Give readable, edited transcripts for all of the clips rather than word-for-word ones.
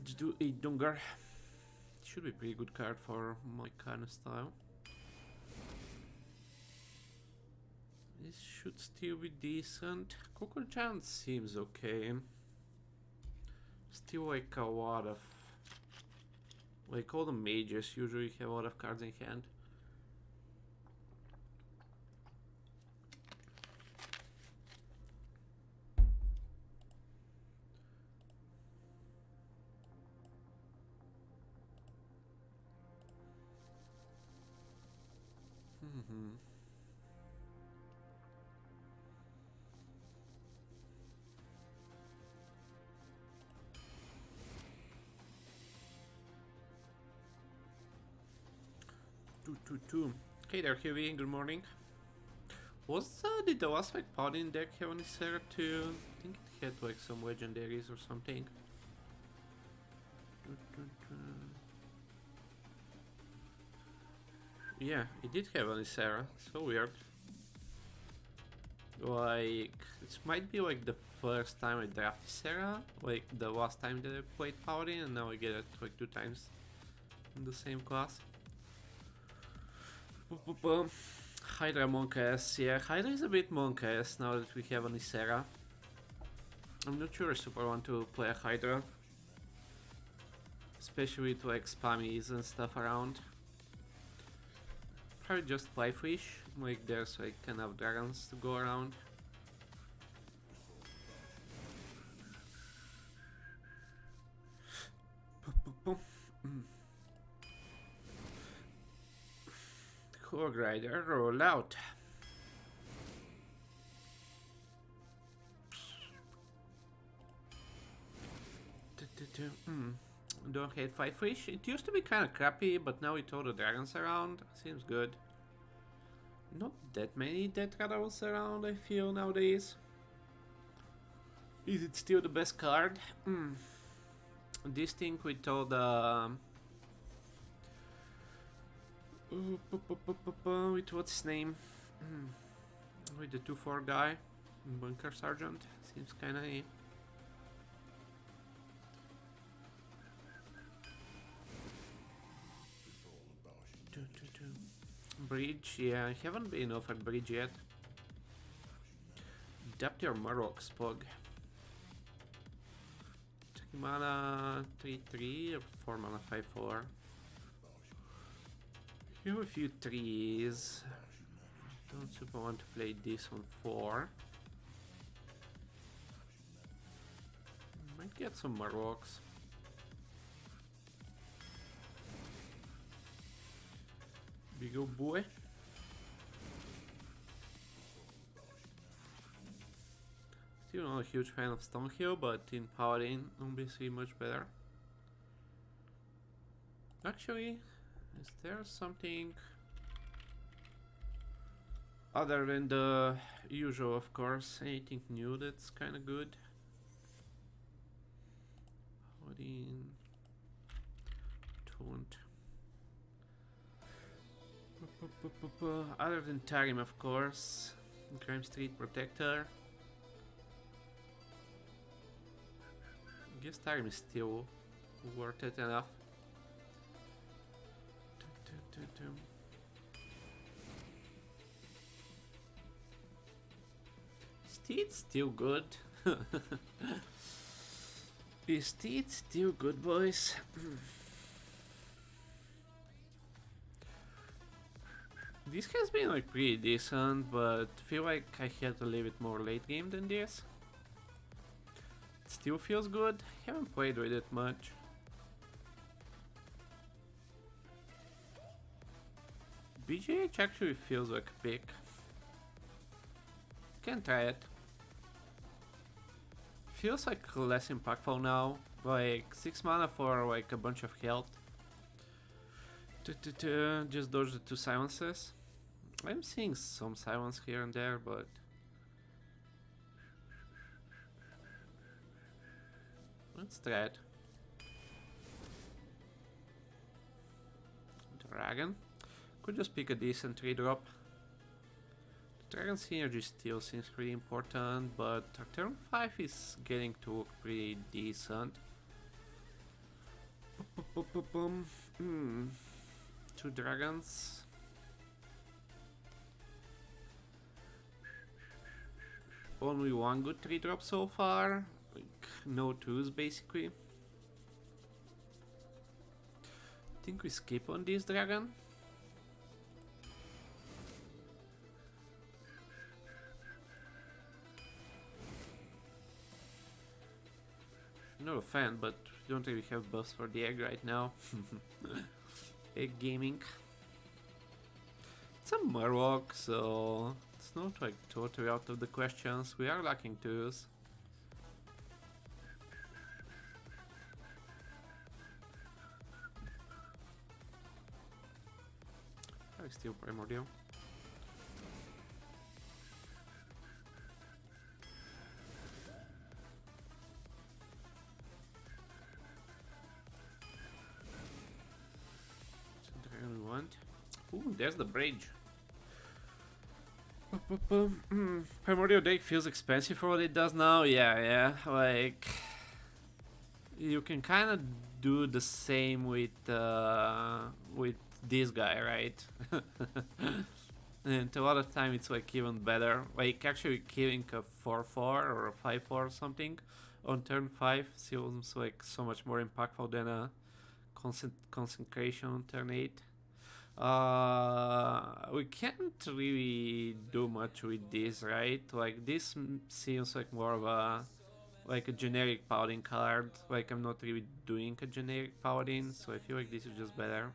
Let's do a Dungar. Should be a pretty good card for my kind of style. This should still be decent. Coco Giant seems okay. Still like a lot of... like all the mages usually have a lot of cards in hand. Two. Hey there, Huey. Good morning. Did the last like Paladin deck have any Sarah too? I think it had like some legendaries or something. Yeah, it did have any Sarah. So weird. Like, this might be like the first time I drafted Sarah. Like the last time that I played Paladin, and now I get it like 2 times in the same class. Hydra Monk-S, yeah, Hydra is a bit Monk-S now that we have an Ysera. I'm not sure I super want to play a Hydra. Especially with like spammies and stuff around. Probably just fly fish, like there's like enough dragons to go around. Hog Rider, roll out. Don't hate fight fish. It used to be kind of crappy, but now with all the dragons around, seems good. Not that many death rattles around, I feel, nowadays. Is it still the best card? This thing with all the... with what's his name? With the 2-4 guy, Bunker Sergeant, seems kinda neat. Bridge, yeah, I haven't been offered bridge yet. Adapt your Murloc Spog. 3 mana 3/3 or 4 mana 5/4. You have a few trees. Don't super want to play this on 4. Might get some Murlocs. Big old boy. Still not a huge fan of Stonehill, but in Paladin, obviously much better. Actually, is there something other than the usual, of course? Anything new that's kind of good? Paladin, Taunt. Other than Tarim, of course. Crime Street Protector. I guess Tarim is still worth it enough. Steed's still good. Is Steed still good, boys? This has been like pretty decent, but I feel like I had to leave it more late game than this. It still feels good. Haven't played with it much. BGH actually feels like a pick. Can try it. Feels like less impactful now. Like 6 mana for like a bunch of health. Just dodge the 2 silences. I'm seeing some silence here and there, but let's try it. Dragon. Could just pick a decent 3-drop. The Dragon synergy still seems pretty important, but our turn 5 is getting to look pretty decent. Two dragons. Only one good 3-drop so far. Like, no twos basically. Think we skip on this dragon. Not a fan, but we don't really have buffs for the egg right now. Egg gaming. It's a Murloc, so it's not like totally out of the questions. We are lacking twos. I still primordial. Ooh, there's the bridge. Primordial deck feels expensive for what it does now. Yeah. Like, you can kind of do the same with this guy, right? And a lot of time it's like even better. Like actually killing a 4/4 or a 5/4 or something on turn 5 seems like so much more impactful than a concentration on turn 8. We can't really do much with this, right? Like this seems like more of a generic paladin card. Like I'm not really doing a generic paladin, so I feel like this is just better.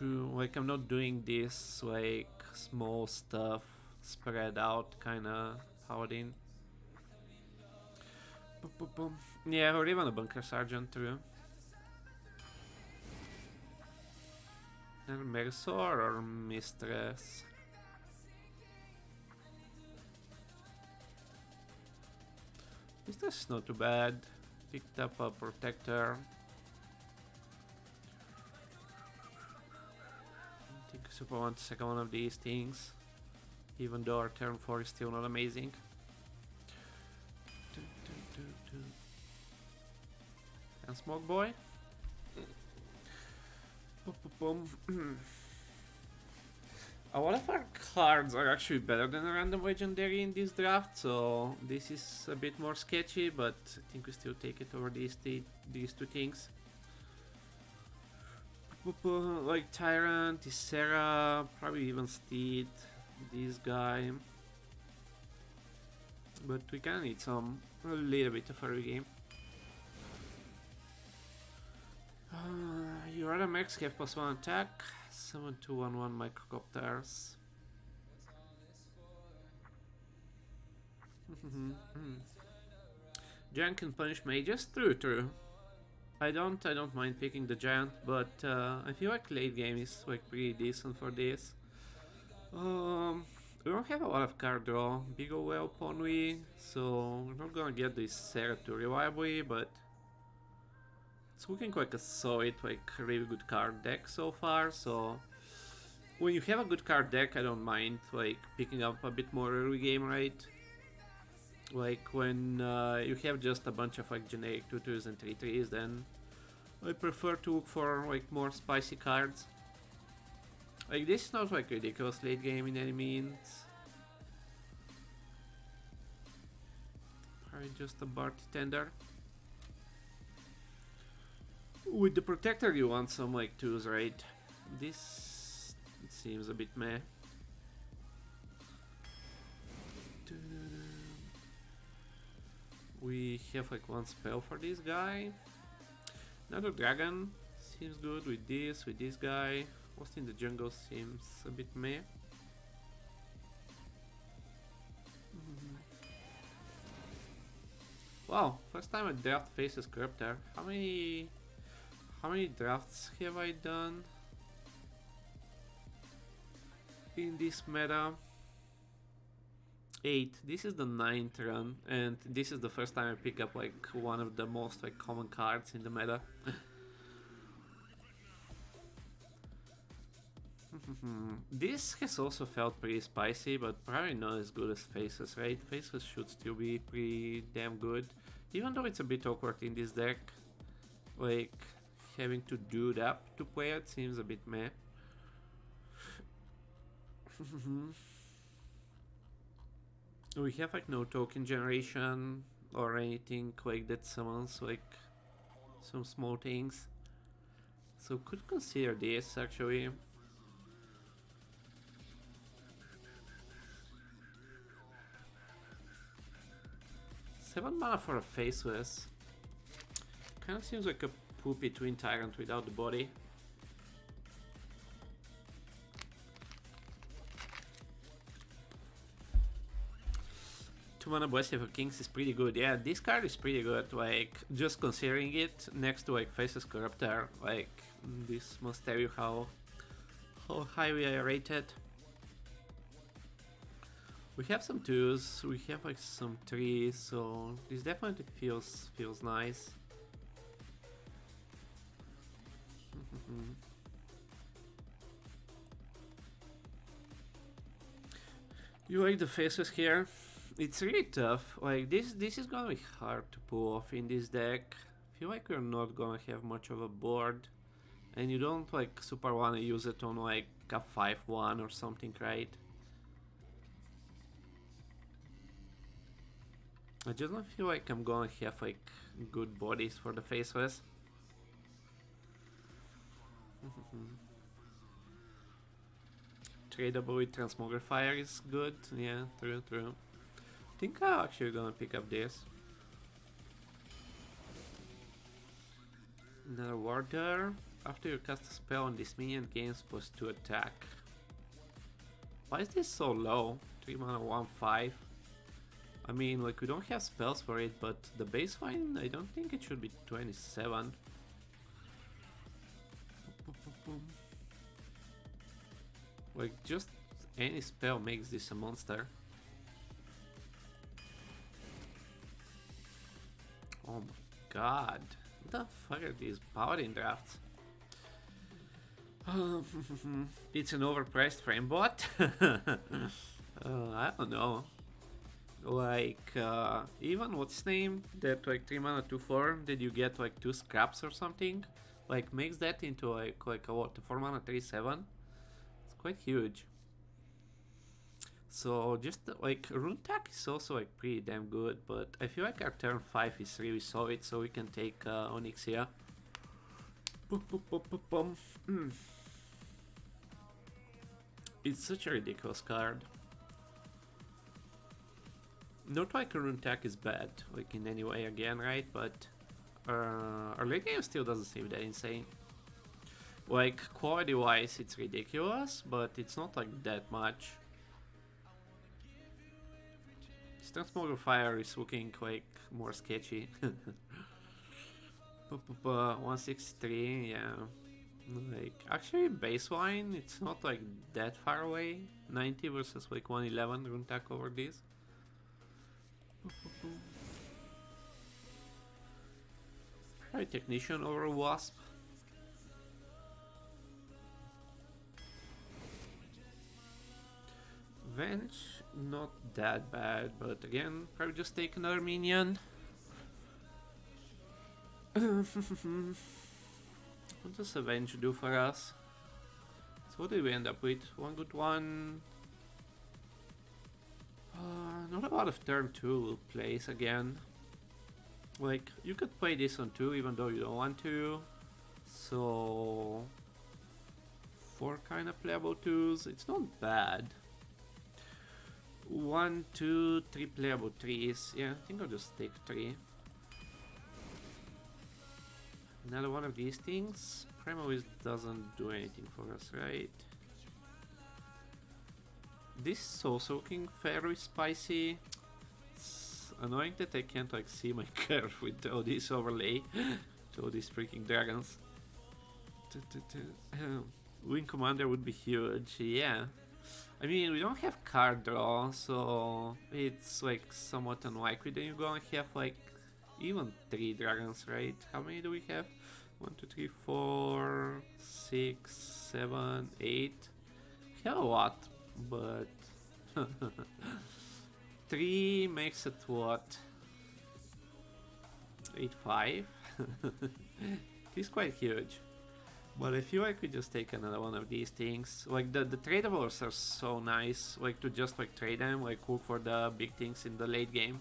Like I'm not doing this like small stuff spread out kind of paladin. Yeah, or even a bunker sergeant too. Mersor or Mistress? Mistress is not too bad. Picked up a Protector. I think I super want to second one of these things. Even though our turn 4 is still not amazing. And Smoke Boy? A lot of our cards are actually better than a random legendary in this draft, so this is a bit more sketchy, but I think we still take it over these two things. Like Tyrant, Ysera, probably even Steed, this guy. But we can need a little bit of a regame. Your other mechs have +1 attack, 7-2-1-1 microcopters. Giant can punish mages? True. I don't mind picking the giant, but I feel like late game is like pretty decent for this. We don't have a lot of card draw, big ol' whelp on we, so we're not gonna get this Sarah too reliably, but it's looking like a solid, like really good card deck so far. So when you have a good card deck, I don't mind like picking up a bit more early game, right? Like when you have just a bunch of like generic 2/2s and 3/3s, then I prefer to look for like more spicy cards. Like this is not like ridiculous late game in any means. Probably just a Barty Tender. With the Protector you want some like 2s, right? This seems a bit meh. We have like one spell for this guy. Another dragon seems good with this guy. Lost in the Jungle seems a bit meh. Wow, first time a draft faces Corruptor. How many drafts have I done in this meta? 8. This is the 9th run, and this is the first time I pick up like one of the most like common cards in the meta. This has also felt pretty spicy, but probably not as good as Faces, right? Faces should still be pretty damn good, even though it's a bit awkward in this deck. like having to do that to play it seems a bit meh. We have like no token generation or anything like that summons like some small things. So could consider this actually. Seven mana for a faceless. Kinda seems like a poopy twin tyrant without the body. 2 mana Blessing of Kings is pretty good. Yeah, this card is pretty good. Like, just considering it next to like Faceless Corruptor, like, this must tell you how highly I rate it. We have some 2s, we have like some 3s, so this definitely feels nice. You like the faces here? It's really tough. Like this is gonna be hard to pull off in this deck. I feel like we're not gonna have much of a board, and you don't like super wanna use it on like a 5-1 or something, right? I just don't feel like I'm gonna have like good bodies for the faceless. Tradable with Transmogrifier is good. Yeah, true. I think I'm actually gonna pick up this. Another Warder. After you cast a spell on this minion, gains +2 attack. Why is this so low? 3 mana 1/5. I mean, like, we don't have spells for it, but the baseline, I don't think it should be 27. Like, just any spell makes this a monster. Oh my god. What the fuck are these Paladin drafts? It's an overpriced frame bot? I don't know. Like, even what's his name? That like 3 mana 2/4 that you get like 2 scraps or something? Like, makes that into like a what? 4 mana 3/7? It's quite huge. So just like Rune Tack is also like pretty damn good, but I feel like our turn 5 is really solid, so we can take Onyxia. It's such a ridiculous card. Not like a Rune Tack is bad, like in any way again, right? But our late game still doesn't seem that insane. Like, quality wise it's ridiculous, but it's not like that much. Transmogrifier is looking like more sketchy. 163, yeah. Like, actually baseline, it's not like that far away. 90 versus like 111 Rune Tack over this. Try Technician over Wasp. Venge, not that bad, but again, probably just take another minion. What does Avenge do for us? So what did we end up with? One good one. Not a lot of turn 2 plays again. Like, you could play this on 2 even though you don't want to. So 4 kind of playable 2s. It's not bad. 1, 2, 3 playable 3s. Yeah, I think I'll just take 3. Another one of these things. Primaris doesn't do anything for us, right? This is also looking fairly spicy. It's annoying that I can't like see my curve with all this overlay to all these freaking dragons. Wing Commander would be huge, yeah. I mean, we don't have card draw, so it's like somewhat unlikely that you're gonna have like even 3 dragons, right? How many do we have? 1, 2, 3, 4, 6, 7, 8. We have a lot, but 3 makes it what? 8, 5? He's quite huge. But I feel like we just take another one of these things. Like the tradables are so nice, like to just like trade them, like look for the big things in the late game.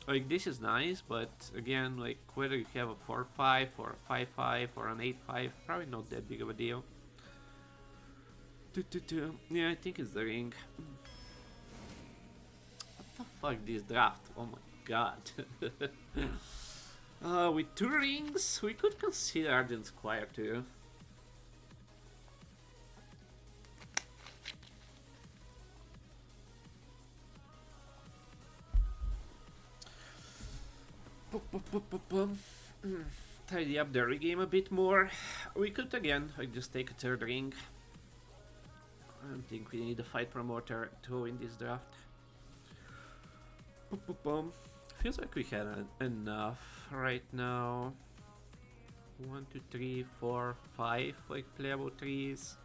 Like this is nice, but again, like whether you have a 4-5 or a 5-5 or an 8-5, probably not that big of a deal. Yeah, I think it's the ring. What the fuck, this draft? Oh my god. With 2 rings, we could consider Argent Squire too. Tidy up the regame a bit more. We could again like just take a 3rd ring. I don't think we need a fight promoter to win this draft. Feels like we had enough right now. 1, 2, 3, 4, 5 like playable trees.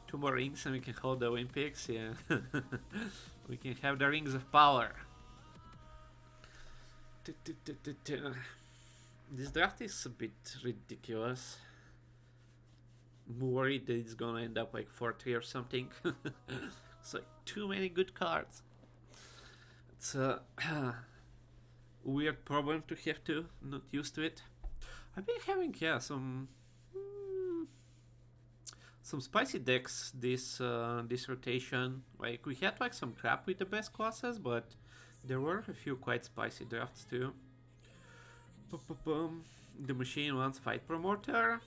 2 more rings and we can hold the Olympics, yeah. We can have the rings of power. This draft is a bit ridiculous. I'm worried that it's gonna end up like 4-3 or something. It's like too many good cards. It's a weird problem to have to, not used to it. I've been having some spicy decks this rotation. Like we had like some crap with the best classes, but there were a few quite spicy drafts too. The machine wants fight promoter.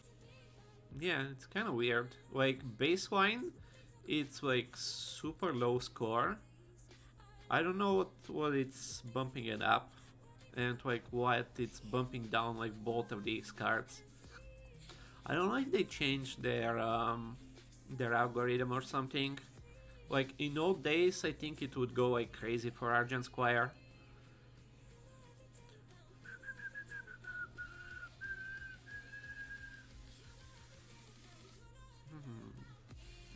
Yeah, it's kind of weird. Like baseline, it's like super low score. I don't know what it's bumping it up, and like what it's bumping down like both of these cards. I don't know if they changed their algorithm or something. Like in old days, I think it would go like crazy for Argent Squire.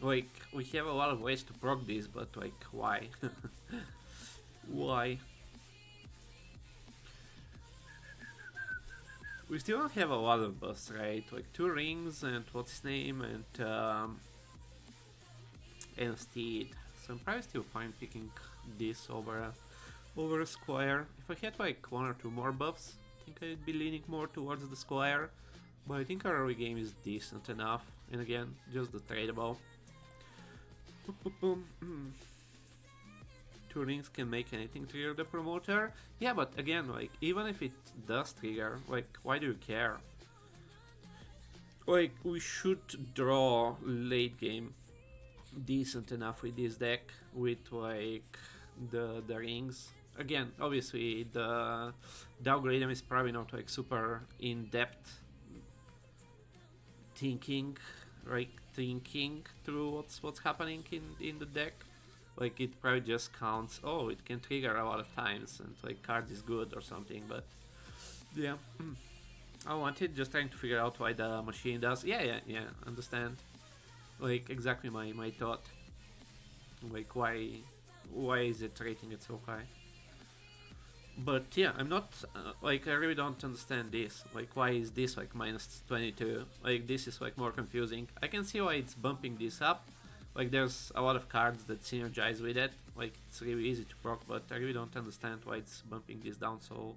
Like we have a lot of ways to proc this, but like why? Why? We still don't have a lot of buffs, right? Like 2 rings and what's his name and Steed. So I'm probably still fine picking this over a Squire. If I had like 1 or 2 more buffs, I think I'd be leaning more towards the Squire. But I think our early game is decent enough. And again, just the tradable. 2 rings can make anything trigger the promoter. Yeah, but again, like even if it does trigger, like why do you care? Like we should draw late game decent enough with this deck with like the rings. Again, obviously the algorithm is probably not like super in depth thinking, right? Thinking through what's happening in the deck. Like it probably just counts, oh, it can trigger a lot of times and like card is good or something, but yeah. I wanted just trying to figure out why the machine does. Yeah, understand. Like exactly my thought. Like why is it rating it so high? But yeah, I'm not like I really don't understand this. Like why is this like minus 22? Like this is like more confusing. I can see why it's bumping this up. Like there's a lot of cards that synergize with it. Like it's really easy to proc, but I really don't understand why it's bumping this down so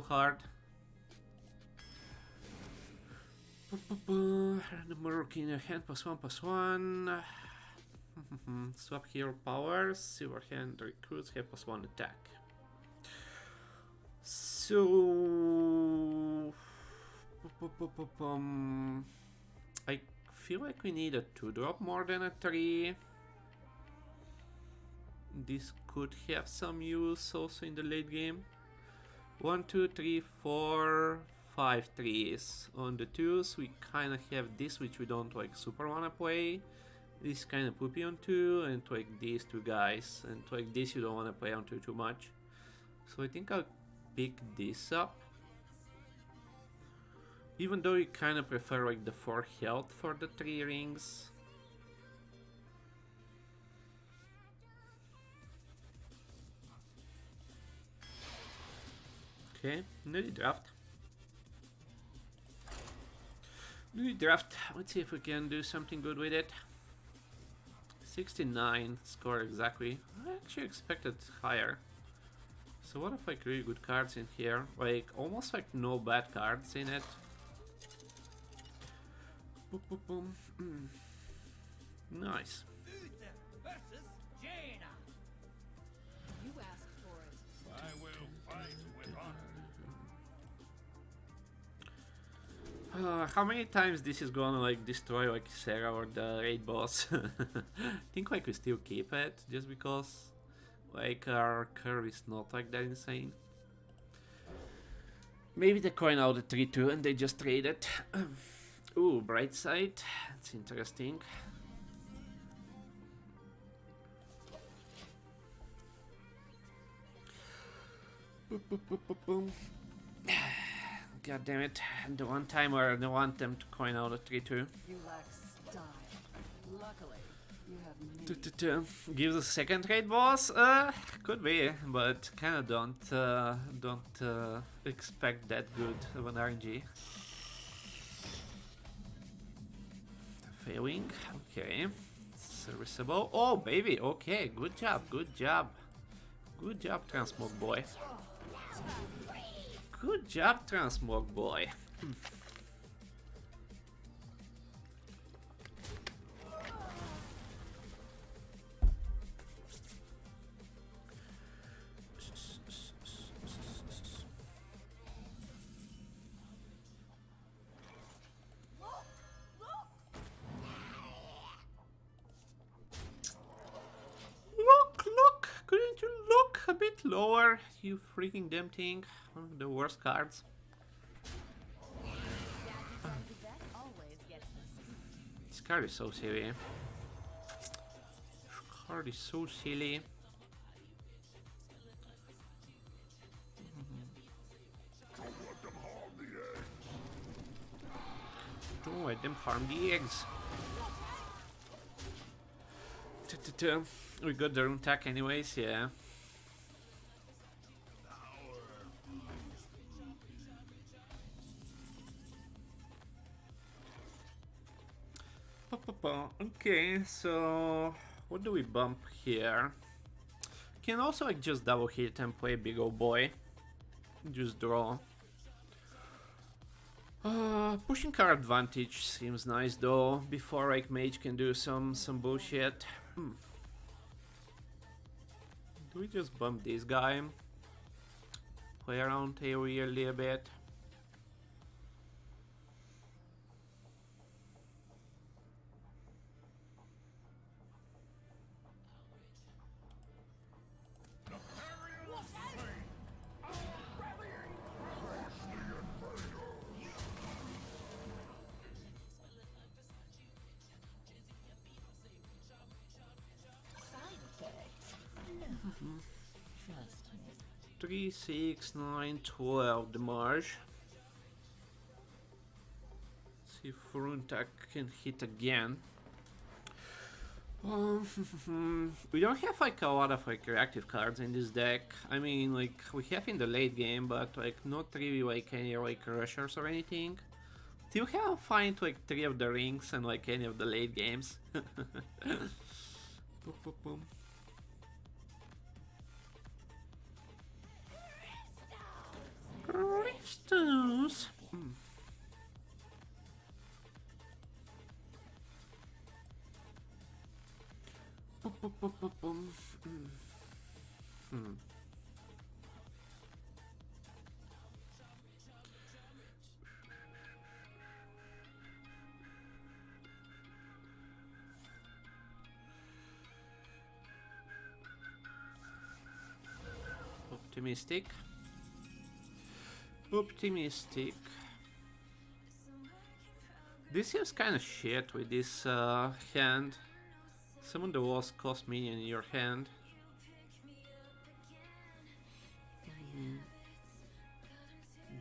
hard. Random Mark in your hand, +1/+1. Swap hero powers. Silver hand recruits have +1 attack. So I feel like we need a 2-drop more than a 3. This could have some use also in the late game. 1, 2, 3, 4, 5 3s. On the 2s we kinda have this which we don't like super wanna play. This kinda poopy on 2 and like these 2 guys. And like this you don't wanna play on 2 too much. So I think I'll pick this up. Even though you kind of prefer like the 4 health for the 3 rings. Okay, new draft. New draft. Let's see if we can do something good with it. 69 score exactly. I actually expected higher. So what if like really good cards in here? Like almost like no bad cards in it. Boom, boom, boom. Nice. You asked for it. I will fight with honor. How many times this is gonna like destroy like Sarah or the raid boss? I think like we still keep it just because like our curve is not like that insane. Maybe they coin out the 3-2 and they just trade it. Ooh, bright side. That's interesting. Boop, boop, boop, boop, boom. God damn it. The one time where I don't want them to coin out a 3-2. You lack style. Luckily, you have me. Gives a second raid boss? Could be, but kinda don't expect that good of an RNG. Failing, okay. Serviceable. Oh baby, okay, good job, good job. Good job, Transmog boy. Good job, Transmog boy. Look! Couldn't you look a bit lower, you freaking damn thing? One of the worst cards. This card is so silly. This card is so silly. Don't let them harm the eggs. We got the rune attack anyways, yeah. Okay, so what do we bump here? Can also like just double hit and play big old boy. Just draw. Pushing card advantage seems nice though. Before like mage can do some bullshit. Do we just bump this guy? Play around AoE a little bit. Trust me. 3, 6, 9, 12 damage. See if Runtak can hit again. We don't have like a lot of like reactive cards in this deck. I mean, like we have in the late game, but like not really like any like rushers or anything. Still haven't find like 3 of the rings and like any of the late games. Boom, boom, boom. Crystals. Boom, boom, boom, boom, boom. Optimistic. Optimistic. This seems kind of shit with this hand. Summon the lowest cost minion in your hand.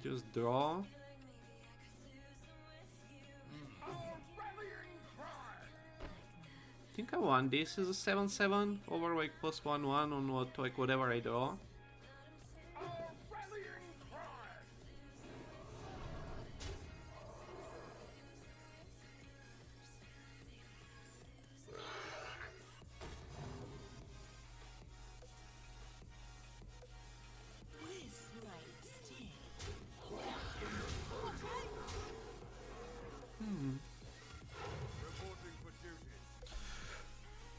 Just draw. I think I won this as a 7-7 over like +1/1 on what like whatever I draw.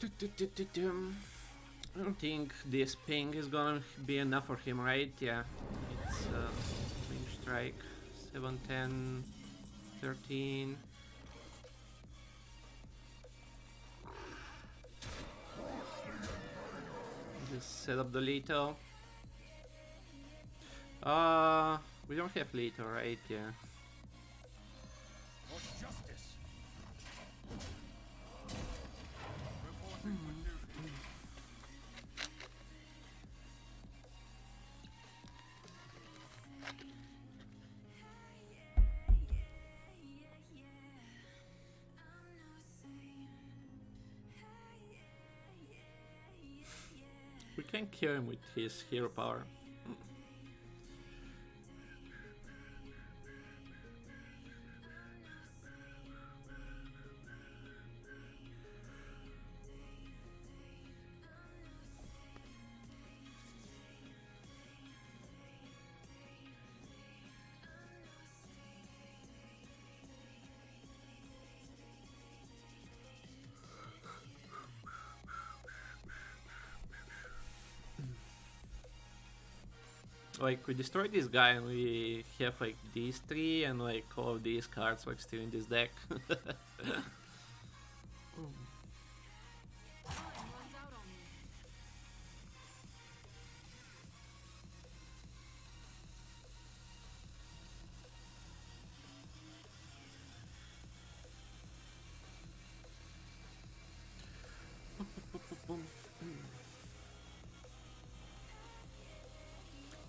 I don't think this ping is gonna be enough for him, right? Yeah, it's ping strike 7, 10, 13. Just set up the lethal. We don't have lethal, right? Yeah. We can kill him with his hero power. Like, we destroyed this guy and we have like these three and like all of these cards like still in this deck.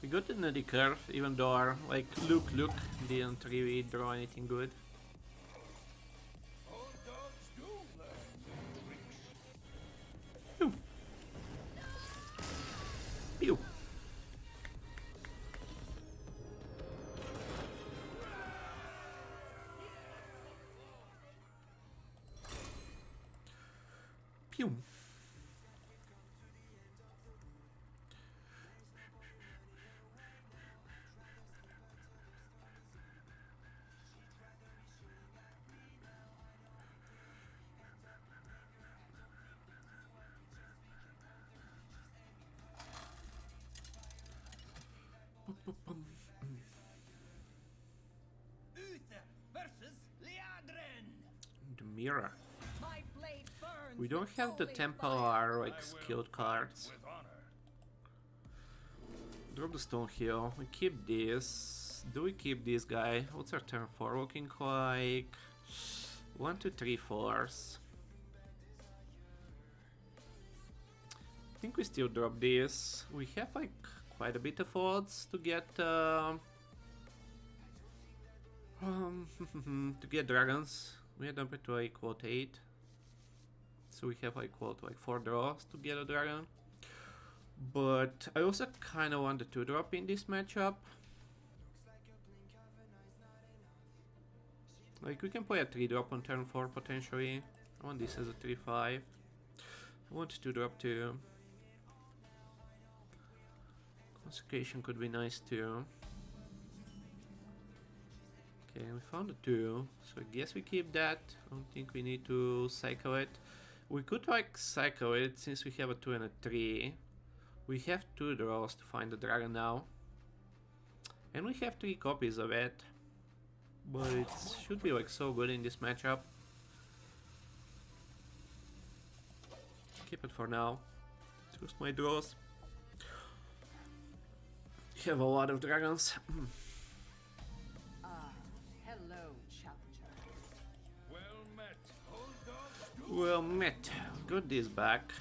We got the nutty curve, even though our like look didn't really draw anything good. Pew. Pew. Pew. The mirror. We don't have the Templar like skilled cards. Drop the stone here. We keep this. Do we keep this guy? What's our turn 4 looking like? 1, 2, 3, 4s. I think we still drop this. We have like quite a bit of odds to get to get dragons. We had up to like what 8. So we have like what, like 4 draws to get a dragon. But I also kind of want the 2-drop in this matchup. Like we can play a 3-drop on turn 4 potentially. I want this as a 3-5. I want 2-drop too. Consecration could be nice too. Okay, we found a 2, so I guess we keep that. I don't think we need to cycle it. We could like cycle it since we have a 2 and a 3. We have 2 draws to find the dragon now. And we have 3 copies of it. But it should be like so good in this matchup. Keep it for now. Choose my draws. Have a lot of dragons. Hello, challenger. Well met. Got this back.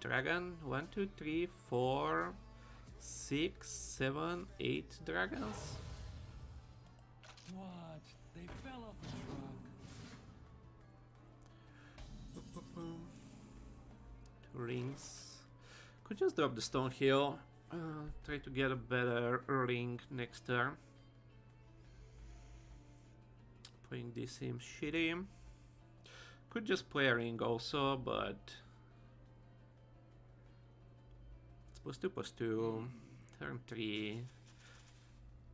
Dragon. 1, 2, 3, 4, 6, 7, 8 dragons. What? They fell off a truck. 2 rings. Could just drop the stone hill. Try to get a better ring next turn. Playing this seems shitty. Could just play a ring also, but it's +2/+2. Turn 3.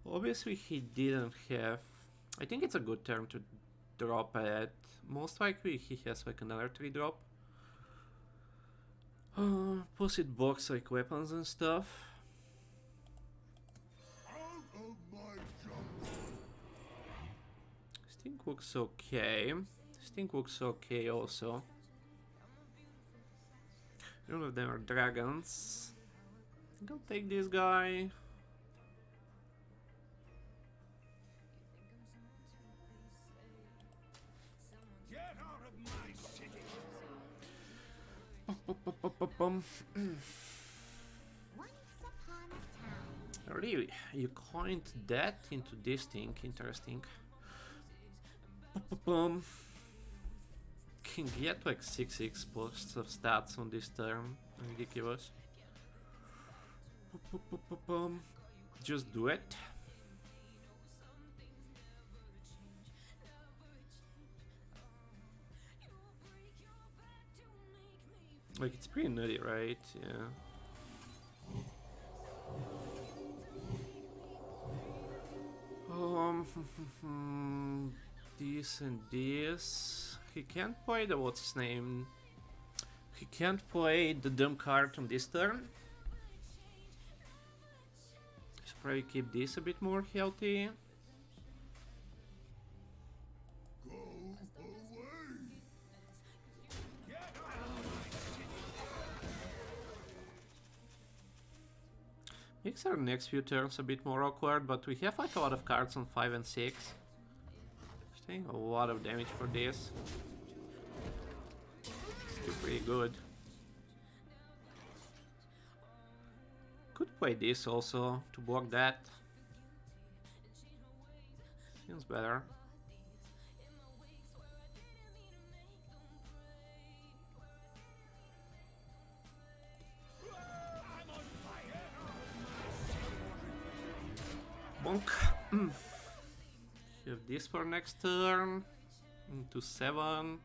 Obviously he didn't have. I think it's a good turn to drop it. Most likely he has like another 3-drop. Plus it blocks like weapons and stuff. Stink looks okay. Stink looks okay also. None of them are dragons. I'll take this guy. Get out of my city. Once upon a time. Really, you coined that into this thing. Interesting. Can get like 6x plus of stats on this turn. Ridiculous. Just do it. Like, it's pretty nutty, right? Yeah. This and this. He can't play the what's his name. He can't play the dumb card on this turn. Should probably keep this a bit more healthy. Makes our next few turns a bit more awkward, but we have like a lot of cards on 5 and 6. Taking a lot of damage for this. Still pretty good. Could play this also to block that. Seems better. Bonk. Have this for next turn. Into 7.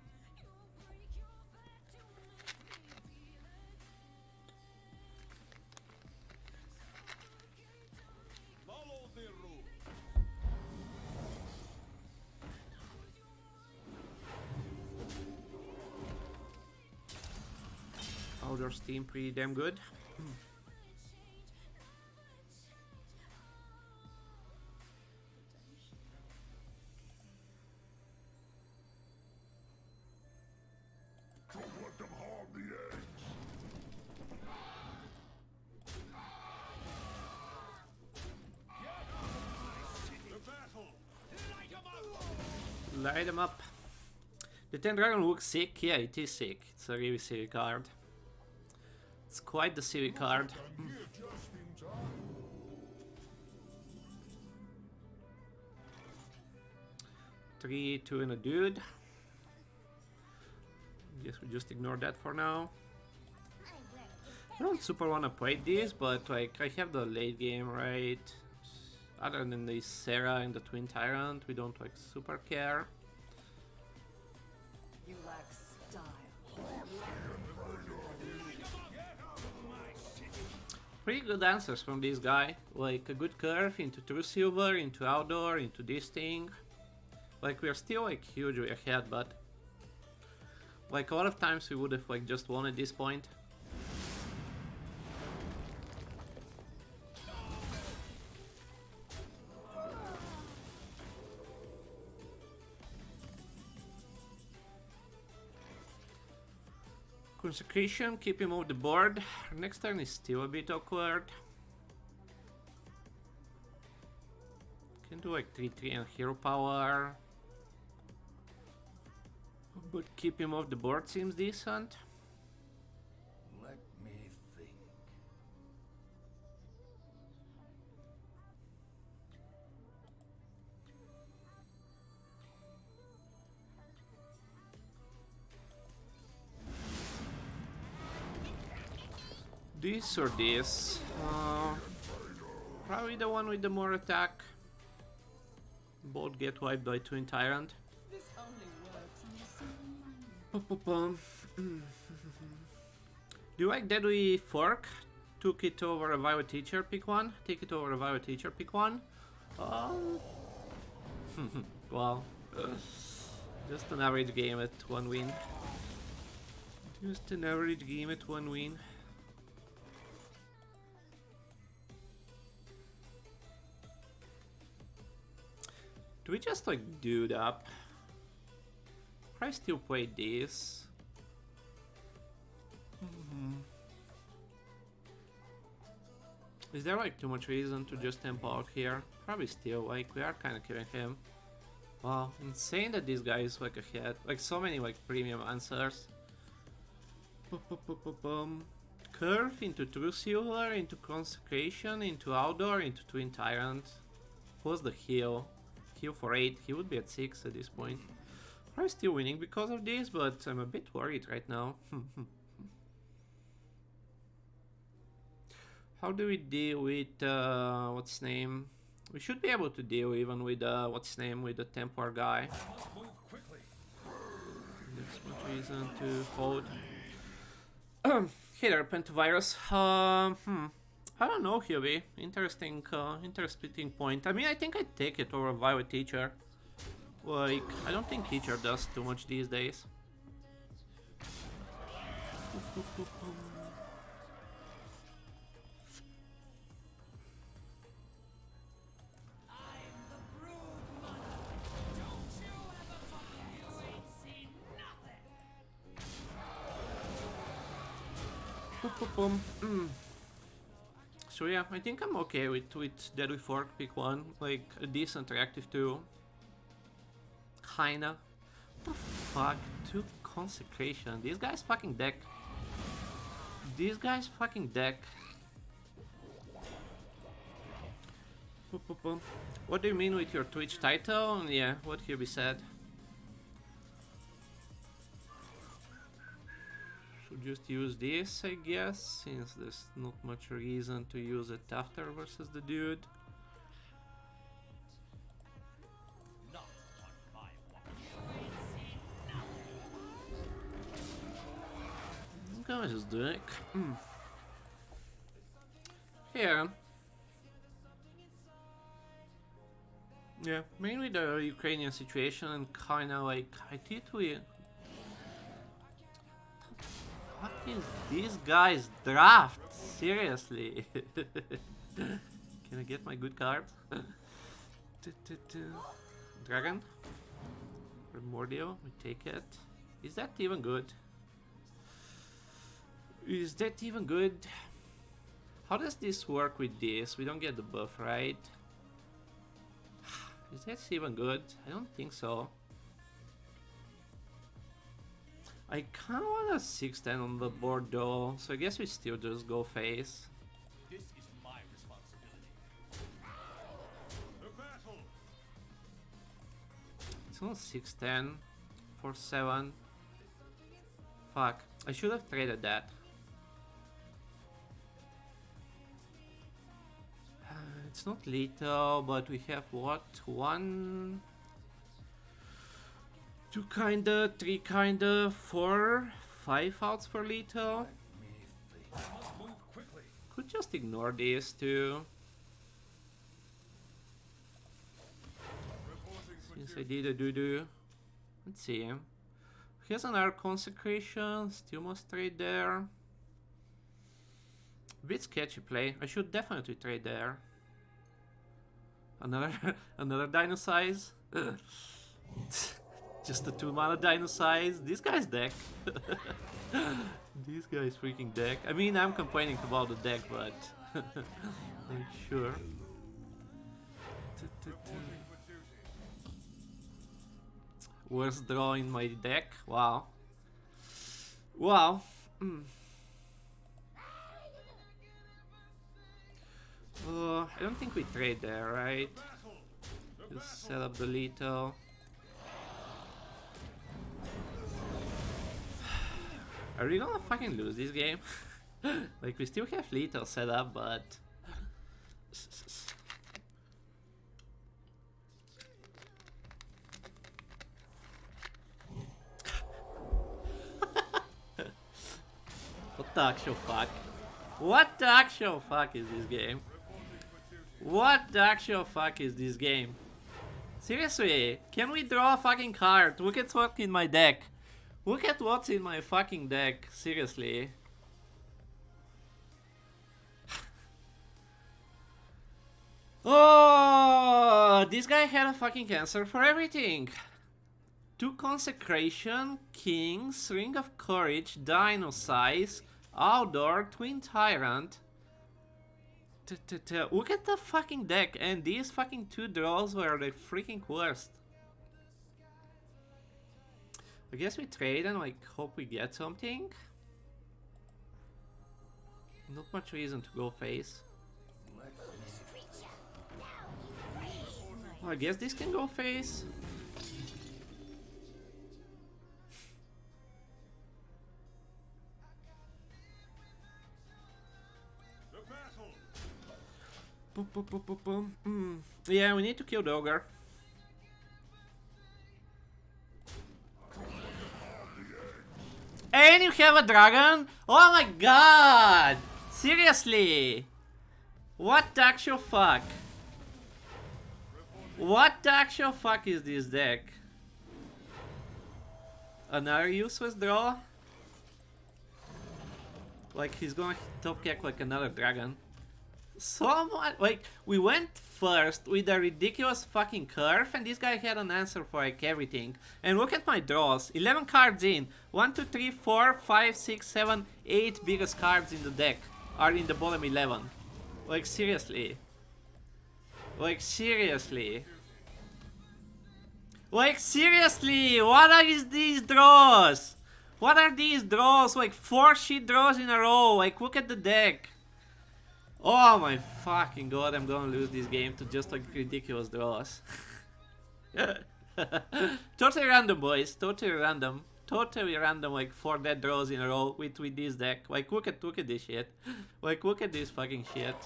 Follow the rule. Powder's team pretty damn good. Light them up. The 10 dragon looks sick. Yeah, it is sick. It's a really silly card. It's quite the silly card. 3, 2 and a dude. Guess we just ignore that for now. I don't super wanna play this, but like I have the late game, right? Other than the Sarah and the Twin Tyrant, we don't like super care. You lack style. Pretty good answers from this guy. Like a good curve into True Silver, into Outdoor, into this thing. Like we're still like hugely ahead, but like a lot of times we would have like just won at this point. Consecration, keep him off the board. Next turn is still a bit awkward. Can do like 3-3 and hero power. But keep him off the board seems decent. Let me think. This or this? Probably the one with the more attack. Both get wiped by Twin Tyrant. This only works in the Do you like that we fork? Took it over a Violet Teacher, pick one. Take it over a Violet Teacher, pick one. Well, just an average game at 1 win. Just an average game at 1 win. Do we just like dude up? I still play this. Is there like too much reason to just tempo out here? Probably still, like we are kind of killing him. Wow, insane that this guy is like ahead. Like so many like premium answers. Curve into True Silver, into Consecration, into Outdoor, into Twin Tyrant. What's the heal? Heal for 8, he would be at 6 at this point. I'm still winning because of this, but I'm a bit worried right now. How do we deal with, what's his name? We should be able to deal even with, what's his name, with the Templar guy. That's much reason to hold. Hey there, Pentavirus. I don't know, Hubie. Interesting point. I mean, I think I'd take it over Violet Teacher. Like, I don't think Teacher does too much these days. So yeah, I think I'm okay with Deadly Fork pick 1, like a decent reactive 2. Kinda. What the fuck? 2 Consecration. This guy's fucking deck. This guy's fucking deck. What do you mean with your Twitch title? Yeah, what Hubie said. Just use this, I guess, since there's not much reason to use it after versus the dude. I'm gonna just do it. Here. Yeah, mainly the Ukrainian situation and kinda like I did with. What is this guy's draft? Seriously? Can I get my good card? Dragon? Primordial? We take it. Is that even good? Is that even good? How does this work with this? We don't get the buff, right? Is that even good? I don't think so. I kinda want a 6-10 on the board though, so I guess we still just go face. This is my responsibility. The battle. It's on 6-10 for 7. Fuck, I should have traded that. It's not lethal, but we have what? 1... 2 kinda, 3 kinda, 4, 5 outs for lethal. Could just ignore these two. Since I did a doo-doo. Let's see. He has another Consecration, still must trade there. A bit sketchy play, I should definitely trade there. Another Dino Size. Just a 2-mana Dino Size. This guy's deck. This guy's freaking deck. I mean, I'm complaining about the deck, but I'm sure. Worst draw in my deck. Wow. Wow. I don't think we trade there, right? Just set up the lethal. Are we gonna fucking lose this game? Like, we still have lethal set up, but... What the actual fuck? What the actual fuck is this game? What the actual fuck is this game? Seriously, can we draw a fucking card? Look at what's in my deck. Look at what's in my fucking deck, seriously. Oh, this guy had a fucking answer for everything. 2 Consecration, Kings, Ring of Courage, Dino Size, Outdoor, Twin Tyrant. Look at the fucking deck, and these fucking 2 draws were the freaking worst. I guess we trade and like hope we get something. Not much reason to go face. Well, I guess this can go face. The battle. Boom, boom, boom, boom, boom. Yeah, we need to kill the ogre. And you have a dragon? Oh my god! Seriously? What the actual fuck? What the actual fuck is this deck? Another useless draw? Like he's gonna top kick like another dragon. Someone, like, we went first with a ridiculous fucking curve and this guy had an answer for like everything. And look at my draws. 11 cards in. 1, 2, 3, 4, 5, 6, 7, 8 biggest cards in the deck are in the bottom 11. Like seriously. Like seriously. Like seriously, what are these draws? What are these draws? Like 4 shit draws in a row. Like look at the deck. Oh my fucking god, I'm gonna lose this game to just like ridiculous draws. Totally random, boys. Totally random. Totally random, like 4 dead draws in a row with this deck. Like look at this shit. Like look at this fucking shit.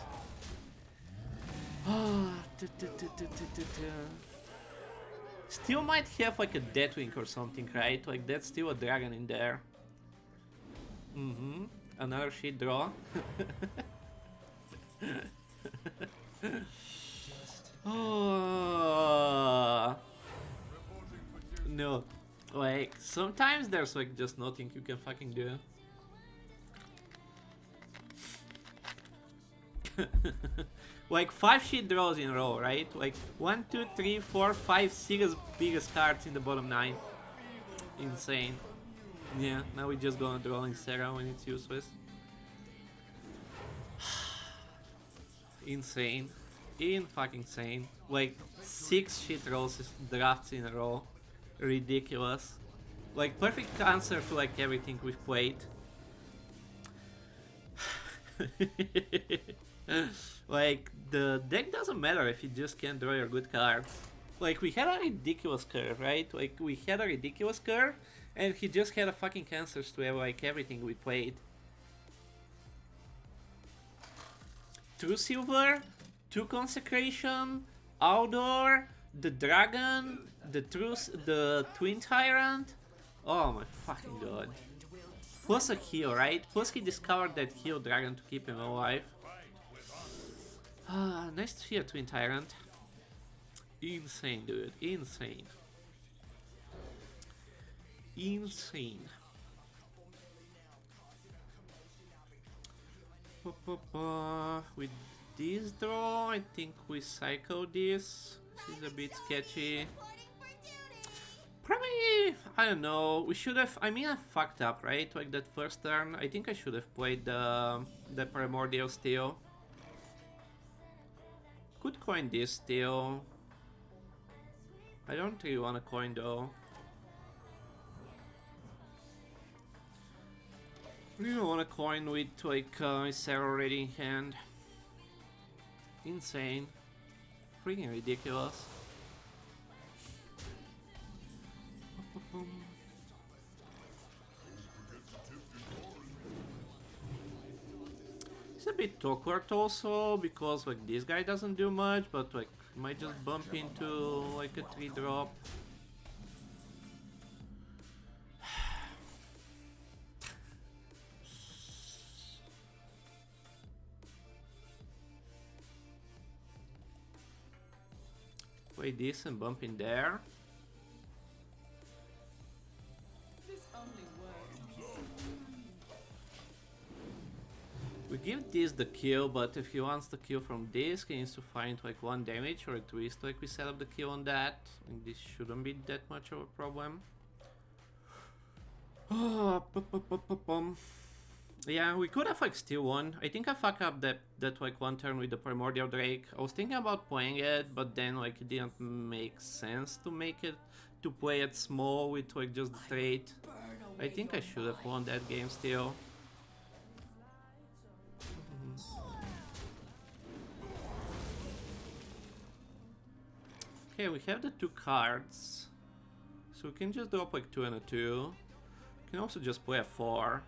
Still might have like a Deathwing or something, right? Like that's still a dragon in there. Another shit draw. Oh. No, like sometimes there's like just nothing you can fucking do. Like 5 shit draws in a row, right? Like 1, 2, 3, 4, 5, 6 biggest cards in the bottom 9. Insane. Yeah, now we're just gonna draw in Sarah when it's useless. Insane. Fucking insane. Like 6 shit rolls drafts in a row. Ridiculous. Like perfect answer to like everything we've played. Like the deck doesn't matter if you just can't draw your good cards. Like we had a ridiculous curve, right? Like we had a ridiculous curve and he just had a fucking answers to like everything we played. 2 silver, 2 consecration, outdoor, the dragon, the twin tyrant. Oh my fucking god. Plus a heal, right? Plus he discovered that heal dragon to keep him alive. Nice to see a twin tyrant. Insane, dude. Insane. Insane. With this draw, I think we cycle this. This is a bit sketchy. Probably, I don't know, we should have, I mean I fucked up, right? Like that first turn, I think I should have played the Primordial Steel. Could coin this still. I don't really want to coin though. Really don't want to coin with like Sarah already in hand. Insane. Freaking ridiculous. It's a bit awkward also because like this guy doesn't do much, but like might just bump into like a 3-drop. Play this and bump in there. This only We give this the kill, but if he wants the kill from this, he needs to find like 1 damage or a twist. Like we set up the kill on that, and this shouldn't be that much of a problem. Oh, yeah, we could have like still won. I think I fucked up that like 1 turn with the Primordial Drake. I was thinking about playing it, but then like it didn't make sense to play it small with like just the trade. I think I should have won that game still. Okay, we have the 2 cards, so we can just drop like 2 and a 2. We can also just play a 4.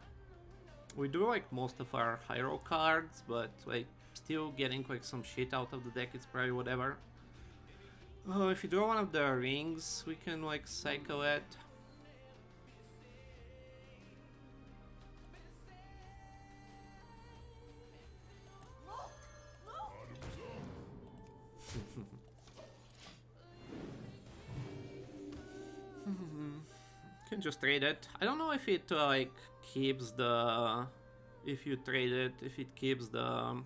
We do like most of our hero cards, but like still getting like some shit out of the deck, it's probably whatever. If you draw one of the rings, we can like cycle it. Can just trade it. I don't know if it like keeps the if you trade it, if it keeps the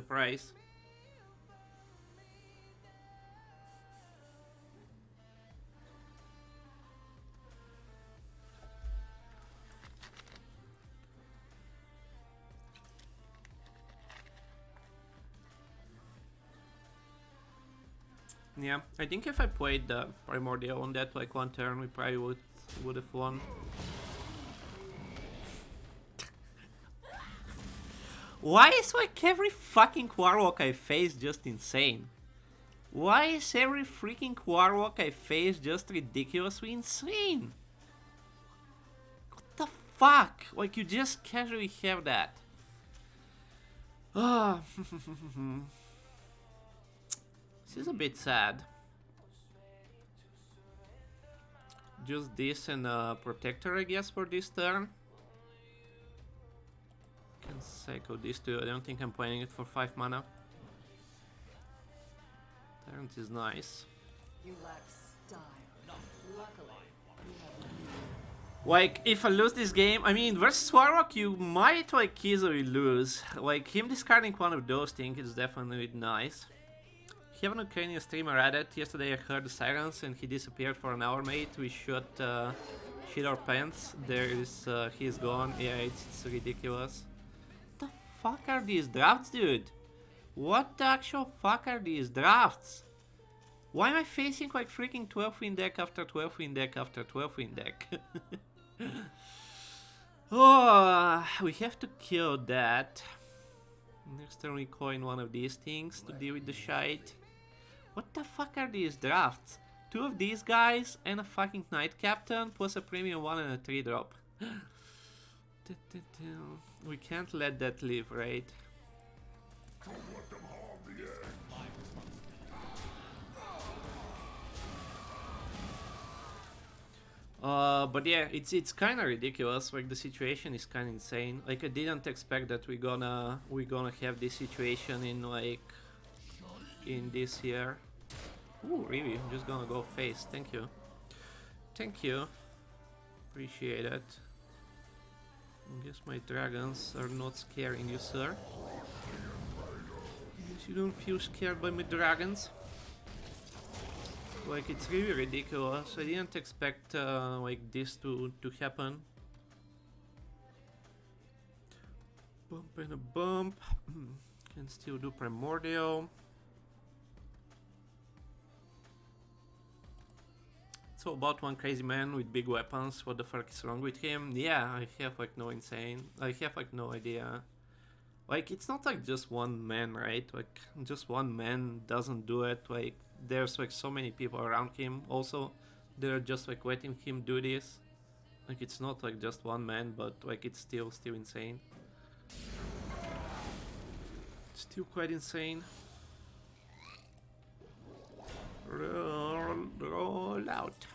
price. Yeah, I think if I played the Primordial on that like 1 turn, we probably would have won. Why is like every fucking Warlock I face just insane? Why is every freaking Warlock I face just ridiculously insane? What the fuck? Like you just casually have that. Ah. This is a bit sad. Just this and a Protector, I guess, for this turn. Can cycle this too. I don't think I'm playing it for 5 mana. Tyrant is nice. You lack style. Luckily, you have Like, if I lose this game, I mean, versus Warlock, you might like easily lose. Like, him discarding one of those things is definitely nice. We have an Ukrainian streamer at it. Yesterday I heard the sirens and he disappeared for an hour, mate. We shit our pants. He's gone. Yeah, it's ridiculous. What the fuck are these drafts, dude? What the actual fuck are these drafts? Why am I facing like freaking 12 win deck after 12 win deck after 12 win deck? Oh, we have to kill that. Next turn we coin one of these things to deal with the shite. What the fuck are these drafts? 2 of these guys and a fucking Knight Captain plus a premium 1 and a 3 drop. We can't let that live, right? But yeah, it's kind of ridiculous. Like the situation is kind of insane. Like I didn't expect that we're gonna have this situation in this year. Ooh, really? I'm just gonna go face. Thank you. Thank you. Appreciate it. I guess my dragons are not scaring you, sir. I guess you don't feel scared by my dragons. Like, it's really ridiculous. I didn't expect like this to happen. Bump and a bump. Can still do Primordial. It's all about one crazy man with big weapons. What the fuck is wrong with him? Yeah, I have like no idea. Like, it's not like just one man, right? Like, just one man doesn't do it. Like, there's like so many people around him also. They're just like letting him do this. Like, it's not like just one man, but like it's still insane. Still quite insane. Roll out.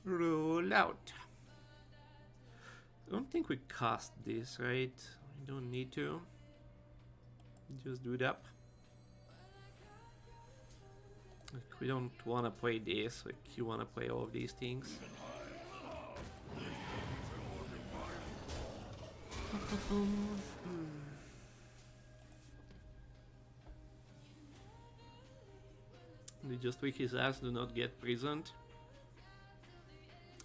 Roll out. I don't think we cast this, right? We don't need to. Just do it up. Like, we don't want to play this, like you want to play all of these things. They just weak his ass, do not get prisoned.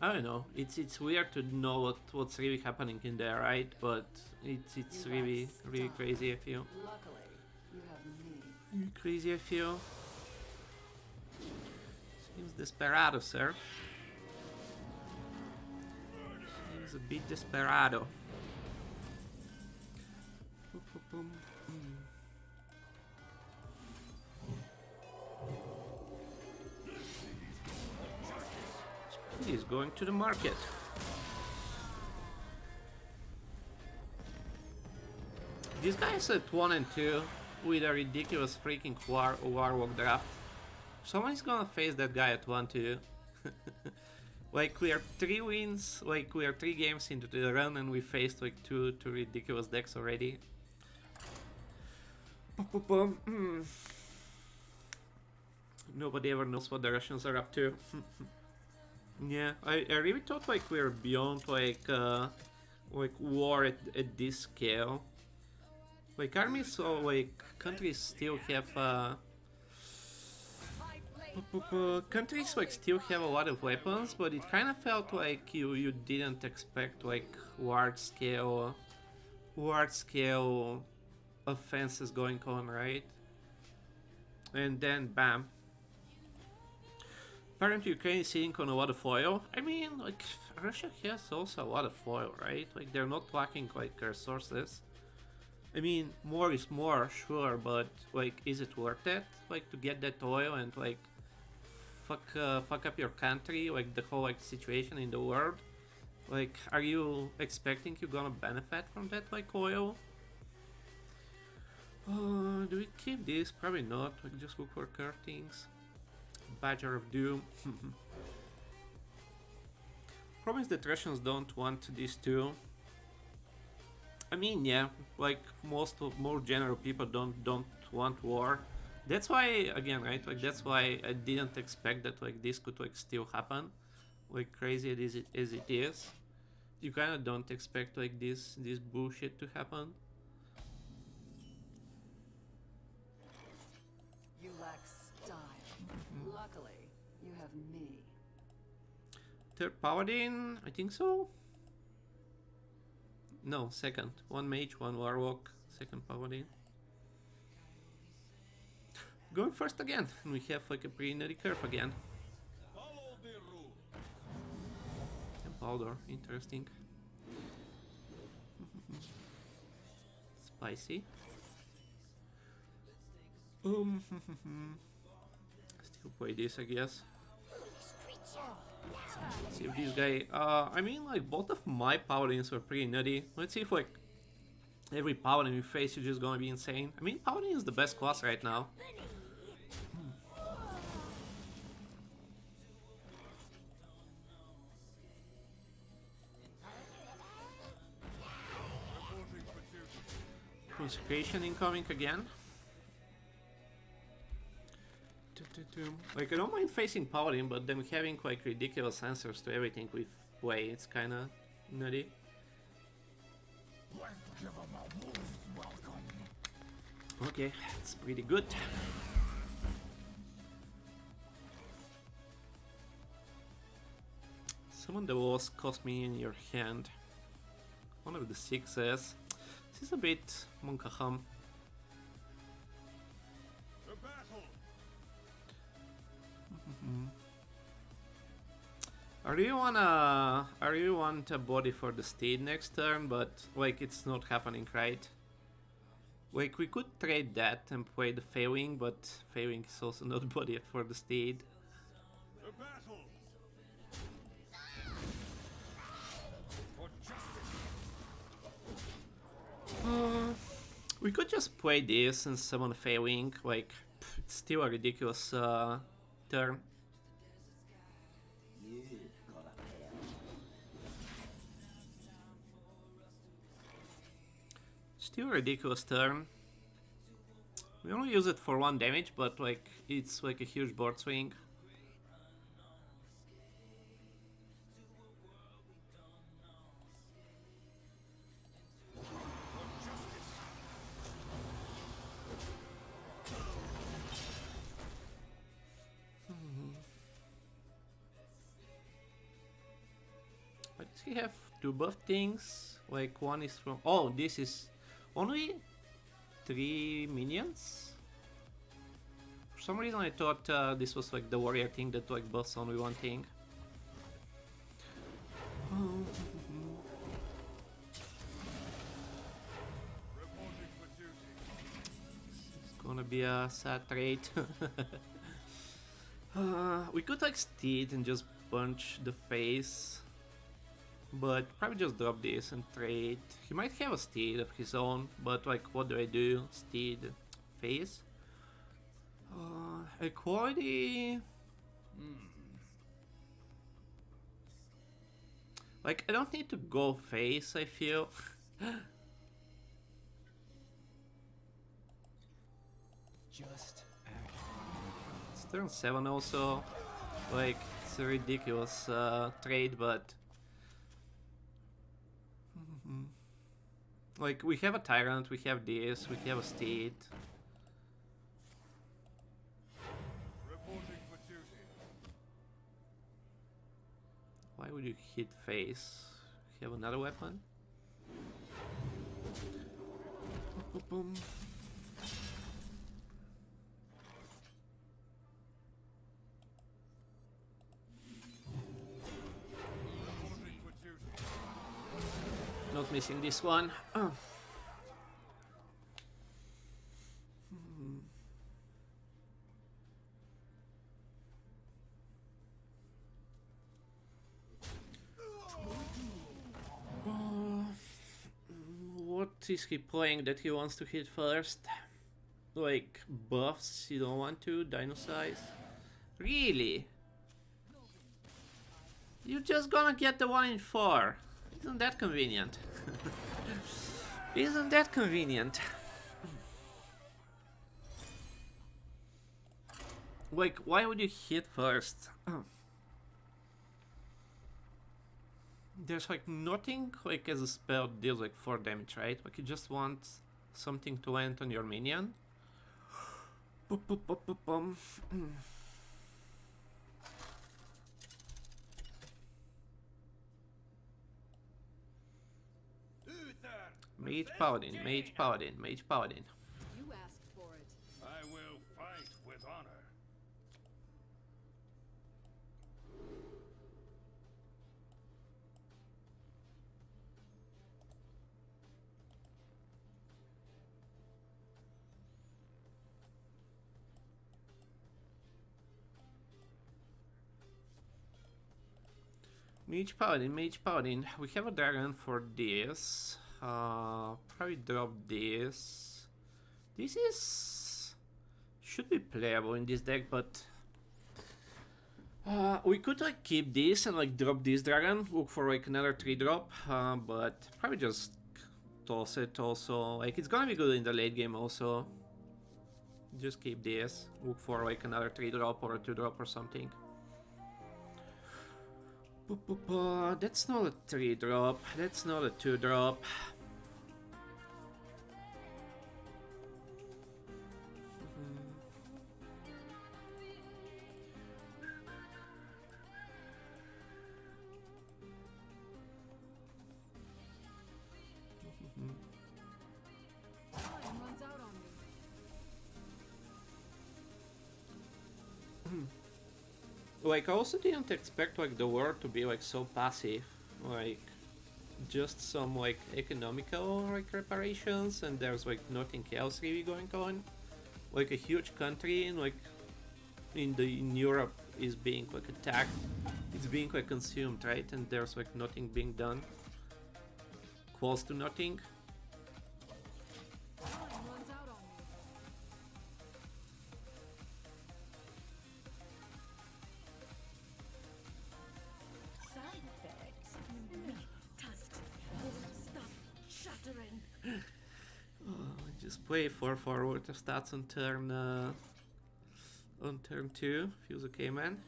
I don't know. It's weird to know what's really happening in there, right? But it's really crazy. I feel Luckily, you have me. really crazy. I feel seems desperado, sir. Seems a bit desperado. He's going to the market. This guy is at 1 and 2 with a ridiculous freaking Warlock draft. Someone's gonna face that guy at 1-2. Like we are 3 wins, like we are 3 games into the run and we faced like two ridiculous decks already. Nobody ever knows what the Russians are up to. Yeah, I really thought like we're beyond like war at this scale. Like armies or like countries still have countries like still have a lot of weapons, but it kind of felt like you didn't expect like large scale offenses going on, right? And then bam. Apparently Ukraine is sitting on a lot of oil. I mean, like, Russia has also a lot of oil, right? Like, they're not lacking, like, resources. I mean, more is more, sure, but, like, is it worth it? Like, to get that oil and, like, fuck up your country, like, the whole, like, situation in the world? Like, are you expecting you're gonna benefit from that, like, oil? Do we keep this? Probably not. Like, just look for curtains. Badger of Doom. Problem is that Russians don't want these two. I mean, yeah, like more general people don't want war. That's why, again, right? Like that's why I didn't expect that like this could like still happen. Like crazy as it is, you kind of don't expect like this bullshit to happen. You lack style. Luckily, you have me. Third Paladin, I think so. No, second. 1 mage, 1 warlock, second Paladin. Going first again, and we have like a pretty nutty curve again. Follow the rule. And powder, interesting. Spicy. Still play this, I guess. Let's see if this guy. I mean, like both of my paladins were pretty nutty. Let's see if like every paladin we face is just gonna be insane. I mean, paladin is the best class right now. Consecration incoming again. Like I don't mind facing Paladin, but then having like ridiculous answers to everything we play, it's kinda nutty. Okay, it's pretty good. Summon the walls cost me in your hand. One of the 6s. This is a bit Monkaham. The battle. I really want a body for the steed next turn, but like it's not happening, right? Like we could trade that and play the Faewing, but Faewing is also not body for the steed. The battle. For justice. We could just play this and summon Faewing, like it's still a ridiculous turn. Still a ridiculous turn. We only use it for 1 damage, but like it's like a huge board swing. Why does he have two buff things? Like one is from... Oh, this is only 3 minions? For some reason I thought this was like the warrior thing that like buffs only one thing. Reporting for duty. It's gonna be a sad trade. We could like steed and just punch the face, but probably just drop this and trade. He might have a steed of his own, but like what do I do? Steed, face? Equality? Like I don't need to go face, I feel. Just act. It's turn 7 also. Like, it's a ridiculous trade, but... Like, we have a Tyrant, we have this, we have a Steed. Reporting for duty. Why would you hit face? You have another weapon? Boom, boom, boom. Reporting for duty. Not missing this one. What is he playing that he wants to hit first? Like buffs you don't want to? Dino size? Really? You're just gonna get the 1 in 4. Isn't that convenient? Isn't that convenient? Like, why would you hit first? There's like nothing like as a spell deals like 4 damage, right? Like you just want something to land on your minion. Boop, boop, boop, boop, boom. Uther! Mage Paladin, Mage Paladin, Mage Paladin. You asked for it. I will fight with honor. Mage Paladin, Mage Paladin. We have a dragon for this. Probably drop this. This is... should be playable in this deck, but... we could like keep this and like drop this dragon, look for like another 3 drop, but probably just toss it also. Like it's gonna be good in the late game also. Just keep this, look for like another 3 drop or a 2 drop or something. That's not a 3 drop, that's not a 2 drop. Time runs out on me. Like I also didn't expect like the war to be like so passive, like just some like economical like reparations and there's like nothing else really going on. Like a huge country in like in Europe is being like attacked, it's being like consumed, right? And there's like nothing being done, close to nothing. Time runs out on me. Side effects. Tusk won't stop shattering. Just play 4 forward stats on turn 2. Feels okay, man.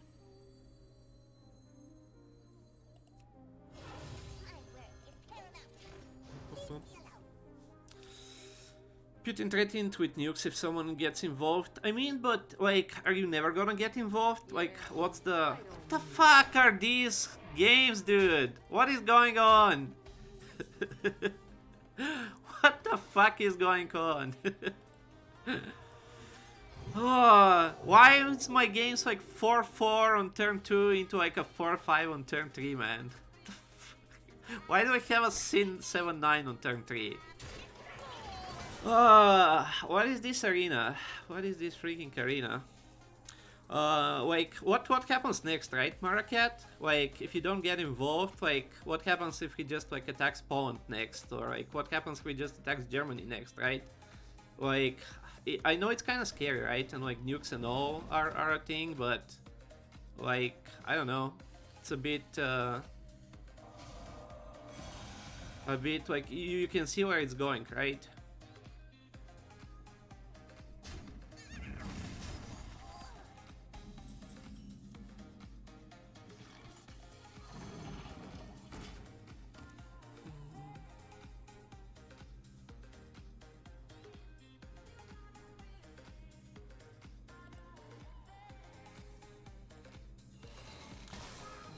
My work is paramount. Leave me alone. Putin threatened with nukes if someone gets involved. I mean, but like, are you never gonna get involved? Like, what's the... What the fuck are these games, dude? What is going on? What the fuck is going on? Oh, why is my games like 4-4 on turn 2 into like a 4-5 on turn 3, man? Why do I have a Sin 7-9 on turn 3? What is this arena? What is this freaking arena? Like, what happens next, right, Maracat? Like, if you don't get involved, like, what happens if he just, like, attacks Poland next? Or, like, what happens if he just attacks Germany next, right? Like, I know it's kind of scary, right? And, like, nukes and all are a thing, but, like, I don't know. It's a bit, like, you can see where it's going, right?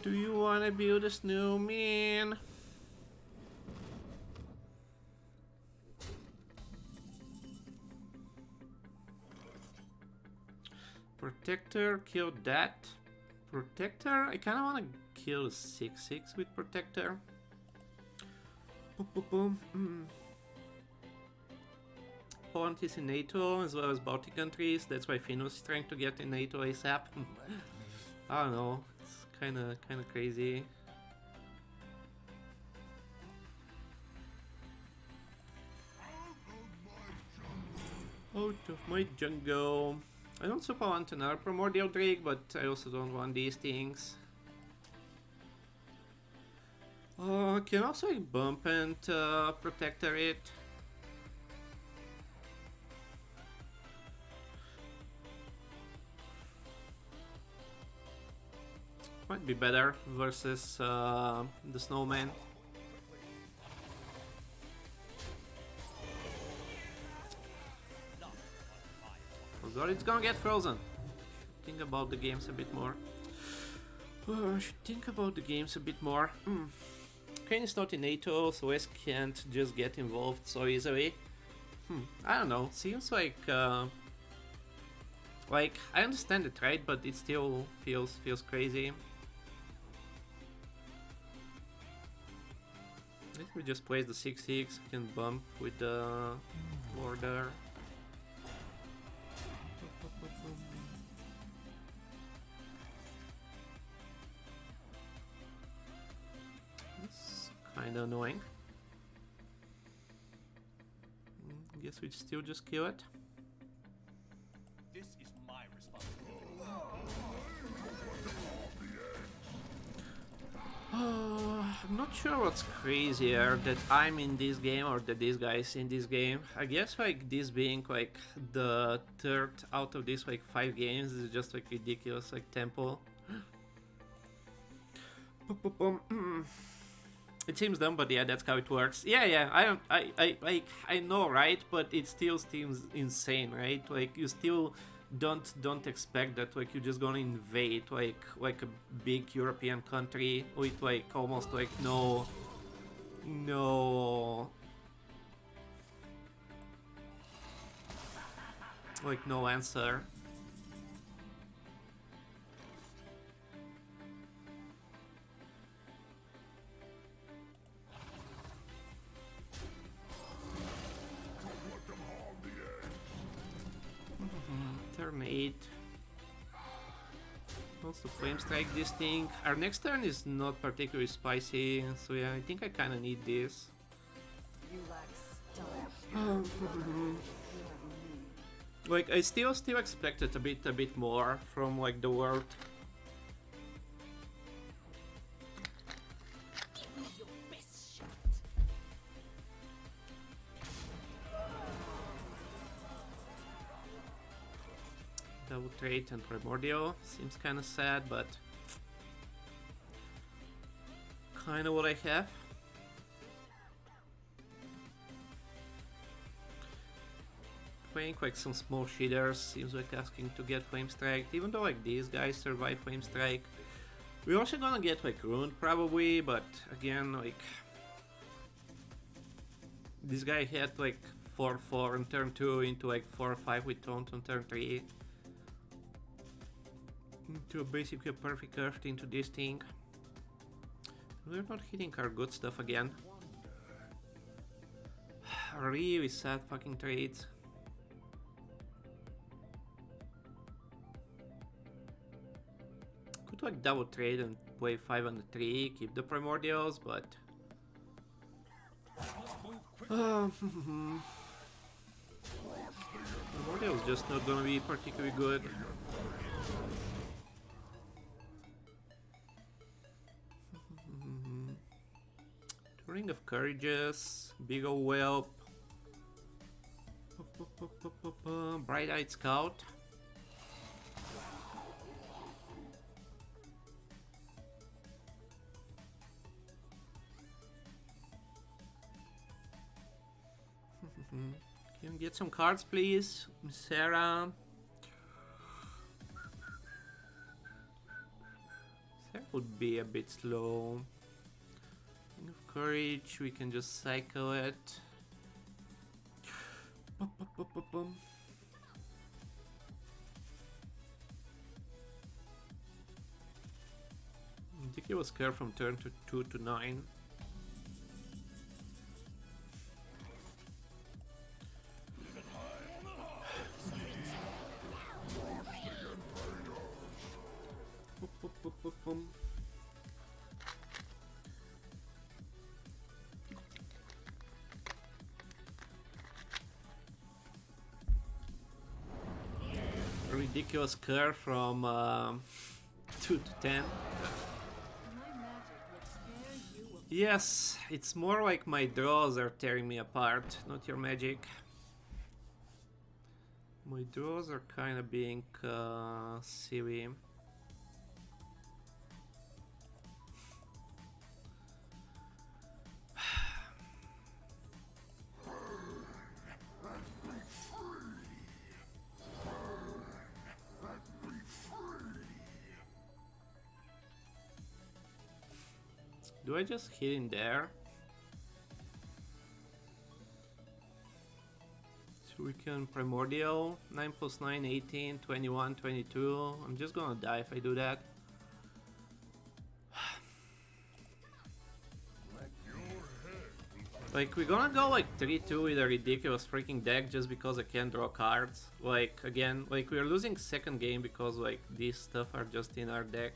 Do you wanna build a snowman? Protector, kill that. Protector? I kinda wanna kill 6-6 with Protector. Boom, boom, boom. Poland is in NATO as well as Baltic countries. That's why Finland is trying to get in NATO ASAP. I don't know. It's kinda crazy. Out of my jungle. I don't super want another Primordial Drake, but I also don't want these things. Can also like, bump and Protector it. Might be better versus the Snowman. Oh god, it's gonna get frozen. Think about the games a bit more. I should think about the games a bit more. Ukraine is not in NATO, so West can't just get involved so easily. I don't know. Seems like I understand it, right? But it still feels crazy. If we just place the 6-6, we can bump with the border. It's kinda annoying. Guess we still just kill it. This is my responsibility. I'm not sure what's crazier, that I'm in this game or that this guy's in this game. I guess like this being like the third out of these like 5 games is just like ridiculous, like tempo. It seems dumb, but yeah, that's how it works. Yeah, I know, right? But it still seems insane, right? Like you still don't expect that like you're just gonna invade like a big European country with like almost like no answer. Turn 8. Wants to flame strike this thing. Our next turn is not particularly spicy, so yeah, I think I kind of need this. You lack style. Like I still expected a bit more from like the world. Your best shot. Double trait and Primordial seems kind of sad, but kind of what I have. playing like some small cheaters, seems like asking to get Flame Strike, even though like these guys survive Flame Strike. We're also gonna get like Ruined probably, but again like this guy had like 4-4 on turn 2 into like 4-5 with taunt on turn 3. Into basically a perfect earth into this thing. We're not hitting our good stuff again. Really sad fucking trades. Could like double trade and play 5 on the 3, keep the primordials, but primordials just not gonna be particularly good. Ring of Courages, Big ol' Whelp, Bright-Eyed Scout. Can we get some cards, please? Sarah. Sarah would be a bit slow. Ring of Courage, we can just cycle it. Ridiculous curve from turn to 2 to 9. Ridiculous curve from 2 to 10. Yes, it's more like my draws are tearing me apart, not your magic. My draws are kind of being silly. Do I just hit in there? So we can primordial, 9 plus 9, 18, 21, 22. I'm just gonna die if I do that. Like, we're gonna go like 3-2 with a ridiculous freaking deck just because I can't draw cards. Like, again, like we're losing second game because like these stuff are just in our deck.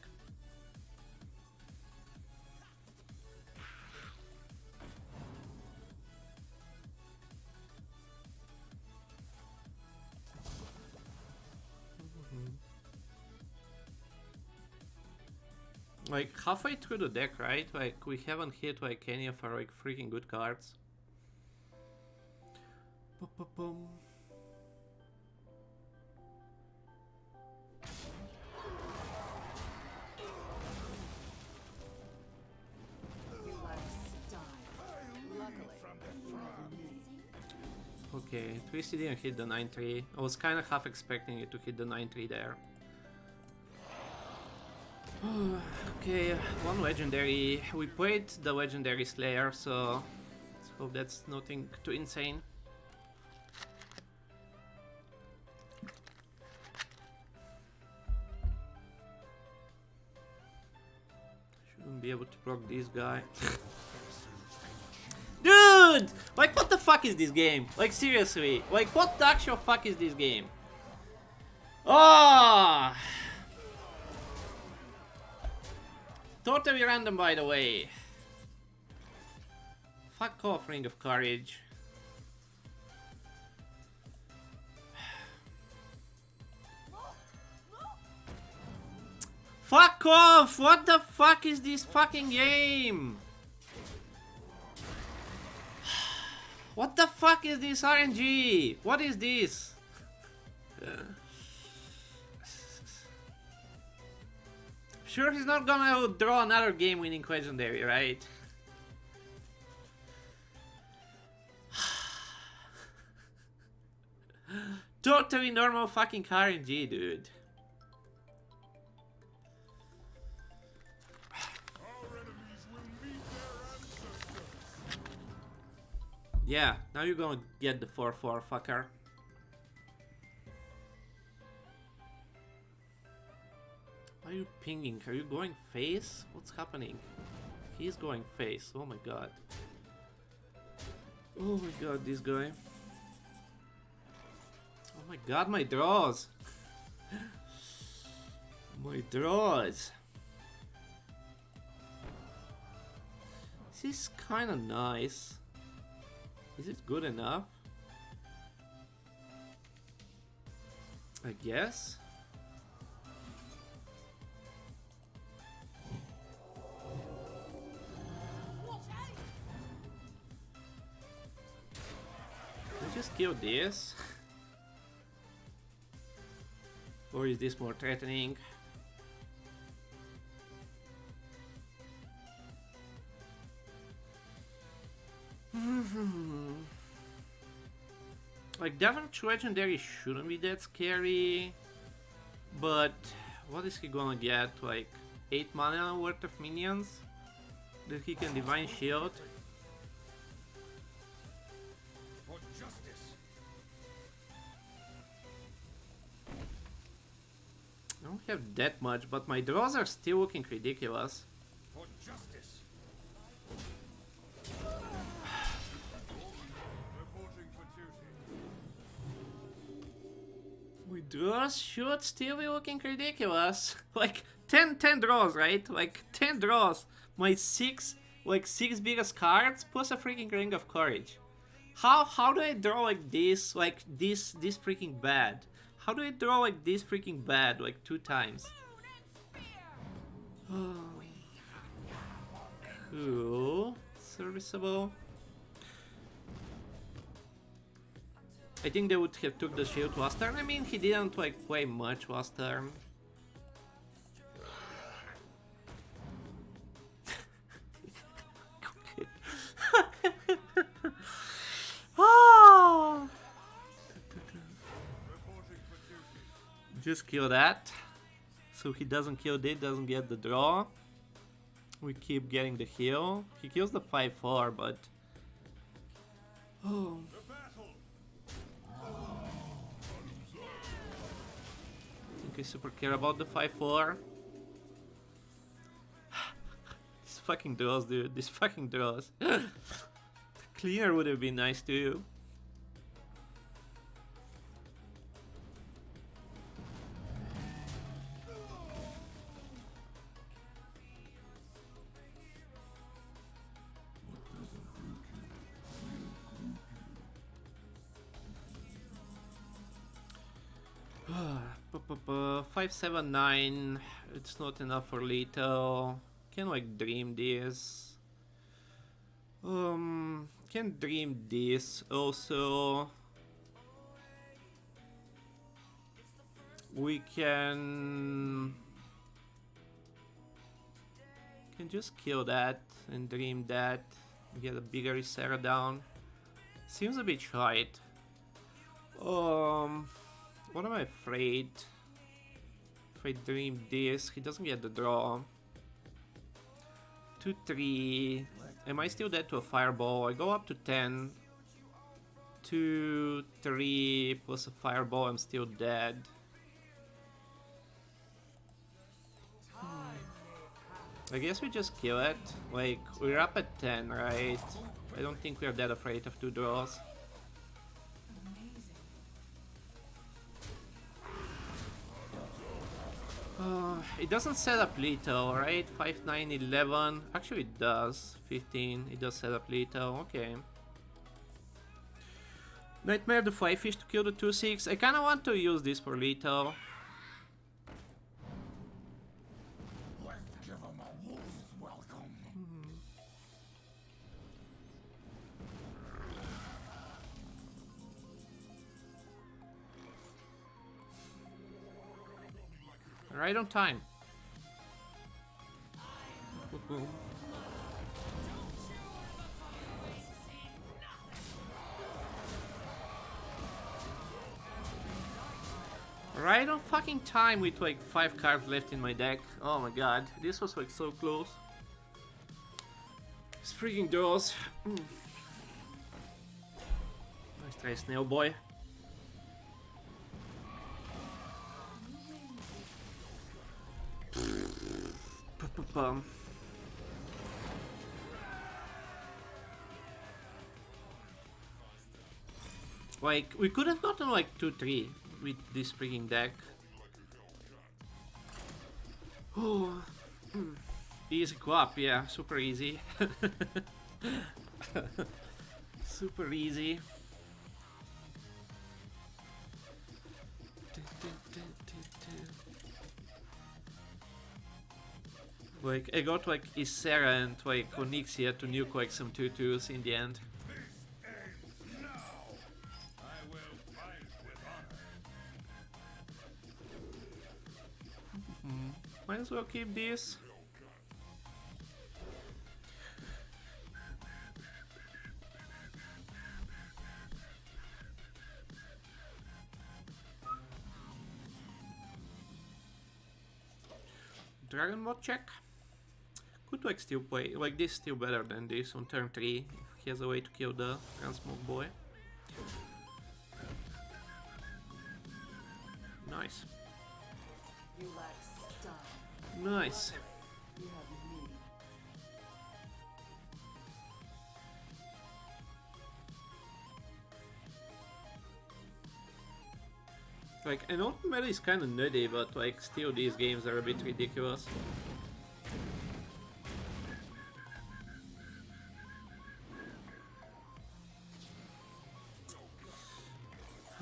Like halfway through the deck, right? Like we haven't hit like any of our like freaking good cards. Okay, Twisty didn't hit the 9-3. I was kind of half expecting it to hit the 9-3 there. Okay, one legendary. We played the legendary Slayer, so let's hope that's nothing too insane. Shouldn't be able to block this guy. Dude! Like, what the fuck is this game? Like, seriously. Like, what the actual fuck is this game? Oh! Totally random, by the way. Fuck off, Ring of Courage. Fuck off! What the fuck is this fucking game? What the fuck is this RNG? What is this? Sure, he's not gonna draw another game-winning legendary, right? Totally normal fucking RNG, dude. Our enemies will meet their ancestors. Yeah, now you're gonna get the 4-4, fucker. Why are you pinging? Are you going face? What's happening? He's going face. Oh my god. Oh my god, this guy. Oh my god, my draws. My draws. This is kinda nice. Is it good enough? I guess. Can I just kill this? Or is this more threatening? Like, Devon's Legendary shouldn't be that scary, but what is he gonna get? Like 8 mana worth of minions that he can Divine Shield? For justice. I don't have that much, but my draws are still looking ridiculous. For justice. Reporting for duty. My draws should still be looking ridiculous. Like 10 draws, right? Like 10 draws. My 6 biggest cards plus a freaking Ring of Courage. How do I draw like this freaking bad? How do I draw like this freaking bad like 2 times? Cool. Serviceable. I think they would have took the shield last turn. I mean, he didn't like play much last turn. Oh! Reporting for duty. Just kill that. So he doesn't kill this, doesn't get the draw. We keep getting the heal. He kills the 5-4, but... Oh. The battle. I think I super care about the 5-4. These fucking draws, dude. These fucking draws. Cleaner would have been nice too. Uh, 579. It's not enough for lethal. Can like dream this. Can dream this also. We can just kill that and dream that. Get a bigger Isera down. Seems a bit tight. What am I afraid? If I dream this, he doesn't get the draw. 2-3. Am I still dead to a fireball? I go up to 10. 2-3 plus a fireball, I'm still dead. I guess we just kill it. Like, we're up at 10, right? I don't think we're that afraid of 2 draws. It doesn't set up lethal, right? 5, 9, 11. Actually, it does. 15. It does set up lethal. Okay. Nightmare the 5-fish to kill the 2-6. I kind of want to use this for lethal. Let's give him a wolf's welcome. Right on time. Right on fucking time with like 5 cards left in my deck. Oh my god, this was like so close. These freaking draws. Nice try, Snail Boy. Pum. Like, we could have gotten like 2-3 with this freaking deck. Oh, easy co-op, yeah, super easy. Super easy. Like, I got like Ysera and like Onyxia to nuke like some 2-2s in the end. Might as well keep this. Dragon mod check. Could like still play, like this still better than this on turn 3 if he has a way to kill the transmog boy. Nice. You lack style. Nice. You have me. Like, I know meta is kinda nutty, but like still these games are a bit ridiculous.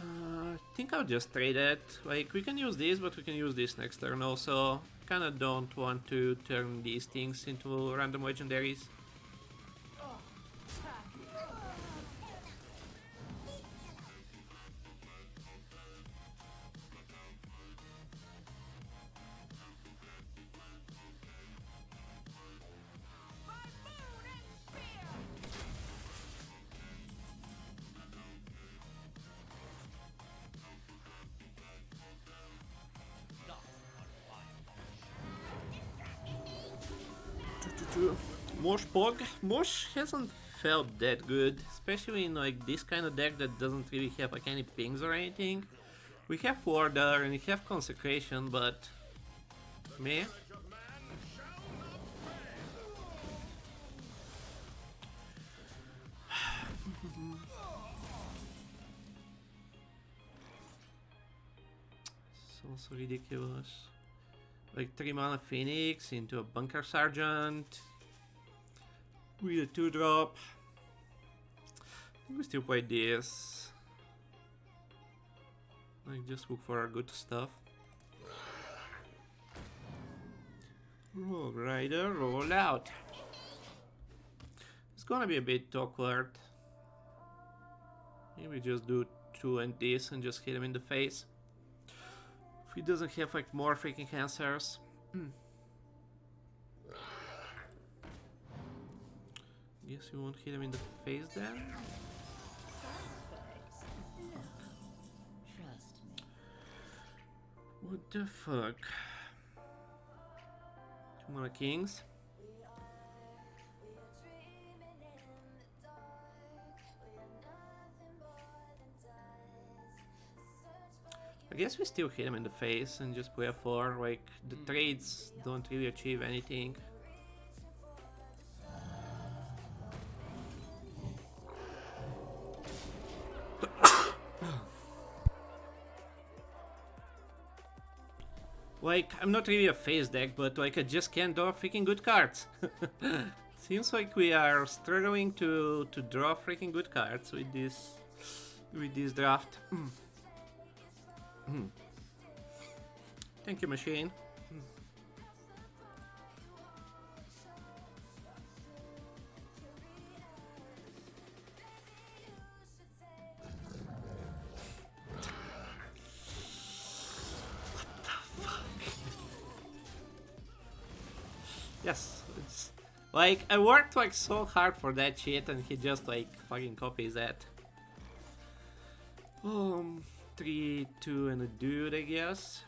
I think I'll just trade it. Like, we can use this, but we can use this next turn also. Kinda don't want to turn these things into random legendaries. Mosh Pog. Mosh hasn't felt that good, especially in like this kind of deck that doesn't really have like any pings or anything. We have Warder and we have Consecration, but meh. It's also ridiculous. Like 3 mana Phoenix into a Bunker Sergeant with a 2-drop. I think we still play this. Like, just look for our good stuff. Rogue Rider, roll out. It's gonna be a bit awkward. Maybe just do 2 and this and just hit him in the face. If he doesn't have like more freaking answers. Guess you won't hit him in the face then? Trust me. What the fuck? 2 mana kings. I guess we still hit him in the face and just play a 4, like the trades don't really achieve anything. Like, I'm not really a face deck, but like I just can't draw freaking good cards. Seems like we are struggling to draw freaking good cards with this draft. Thank you, machine. Yes, it's like I worked like so hard for that shit and he just like fucking copies that. 3, 2, and a dude, I guess.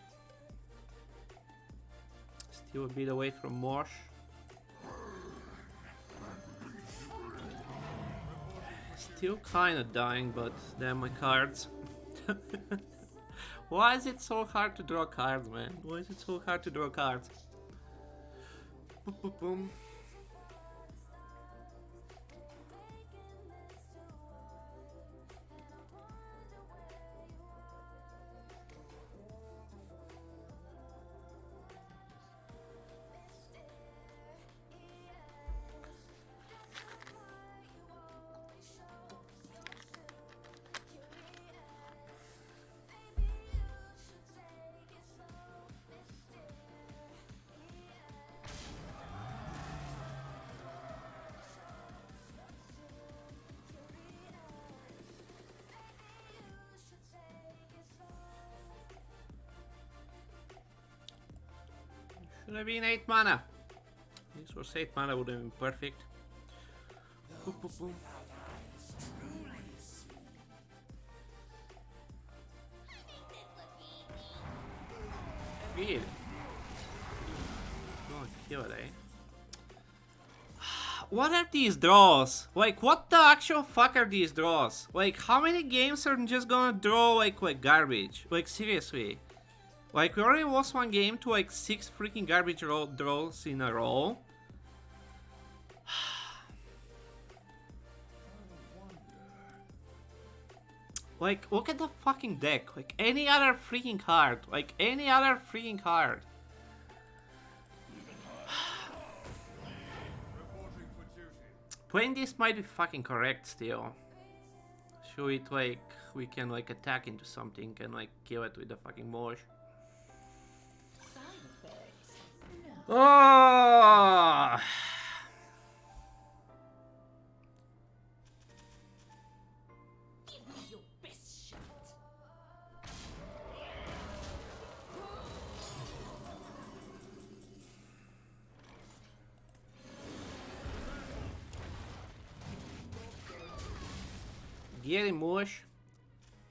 Still a bit away from Mosh. Still kinda dying, but damn my cards. Why is it so hard to draw cards, man? Why is it so hard to draw cards? Boom, boom, boom. Should have been 8 mana. This was 8 mana, would have been perfect. Boom, boom, boom. Really? Oh, kill it, eh? What are these draws? Like, what the actual fuck are these draws? Like, how many games are just gonna draw like garbage? Like, seriously. Like, we already lost one game to like 6 freaking garbage draws in a row. Like, look at the fucking deck. Like, any other freaking card. Like, any other freaking card. Playing this might be fucking correct still. Show it like we can like attack into something and like kill it with the fucking mosh. Oh! Give me your best shot. Gary Mosh.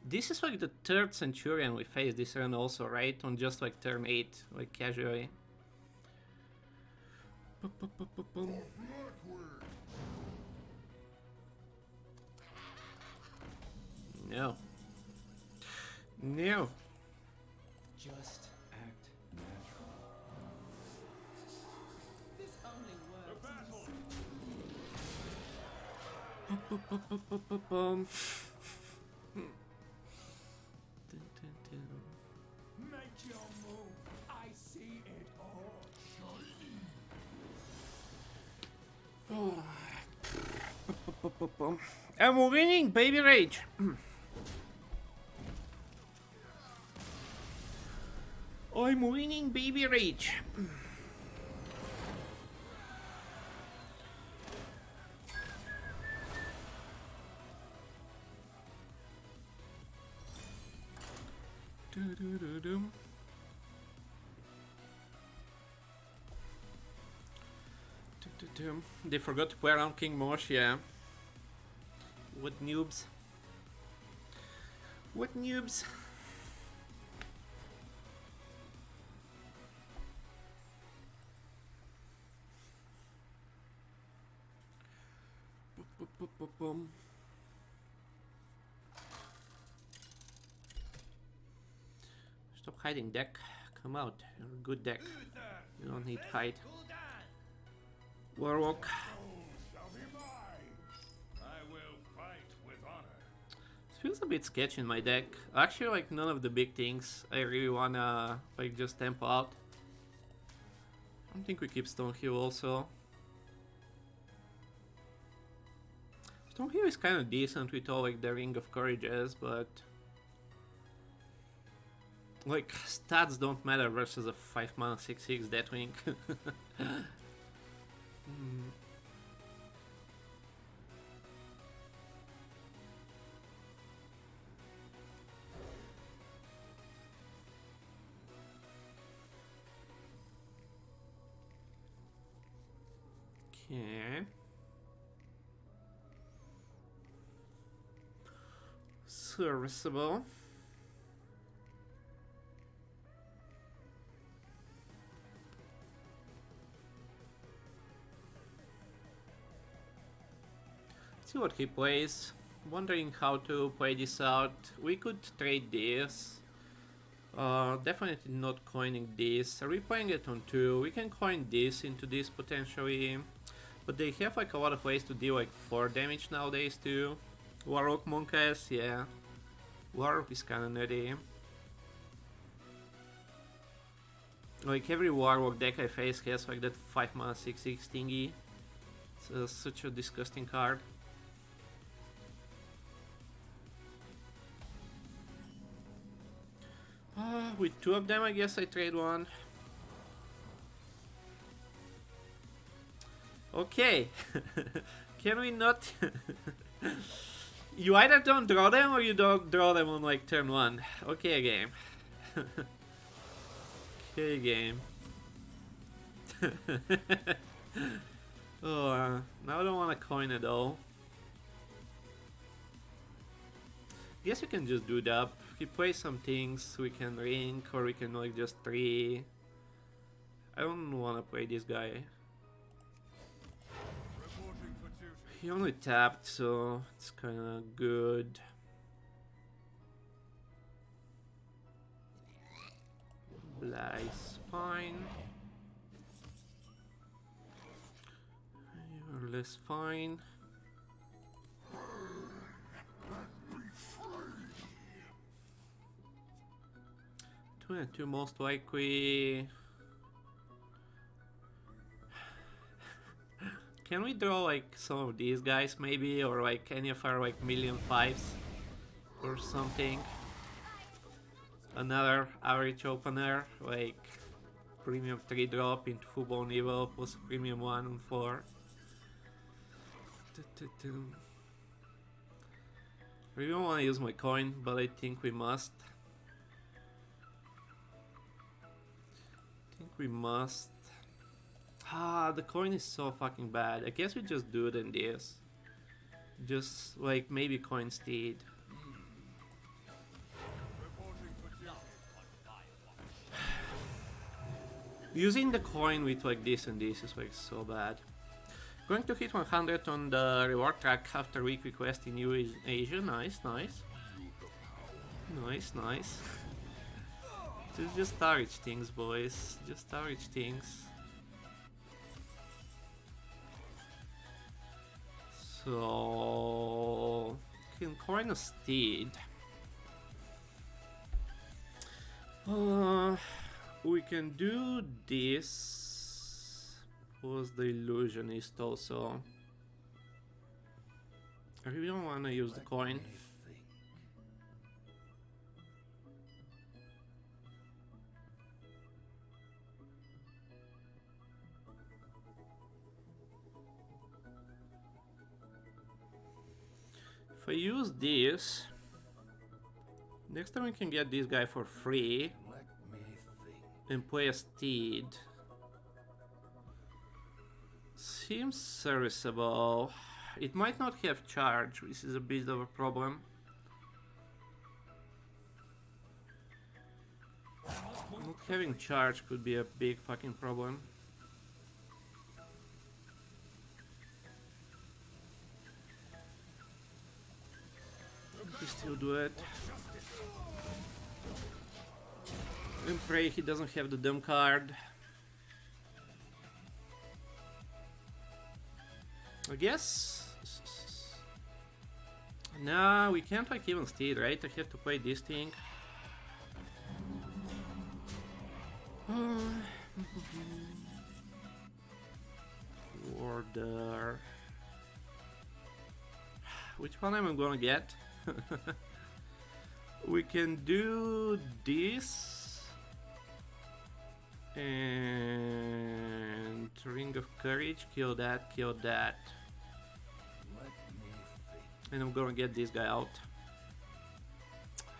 This is like the 3rd Centurion we faced this run also, right? On just like turn 8, like casually. Boom, boom, boom, boom, boom. No. No. Just act natural. This only works. Boom, boom, boom, boom, boom, boom, boom. Dun, dun, dun. Make your move. I see it all. I'm winning, baby rage. I'm winning, baby rage. Do-do-do-dum. They forgot to play around King Mosh, yeah. What noobs? What noobs? Boom. Stop hiding, deck. Come out. You're a good deck. You don't need hide. Warlock. Shall be mine. I will fight with honor. This feels a bit sketchy in my deck. Actually, like none of the big things I really wanna like just tempo out. I don't think we keep Stonehill also. Stonehill is kind of decent with all like the Ring of Courages, but like stats don't matter versus a 5 mana 6/6 Deathwing. Okay. Serviceable. see what he plays. Wondering how to play this out. We could trade this. Definitely not coining this. Replaying it on 2. We can coin this into this potentially. But they have like a lot of ways to deal like 4 damage nowadays too. Warlock Monkas, yeah. Warlock is kinda nutty. Like every Warlock deck I face has like that 5 mana 6/6 thingy. It's such a disgusting card. With 2 of them I guess I trade 1. Okay. Can we not... You either don't draw them or you don't draw them on like turn 1. Okay, game. Okay, game. Oh, now I don't want to coin it all. Guess we can just do that. If he plays some things, we can rink or we can like just 3. I don't want to play this guy. Reporting for duty. He only tapped, so it's kind of good. Blai's fine. You're less fine. Two and 2 most likely. Can we draw like some of these guys maybe, or like any of our like million 5s or something? Another average opener, like premium 3 drop into full-blown evil plus premium 1 and 4. I really don't want to use my coin, but I think we must. Ah, the coin is so fucking bad. I guess we just do it in this. Just like maybe coin steed. Reporting for duty. Using the coin with like this and this is like so bad. Going to hit 100 on the reward track after week request in New Asia. Nice, nice. Nice, nice. Just average things, boys. Just average things. So... can coin a steed. We can do this. Plus the illusionist also. I really don't want to use the coin. If I use this, next time we can get this guy for free and play a steed. Seems serviceable. It might not have charge, which is a bit of a problem. Not having charge could be a big fucking problem. We still do it. And pray he doesn't have the dumb card. I guess. Nah, we can't like even steal, right? I have to play this thing. Order. Which one am I gonna get? We can do this and Ring of Courage, kill that, kill that. And I'm gonna get this guy out.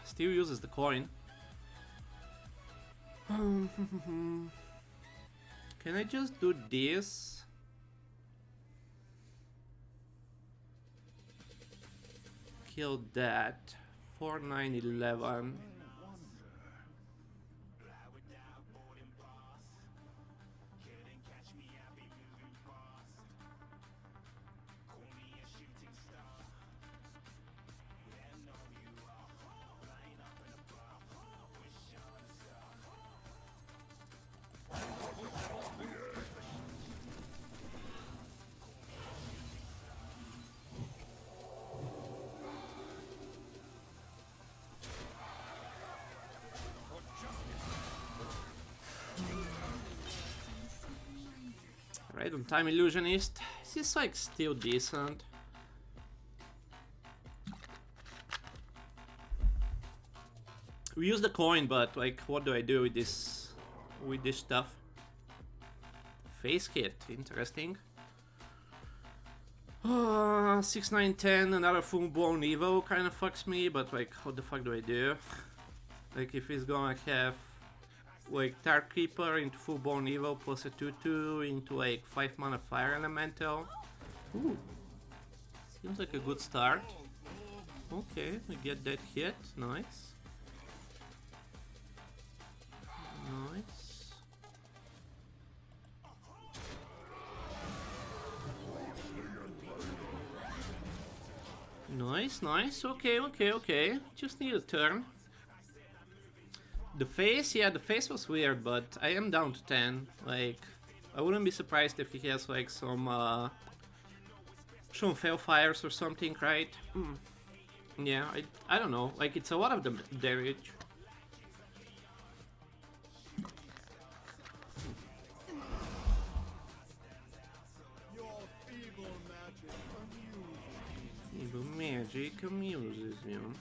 Still uses the coin. Can I just do this? Kill that. 4, 9, 11. Raid on Time Illusionist. This is like still decent. We use the coin, but like, what do I do with this stuff? Face hit, interesting. 6, 9, 10, another full-blown Evo kind of fucks me, but like, what the fuck do I do? Like, if he's gonna have like Dark Keeper into full-blown Evo plus a 2/2 into like 5 mana Fire Elemental. Ooh, seems like a good start. Okay, we get that hit, nice. Nice. Nice, nice, okay. Just need a turn. The face, yeah, the face was weird, but I am down to 10. Like, I wouldn't be surprised if he has like some Failfires or something, right? Yeah, I don't know. Like, it's a lot of damage. Evil magic amuses you.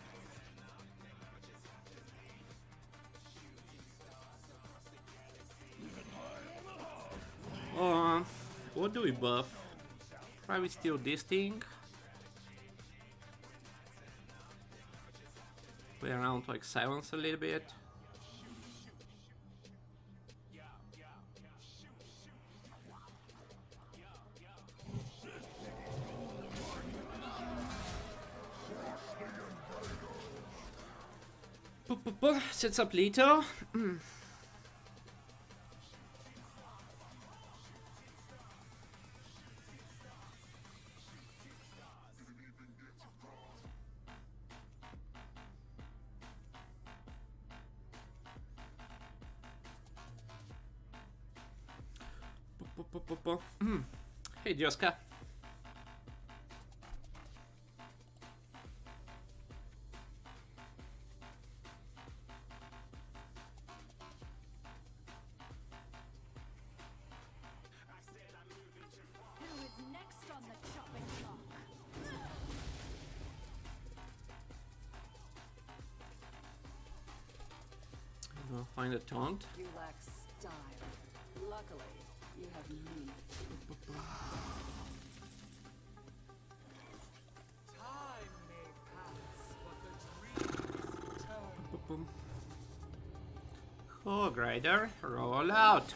What do we buff? Probably still this thing. Play around like silence a little bit. Sets up Leto. Hey, Joska. Who is next on the chopping block? I'll find a taunt. You lack style. Luckily, you have me. Time may pass, but the dreams return. Hog Rider, roll out.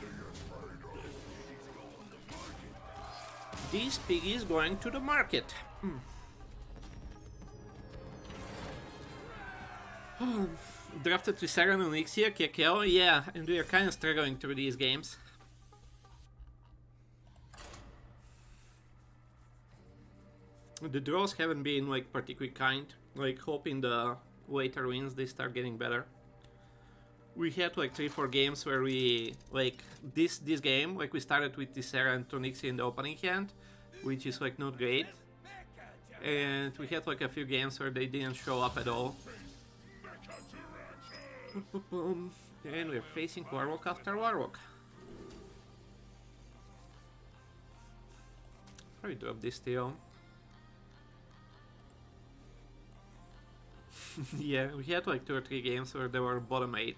This piggy is going to the market. Drafted Trisaran Onyxia, Kekel, yeah, and we are kind of struggling through these games. The draws haven't been like particularly kind, like hoping the later wins they start getting better. We had like 3-4 games where we, like this game, like we started with Tessera and Onyxia in the opening hand, which is like not great. And we had like a few games where they didn't show up at all. And we're facing Warlock after Warlock. Probably drop this still. Yeah, we had like 2 or 3 games where they were bottom 8.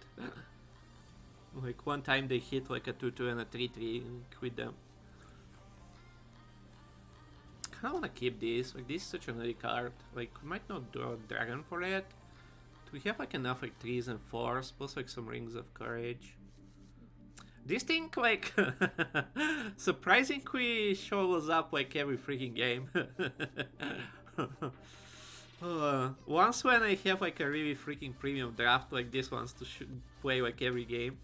Like one time they hit like a 2-2 and a 3-3 and quit them. I wanna keep this, like this is such an early card. Like we might not draw a dragon for it. We have like enough like 3s and 4s, plus like some rings of courage. This thing like surprisingly shows up like every freaking game. Once when I have like a really freaking premium draft like this one's to play like every game.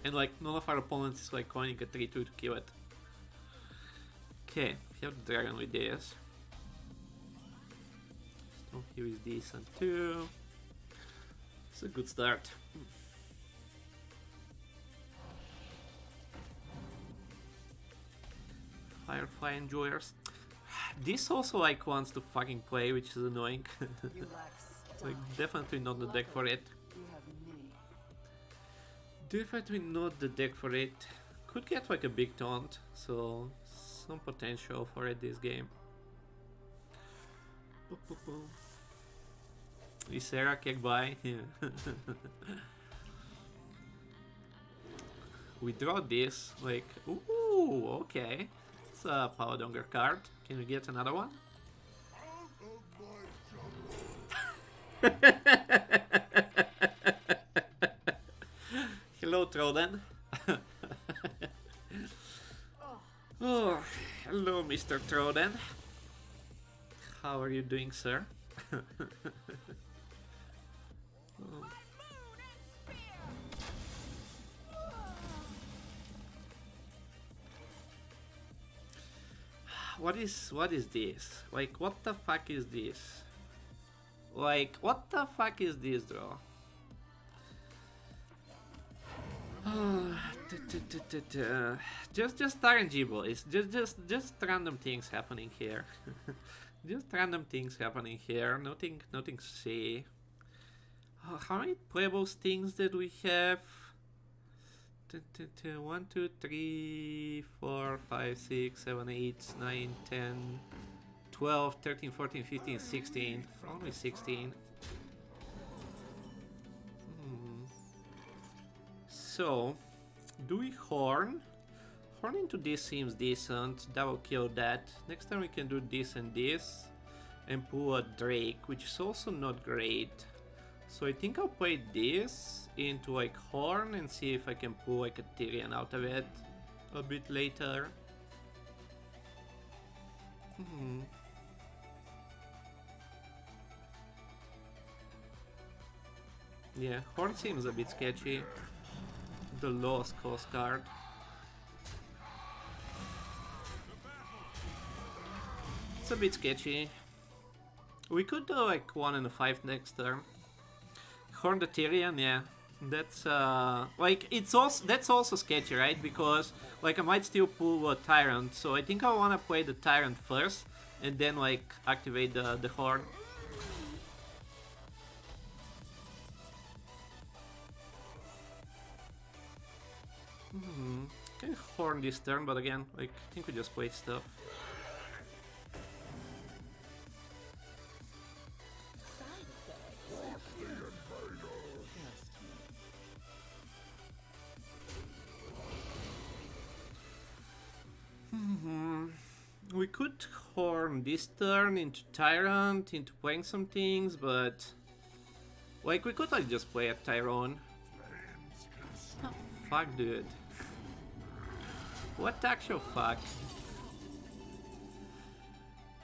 And like none of our opponents is like coining a 3-2 to kill it. Okay, we have the dragon with this. Stone here is decent too. It's a good start. Firefly Enjoyers. This also like wants to fucking play, which is annoying. You lack style. Like definitely not the deck for it. You have me. Definitely not the deck for it. Could get like a big taunt, so some potential for it this game. Isera kick by. We draw this, like, ooh, okay. It's a Paladonger card. Can we get another one? Hello, Troden. Oh, hello, Mr. Troden. How are you doing, sir? Oh. What is this? Like, what the fuck is this? Like, what the fuck is this, bro? Just RNG, boys. Just random things happening here. Just random things happening here. Nothing to say. Oh, how many playable things did we have? 1, 2, 3, 4, 5, 6, 7, 8, 9, 10, 12, 13, 14, 15, 16. Only 16. So, do we horn? Horn into this seems decent. That will kill that. Next time we can do this and this. And pull a Drake, which is also not great. So I think I'll play this into like horn and see if I can pull like a Tyrion out of it a bit later. Yeah, horn seems a bit sketchy. The Lost Coast card. It's a bit sketchy. We could do like 1 and a 5 next turn. Horn the Tyrion, yeah. That's like that's also sketchy, right? Because like I might still pull a Tyrant, so I think I wanna play the Tyrant first and then like activate the horn. Can horn this turn, but again, like I think we just play stuff. We could horn this turn into Tyrant, into playing some things, but like we could like just play a Tyrone. Oh, fuck, dude. What the actual fuck?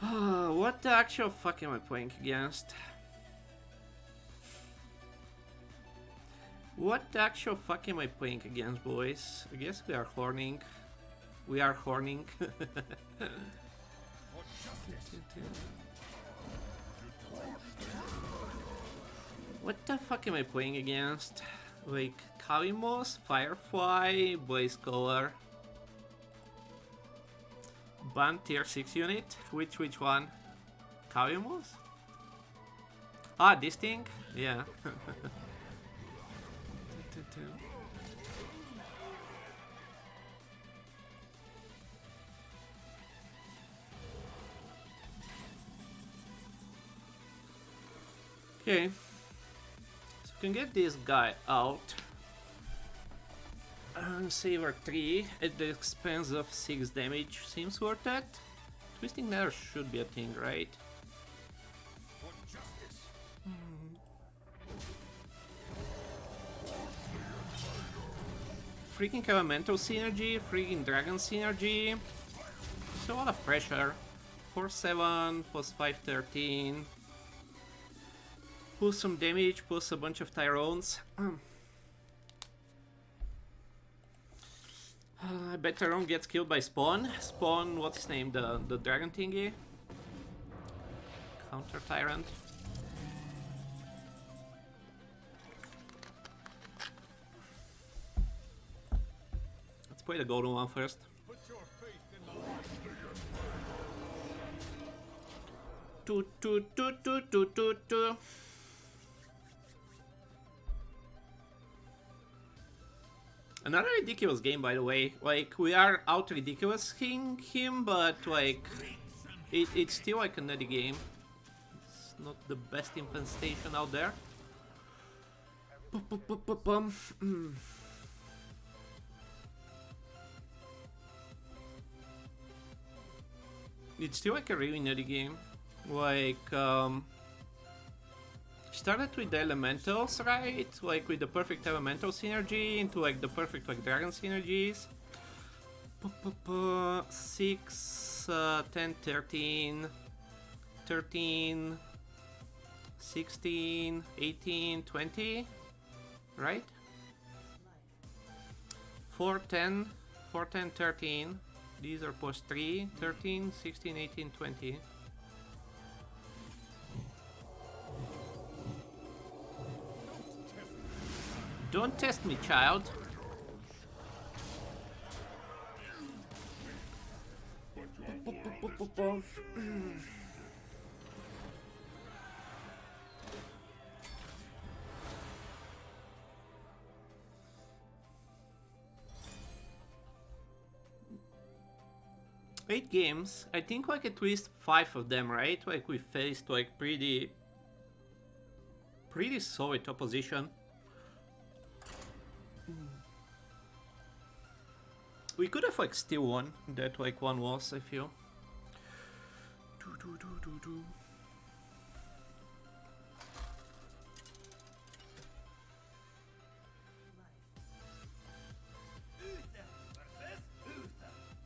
What the actual fuck am I playing against? What the actual fuck am I playing against, boys? I guess we are horning. We are horning. What the fuck am I playing against? Like Kalimos, Firefly, Blaze Color. Ban tier 6 unit? Which one? Kalimos? Ah, this thing? Yeah. Okay, so we can get this guy out. Saver 3 at the expense of 6 damage seems worth it. Twisting Nether should be a thing, right? Freaking Elemental synergy, freaking Dragon synergy. It's a lot of pressure. 4-7 plus 5-13. Plus some damage, plus a bunch of Tyrones. I bet Tyrone gets killed by Spawn. Spawn, what's his name? The dragon thingy? Counter Tyrant. Let's play the golden one first. Two. Another ridiculous game, by the way. Like, we are out ridiculousing him, but like, it's still like a nutty game. It's not the best infestation out there. It's still like a really nutty game. Like, started with the elementals, right? Like with the perfect elemental synergy into like the perfect like dragon synergies. 6, 10, 13, 13, 16, 18, 20, right? 4, 10, 4, 10, 13. These are plus 3, 13, 16, 18, 20. Don't test me, child. Eight games. I think like at least 5 of them, right? Like we faced like pretty solid opposition. We could have like still won that like one loss, I feel.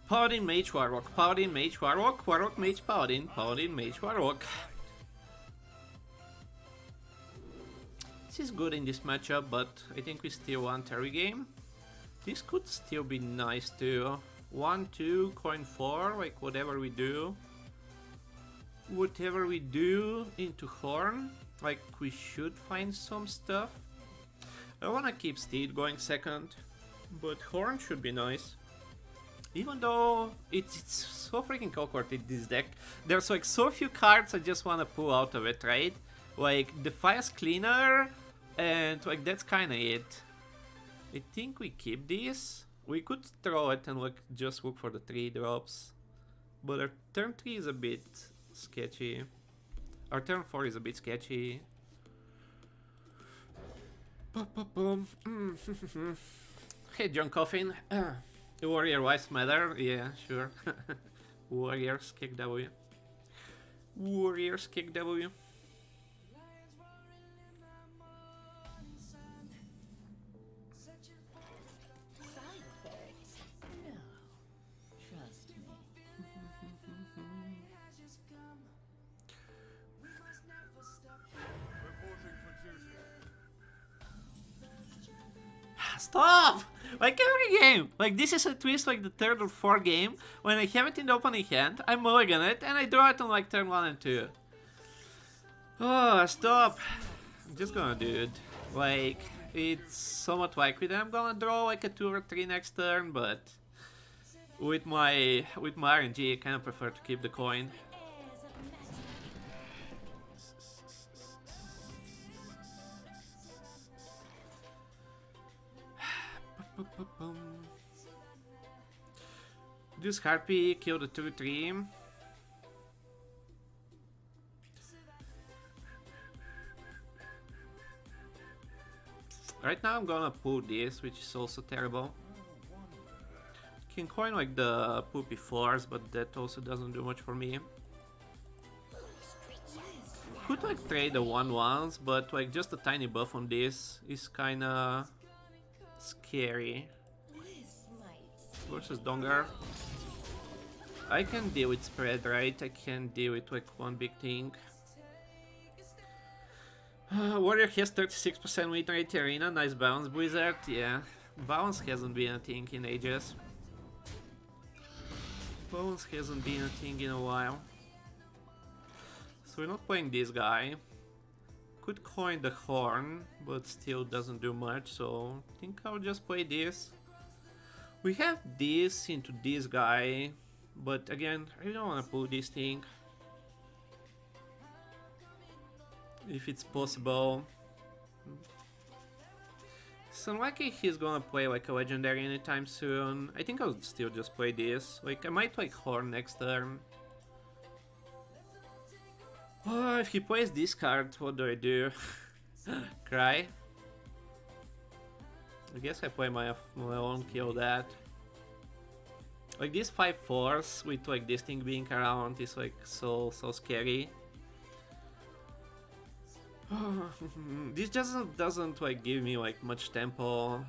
Paladin, Mage, Warlock, Paladin, Mage, Warlock, Warlock, Mage, Paladin, Paladin, Mage, Warlock. This is good in this matchup, but I think we still want every game. This could still be nice too. 1, 2, coin 4, like whatever we do. Whatever we do into Horn, like we should find some stuff. I wanna keep Steed going second, but Horn should be nice. Even though it's so freaking awkward in this deck. There's like so few cards I just wanna pull out of it, right? Like the Fire's Cleaner, and like that's kinda it. I think we keep this. We could throw it and like just look for the 3 drops. But our turn 3 is a bit sketchy. Our turn 4 is a bit sketchy. Hey John Coffin. Warrior Wise Matter, yeah, sure. Warriors kick W. Warriors kick W. Side effects? No. Trust me. Reporting for duty. Stop! Like every game! Like this is at least like the 3rd or 4th game. When I have it in the opening hand, I mulligan it and I draw it on like turn 1 and 2. Oh, stop! I'm just gonna do it. Like, it's somewhat likely that I'm gonna draw like a 2 or 3 next turn, but with my RNG I kinda prefer to keep the coin. This Harpy kill the 2-3. Right now I'm gonna pull this, which is also terrible. Can coin like the poopy floors, but that also doesn't do much for me. Could like trade the 1/1s, but like just a tiny buff on this is kinda scary. Versus Dongar. I can deal with spread, right? I can deal with like one big thing. Warrior has 36% win rate arena, nice balance Blizzard, yeah. Balance hasn't been a thing in ages. Balance hasn't been a thing in a while. So we're not playing this guy. Could coin the Horn, but still doesn't do much, so I think I'll just play this. We have this into this guy, but again, I don't want to pull this thing. If it's possible. It's unlikely he's gonna play like a legendary anytime soon. I think I'll still just play this. Like I might like Horn next turn. Oh, if he plays this card, what do I do? Cry? I guess I play my own, kill that. Like these 5/4s with like this thing being around is like so scary. This just doesn't like give me like much tempo.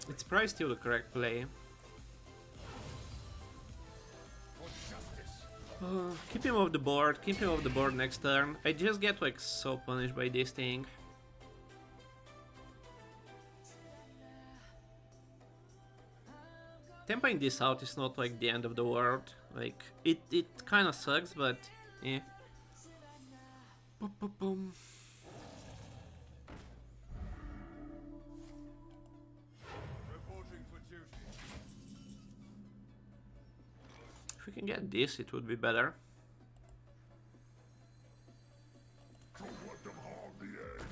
It's probably still the correct play. Keep him off the board, keep him off the board next turn. I just get like so punished by this thing. Tempoing this out is not like the end of the world. Like it kind of sucks, but yeah. Boom, boom, boom. Reporting for duty. If we can get this, it would be better. Let them hog the edge.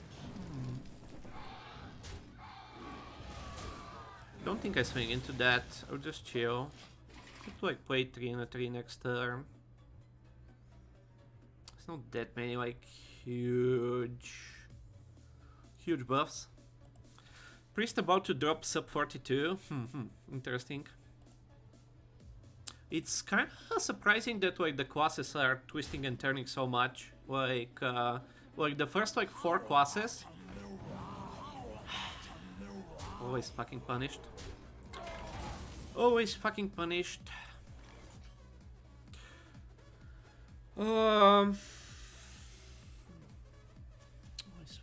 Don't think I swing into that. I'll just chill. Could like play 3 and a 3 next turn. It's not that many like huge buffs. Priest about to drop sub 42. Interesting. It's kind of surprising that like the classes are twisting and turning so much. Like the first like 4 classes. Always fucking punished. Always fucking punished. Always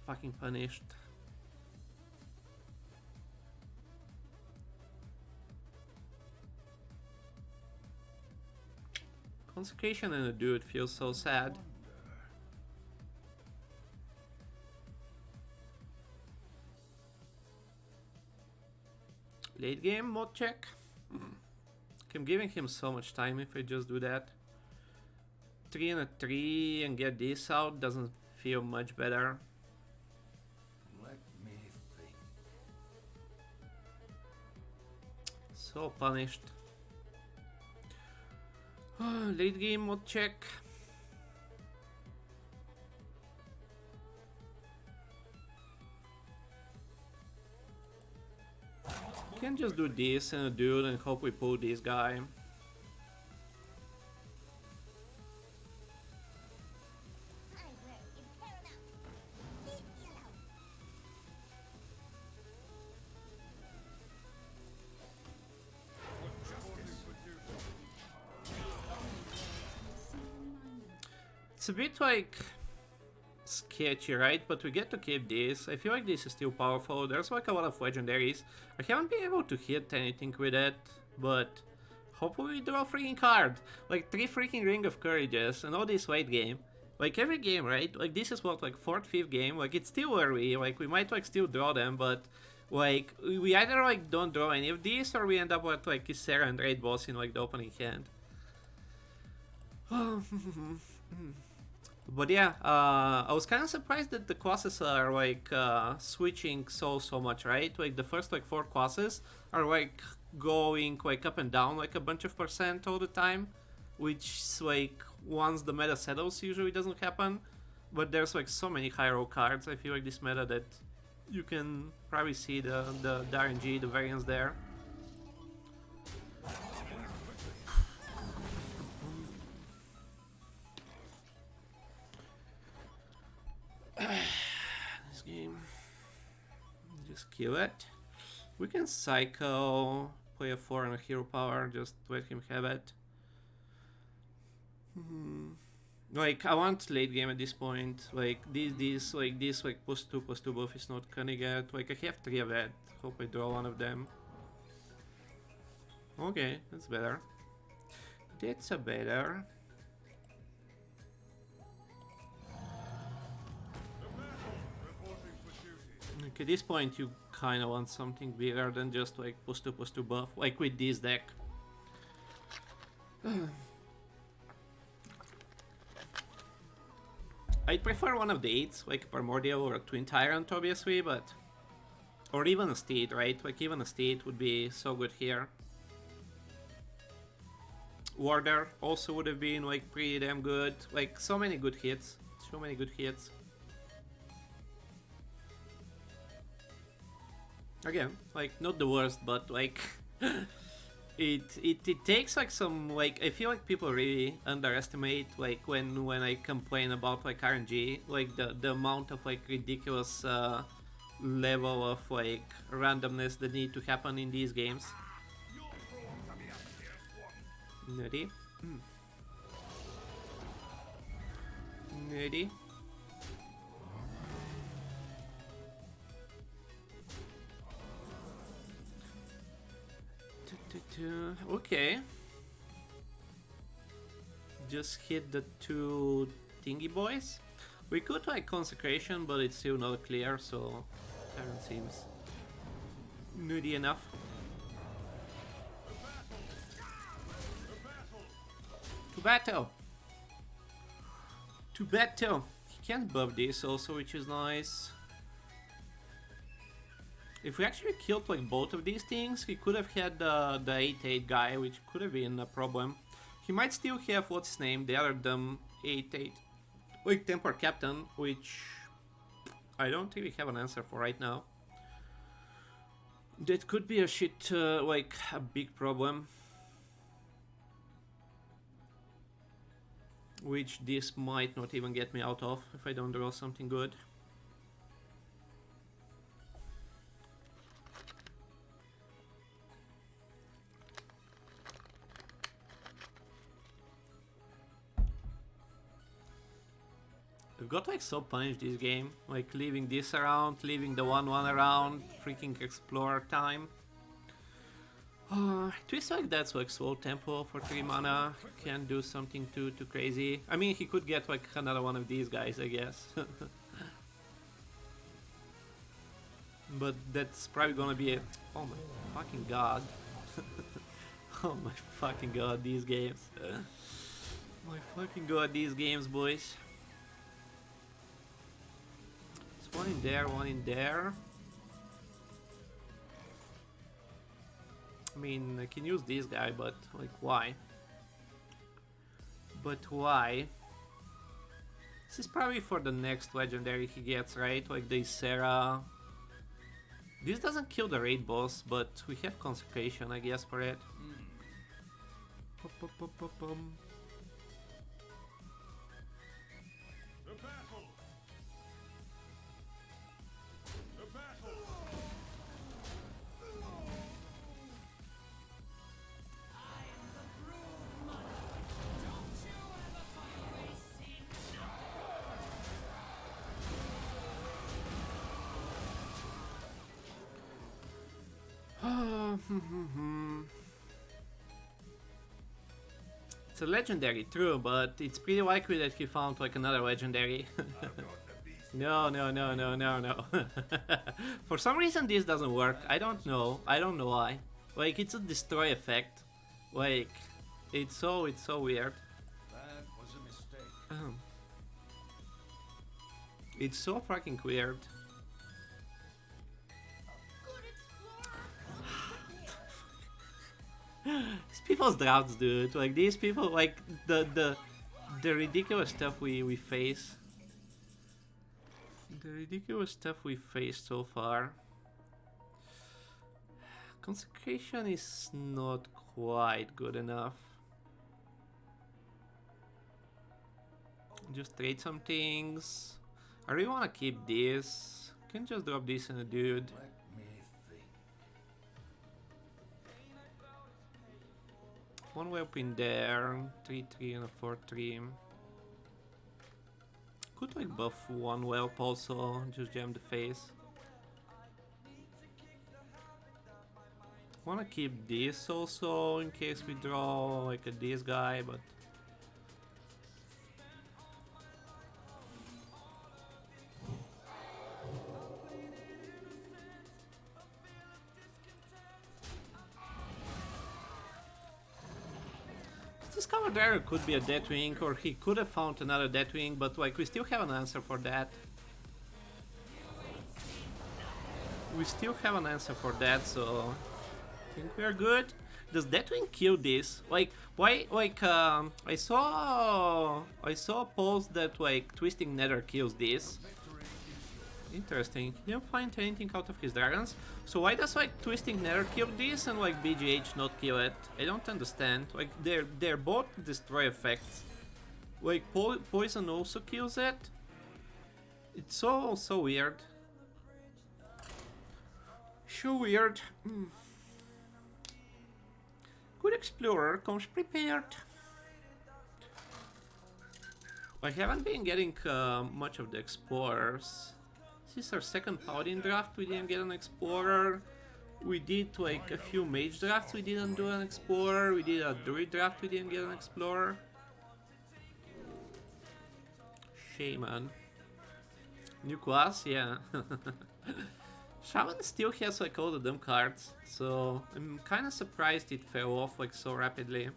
fucking punished. Consecration and a dude feels so sad. Late game mod check. I'm giving him so much time if I just do that. 3 and a 3 and get this out doesn't feel much better. Let me think. So punished. Late game mod check. Can just do this and a dude and hope we pull this guy. It's a bit like sketchy, right? But we get to keep this. I feel like this is still powerful. There's like a lot of legendaries. I haven't been able to hit anything with it, but hopefully we draw a freaking card. Like 3 freaking Ring of Courages and all this late game. Like every game, right? Like this is what, like 4th, 5th game. Like it's still early. Like we might like still draw them, but like we either like don't draw any of these or we end up with like Ysera and Raid Boss in like the opening hand. But yeah, I was kind of surprised that the classes are like switching so much, right? Like the first like 4 classes are like going like up and down like a bunch of % all the time, which like once the meta settles usually doesn't happen. But there's like so many high roll cards. I feel like this meta that you can probably see the RNG, the variance there. This game, just kill it. We can cycle, play a 4 and a hero power, just let him have it. Like I want late game at this point. Like this like +2/+2 buff is not cunning yet. Like I have 3 of it. Hope I draw one of them. Okay, that's better. That's a better. Like at this point you kinda want something bigger than just like +2/+2 buff, like with this deck. I'd prefer one of the 8s, like a Primordial or a Twin Tyrant, obviously, but... Or even a Steed, right? Like, even a Steed would be so good here. Warder also would have been, like, pretty damn good. Like, so many good hits. So many good hits. Again, like, not the worst, but, like... It takes like some, like, I feel like people really underestimate, like, when I complain about like RNG, like the amount of like ridiculous level of like randomness that need to happen in these games. Nutty. Nutty. Okay. Just hit the 2 thingy boys. We could like Consecration, but it's still not clear, so Tyrant seems nudie enough. To battle! To battle! He can't buff this also, which is nice. If we actually killed like both of these things, he could have had the 8-8 guy, which could have been a problem. He might still have, what's his name, the other dumb 8-8, like Temper Captain, which I don't really have an answer for right now. That could be a shit, like a big problem. Which this might not even get me out of if I don't draw something good. I've got like so punished this game, like leaving this around, leaving the 1-1 around, freaking Explorer time. Twist like that's like Soul Temple for 3 mana, can't do something too crazy. I mean, he could get like another one of these guys, I guess. But that's probably gonna be a... Oh my fucking god. Oh my fucking god, these games. My fucking god, these games, boys. One in there, one in there. I mean, I can use this guy, but like, why? But why? This is probably for the next legendary he gets, right? Like the Sarah. This doesn't kill the raid boss, but we have Consecration, I guess, for it. It's a legendary, true, but it's pretty likely that he found like another legendary. No. For some reason this doesn't work. I don't know why. Like, it's a destroy effect. Like, it's so weird. That was a mistake. It's so fucking weird. These people's drafts, dude. Like, these people, like the ridiculous stuff we face. The ridiculous stuff we faced so far. Consecration is not quite good enough. Just trade some things. I really want to keep this. Can just drop this in a dude. Let me think. One whelp in there, 3-3 and a 4-3. Could like buff one whelp also, just jam the face. Wanna keep this also in case we draw like a this guy, but This cover dragon could be a Deathwing, or he could have found another Deathwing, but like we still have an answer for that. We still have an answer for that, so I think we are good. Does Deathwing kill this? Like, why? Like, I saw a post that like Twisting Nether kills this. Interesting. He didn't find anything out of his dragons. So why does like Twisting Nether kill this and like BGH not kill it? I don't understand. Like they're both destroy effects. Like poison also kills it. It's so weird. So weird. Good explorer comes prepared. I haven't been getting much of the explorers. This is our second paladin draft, we didn't get an explorer. We did like a few mage drafts, we didn't do an explorer. We did a druid draft, we didn't get an explorer. Shaman. New class, yeah. Shaman still has like all the dumb cards, so I'm kinda surprised it fell off like so rapidly.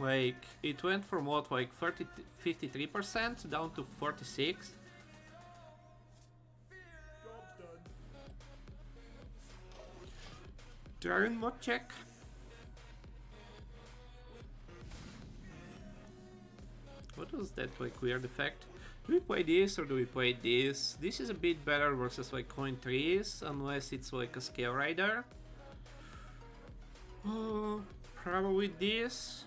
Like, it went from what, like 53% down to 46. Dragon mod check. What was that like weird effect? Do we play this or do we play this? This is a bit better versus like coin trees, unless it's like a scale rider. Probably this.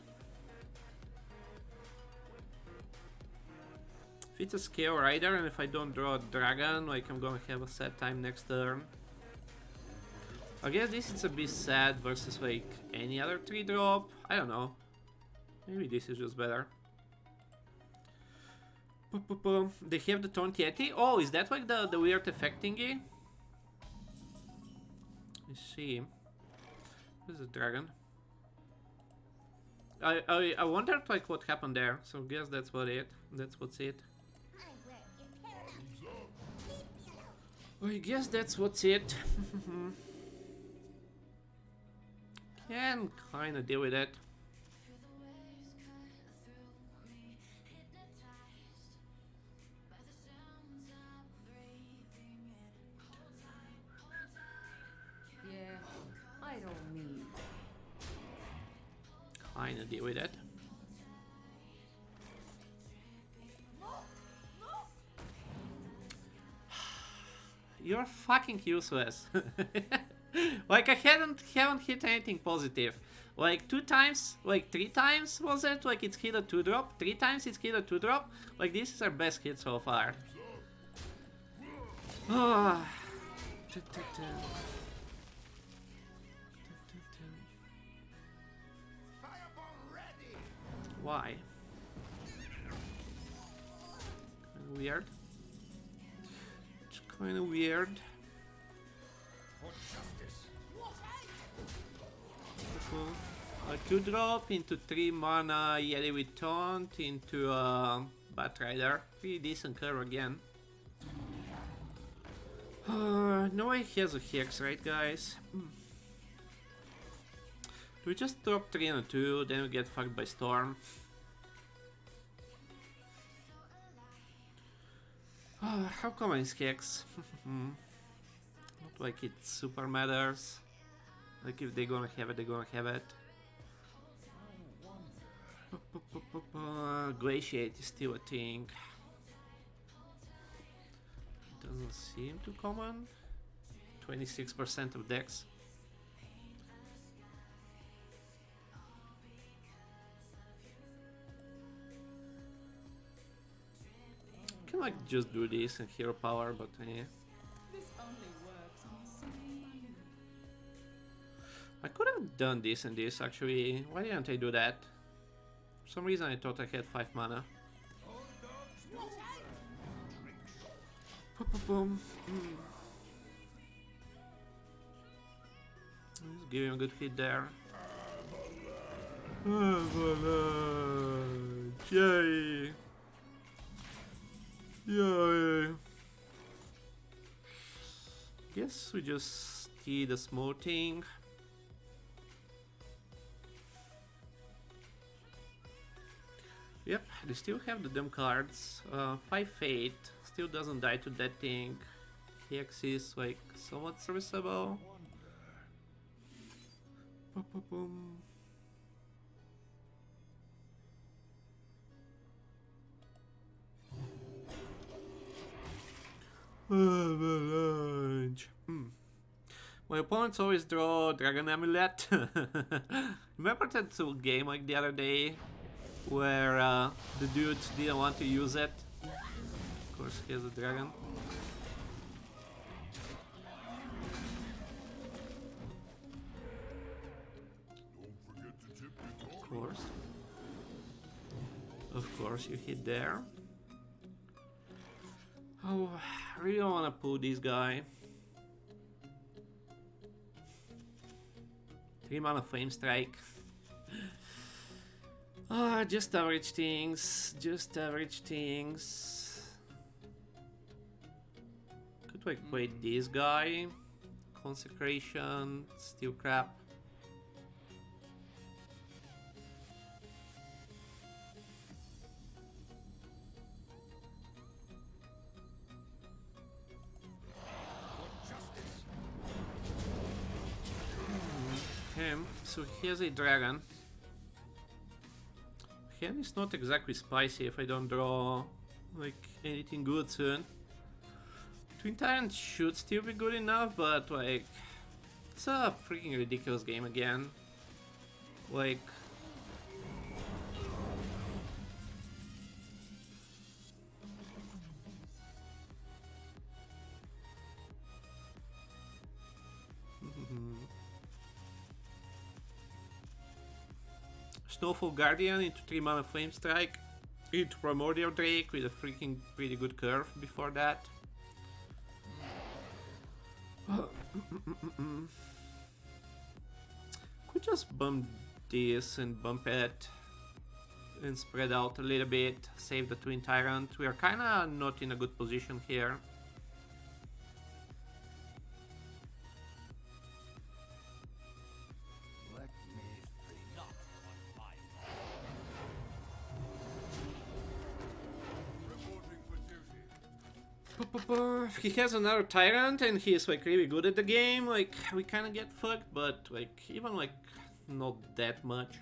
If it's a scale rider and if I don't draw a dragon, like I'm gonna have a sad time next turn. I guess this is a bit sad versus like any other 3-drop. I don't know. Maybe this is just better. They have the Taunt Yeti. Oh, is that like the weird effect thingy? Let's see. Where's the dragon? I wondered like what happened there. So I guess that's what's it. I guess that's what's it. Can kinda deal with it. Yeah, I don't need. Kinda deal with it. You're fucking useless. Like I haven't hit anything positive. Like 2 times, like 3 times was it? Like it's hit a 2-drop. 3 times it's hit a 2-drop. Like this is our best hit so far. Why? Weird. It's kind of weird. A 2-drop into 3 mana Yeti with Taunt into Bat Rider. Pretty decent curve again. No way he has a Hex, right guys? Do we just drop 3 and a 2, then we get fucked by Storm? How come it's Hex? Not like it super matters. Like if they're gonna have it, they're gonna have it. Glaciate is still a thing. Doesn't seem too common. 26% of decks. Can like just do this and hero power, but yeah. This only works on speed. I could have done this and this actually. Why didn't I do that? For some reason I thought I had 5 mana. Boom. Let's give him a good hit there. Yay! Yay! Guess we just guarantee the smoothing. Yep, they still have the damn cards. 5 Fate still doesn't die to that thing. Hex is like somewhat serviceable. Boom. Avalanche. My opponents always draw Dragon Amulet. Remember that game like the other day where the dude didn't want to use it? Of course, he has a dragon. Of course, you hit there. Oh, I really don't want to pull this guy. 3 mana Flame Strike. Ah, just average things. Just average things. Could like wait this guy. Consecration, still crap. So he has a dragon. Hand is not exactly spicy if I don't draw like anything good soon. Twin Tyrant should still be good enough, but like it's a freaking ridiculous game again. Like Snowfall Guardian into 3 mana Flame Strike, into Primordial Drake with a freaking pretty good curve before that. Could just bump this and bump it and spread out a little bit, save the Twin Tyrant. We are kinda not in a good position here. If he has another Tyrant and he's like really good at the game, like we kinda get fucked, but like even like not that much.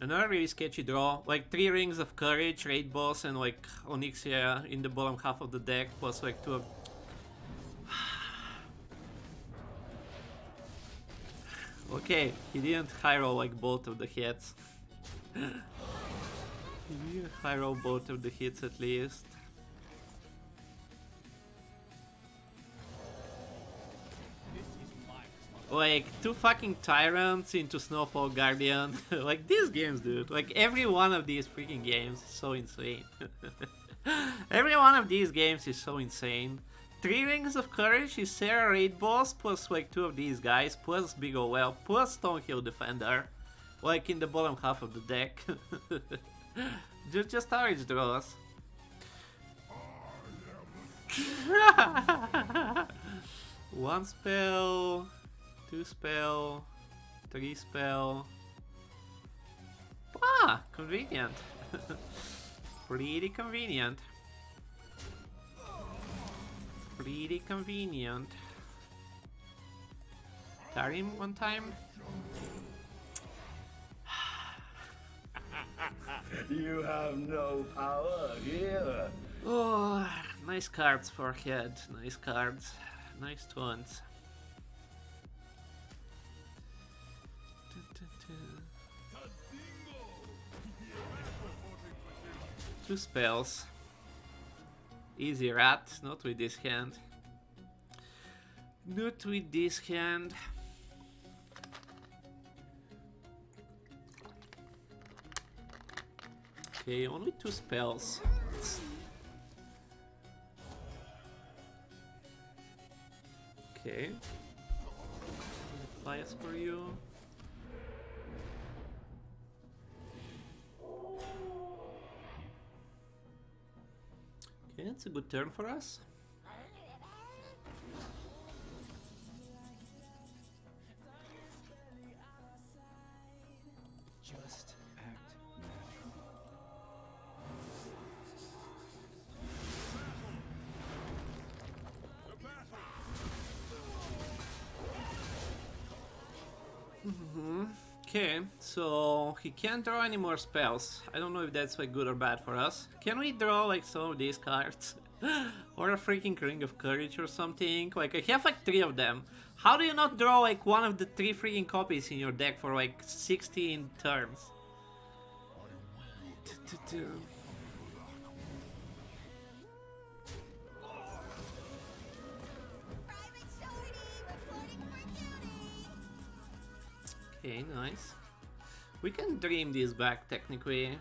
Another really sketchy draw, like 3 Rings of Courage, Raid Boss, and like Onyxia in the bottom half of the deck, plus like 2 of... Okay, he didn't high roll like both of the hits. He didn't high roll both of the hits at least. Like 2 fucking Tyrants into Snowfall Guardian. Like these games, dude. Like every one of these freaking games is so insane. Every one of these games is so insane. 3 Rings of Courage is Sarah Raid Boss, plus like 2 of these guys, plus Big Ol' Well, plus Stonehill Defender. Like in the bottom half of the deck. just average draws. 1 spell, 2 spell, 3 spell. Ah, convenient. Pretty convenient. Pretty convenient. Tarim one time. You have no power here. Oh, nice cards, Forehead. Nice cards. Nice ones. 2 spells. Easy rat, not with this hand. Not with this hand. Okay, only 2 spells. Okay. Bias for you. Okay, it's a good turn for us. Just act natural. Okay, so he can't draw any more spells. I don't know if that's like good or bad for us. Can we draw like some of these cards? Or a freaking Ring of Courage or something? Like I have like 3 of them. How do you not draw like one of the 3 freaking copies in your deck for like 16 turns? Okay, nice. We can dream this back technically.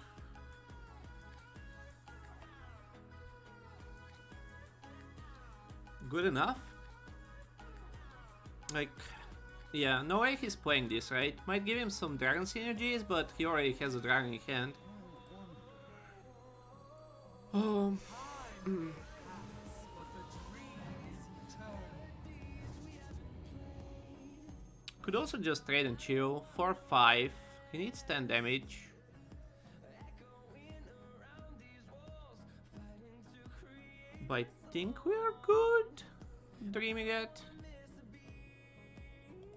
Good enough? Like, yeah, no way he's playing this, right? Might give him some dragon synergies, but he already has a dragon in hand. Could also just trade and chill. 4-5. He needs 10 damage. But I think we are good. Dreaming it.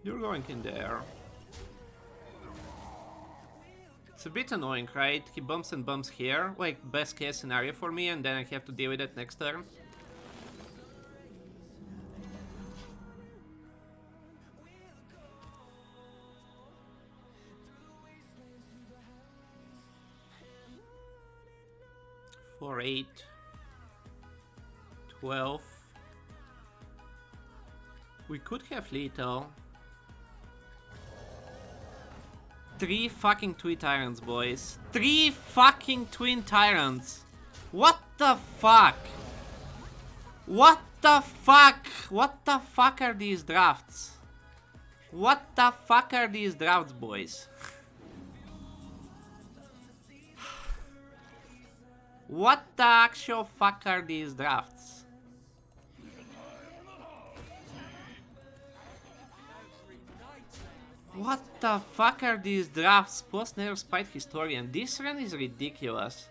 You're going in there. It's a bit annoying, right? He bumps and bumps here. Like, best case scenario for me, and then I have to deal with it next turn. For 8, 12. We could have lethal. 3 fucking twin tyrants, boys. 3 fucking twin tyrants. What the fuck? What the fuck? What the fuck are these drafts? What the fuck are these drafts, boys? What the actual fuck are these drafts? What the fuck are these drafts? Plus Nether Spite Historian. This run is ridiculous.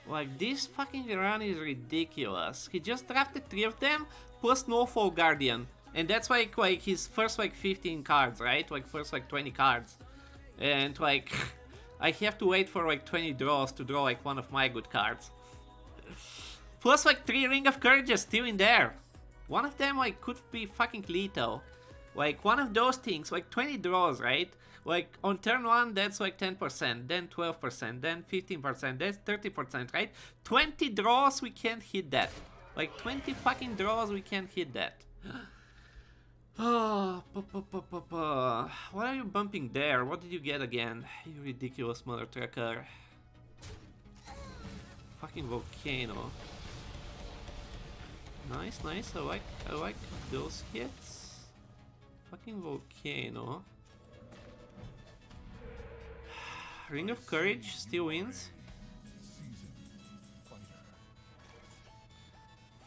Like, this fucking run is ridiculous. He just drafted 3 of them, plus Snowfall Guardian. And that's like his first like 15 cards, right? Like first like 20 cards. And like, I have to wait for like 20 draws to draw like one of my good cards. Plus like 3 Ring of Courage is still in there. One of them like could be fucking lethal. Like one of those things, like 20 draws, right? Like on turn 1 that's like 10%, then 12%, then 15%, that's 30%, right? 20 draws we can't hit that. Like 20 fucking draws we can't hit that. Oh, what are you bumping there? What did you get again? You ridiculous mother trucker. Fucking volcano. Nice, nice. I like those hits. Fucking volcano. Ring of Courage still wins.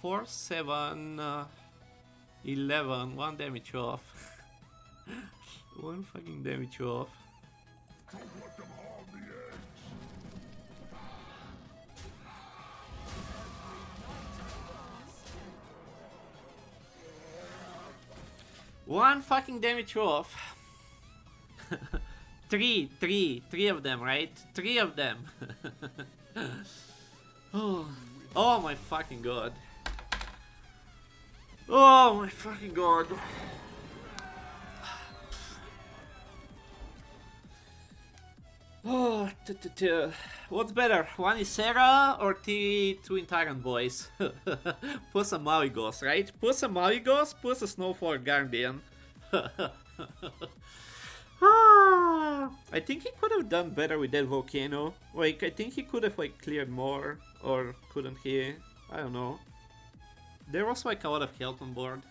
4, 7, 11. 1 damage off. 1 fucking damage off. Don't let them harm the eggs. 1 fucking damage off. 3 of them, right? 3 of them. Oh my fucking god. Oh my fucking god. Oh, what's better? 1 is Sarah or 3 Twin Tyrant boys? Plus a Maligos, right? Plus a Maligos, plus a Snowfall Guardian. I think he could have done better with that volcano. Like, I think he could have like cleared more, or couldn't he? I don't know. There was like a lot of health on board.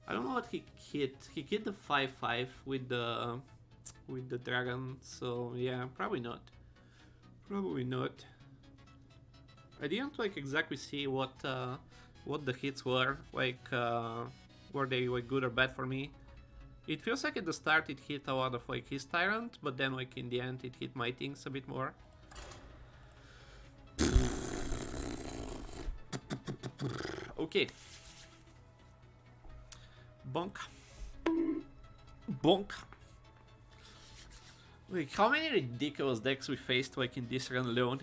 I don't know what he hit. He hit the 5-5 with the dragon, so yeah, probably not. Probably not. I didn't like exactly see what the hits were, like were they like good or bad for me. It feels like at the start it hit a lot of like his Tyrant, but then like in the end it hit my things a bit more. Okay. Bonk. Bonk. Like, how many ridiculous decks we faced like in this run alone?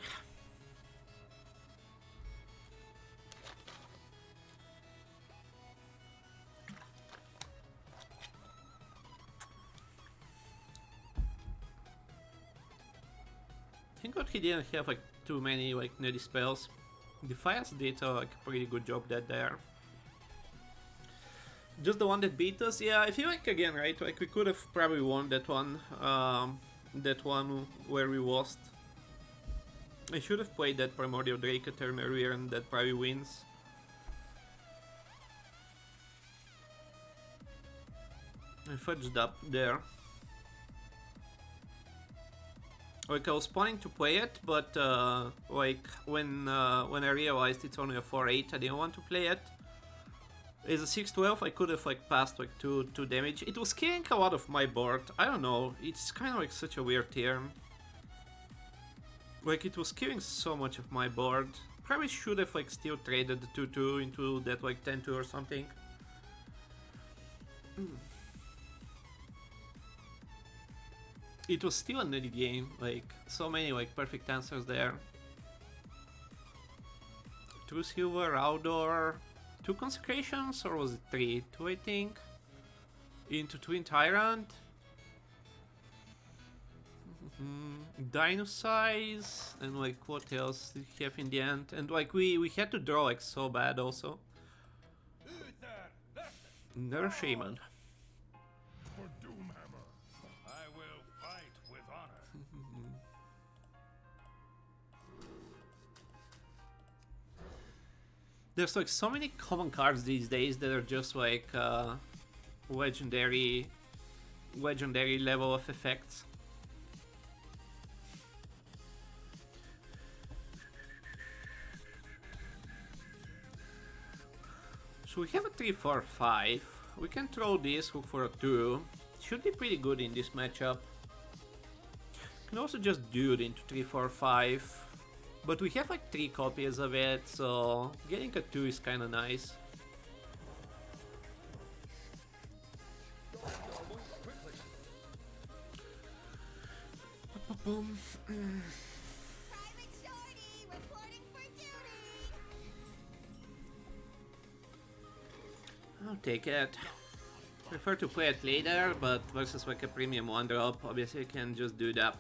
Thank God he didn't have like too many like nerdy spells. Defiance did like a pretty good job that there. Just the one that beat us? Yeah, I feel like again, right? Like we could have probably won that one. That one where we lost. I should have played that Primordial Drake a turn earlier and that probably wins. I fudged up there. Like I was planning to play it, but like when I realized it's only a 4/8, I didn't want to play it. As a 6/12, I could have like passed like 2 damage. It was killing a lot of my board. I don't know. It's kind of like such a weird turn. Like it was killing so much of my board. Probably should have like still traded the 2/2 into that like 10/2 or something. It was still a nutty game. Like so many like perfect answers there. 2 silver, outdoor. 2 consecrations, or was it 3? 2 I think. Into Twin Tyrant. Dino size, and like what else did he have in the end? And like we had to draw like so bad also. Another Shaman. For Doomhammer, I will fight with honor. There's like so many common cards these days that are just like legendary level of effects. So we have a 3/4/5. We can throw this, hook for a 2. Should be pretty good in this matchup. Can also just do it into 3/4/5. But we have like 3 copies of it, so getting a 2 is kinda nice. Boom. Private Shorty reporting for duty. I'll take it. Prefer to play it later, but versus like a premium 1-drop, obviously I can just do that.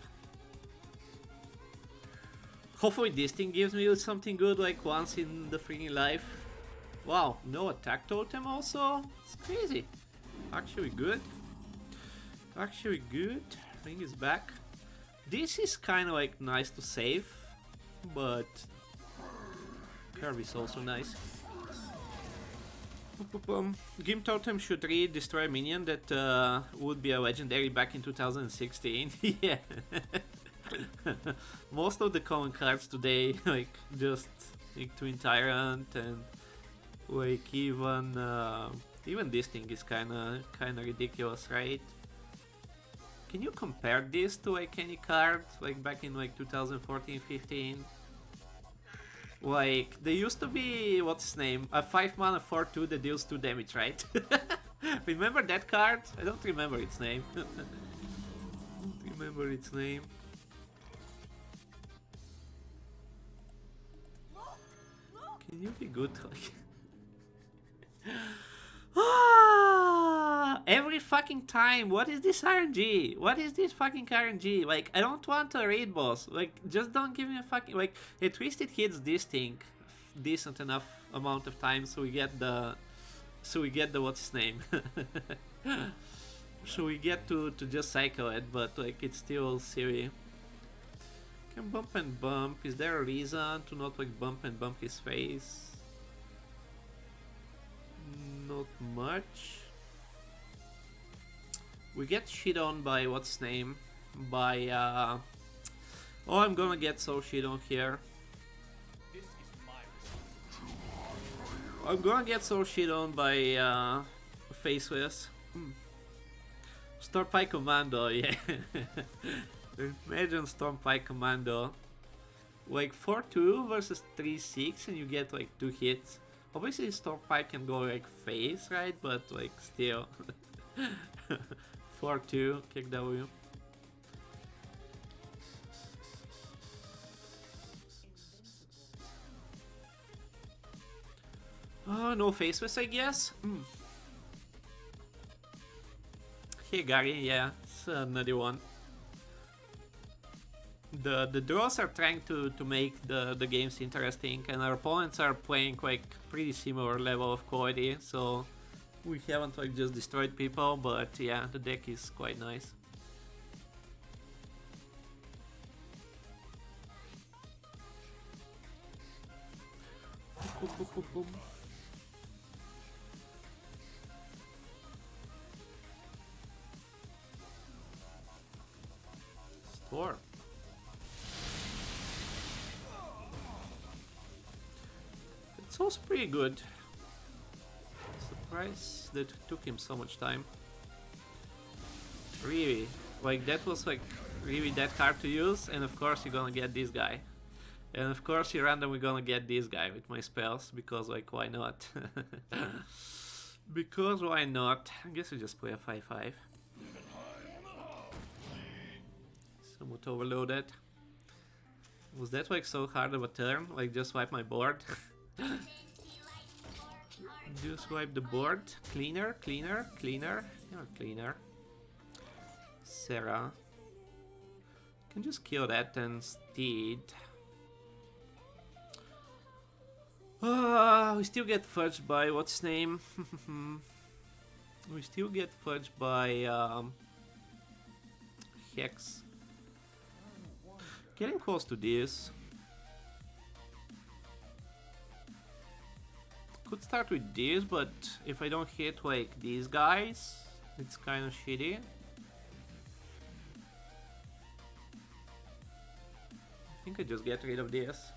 Hopefully this thing gives me something good like once in the freaking life. Wow, no attack totem also? It's crazy. Actually good. Actually good. Ring is back. This is kind of like nice to save, but curve is also nice. Gimp Totem should read destroy minion that would be a legendary back in 2016. Yeah. Most of the common cards today, like just like Twin Tyrant and like even this thing is kinda ridiculous, right? Can you compare this to like any card like back in like 2014-15? Like there used to be, what's his name, a 5 mana 4/2 that deals 2 damage, right? Remember that card? I don't remember its name. Don't remember its name. Can you be good? Every fucking time. What is this RNG? What is this fucking RNG? Like, I don't want a raid boss. Like, just don't give me a fucking, like, at least it hits this thing decent enough amount of times so we get the what's his name. So we get to just cycle it, but like it's still silly. Can bump and bump. Is there a reason to not like bump and bump his face? Not much. We get shit on by what's his name? By oh, I'm gonna get so shit on here. This is I'm gonna get so shit on by Faceless. Stormpike Commando, yeah. Imagine Stormpike Commando. Like 4-2 versus 3-6 and you get like 2 hits. Obviously Stormpike can go like face, right? But like still. 4-2, kick W. Oh, no Faceless, I guess. Hey Gary, yeah, it's another one. The draws are trying to make the games interesting, and our opponents are playing like pretty similar level of quality, so we haven't like just destroyed people, but yeah, the deck is quite nice. Store. It's also pretty good. Surprised that it took him so much time. Really, like that was like really that hard to use, and of course you're gonna get this guy. And of course you're randomly gonna get this guy with my spells, because like why not? Because why not? I guess we just play a 5-5. Somewhat overloaded. Was that like so hard of a turn? Like just wipe my board? Just wipe the board. Cleaner, cleaner, cleaner. You're cleaner. Sarah. Can just kill that instead. We still get fudged by what's his name? We still get fudged by Hex. Getting close to this. Could start with this, but if I don't hit like these guys, it's kind of shitty. I think I just get rid of this.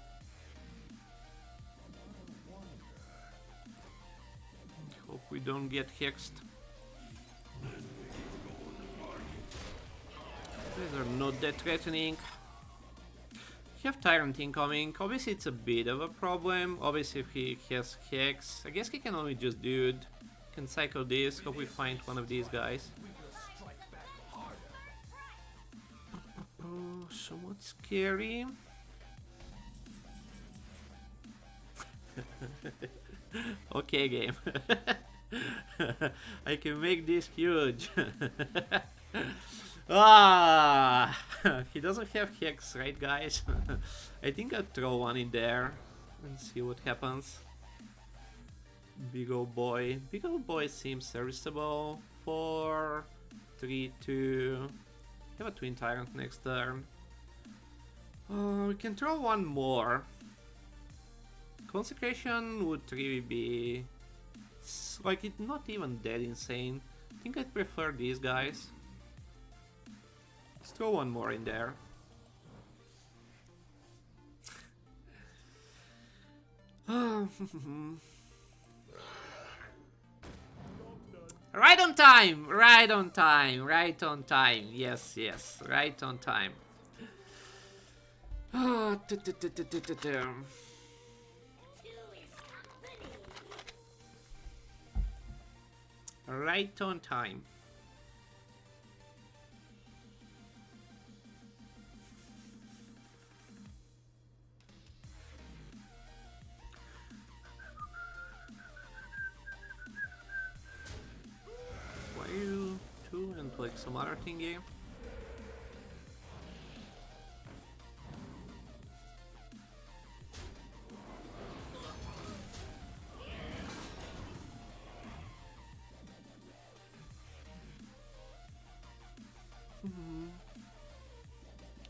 Hope we don't get hexed. These are not that threatening. We have Tyrant incoming. Obviously it's a bit of a problem. Obviously if he has Hex, I guess he can only just dude. Can cycle this, hope we find one of these guys. Oh, somewhat scary. Okay game. I can make this huge. Ah, he doesn't have Hex, right guys? I think I'll throw one in there and see what happens. Big old boy. Big old boy seems serviceable. 4, 3, 2. Have a Twin Tyrant next turn. We can throw one more. Consecration would really be... It's like it's not even that insane. I think I'd prefer these guys. Let's throw one more in there. Right on time! Right on time! Right on time! Yes, yes, right on time. Right on time. Wire 2 and like some other thingy.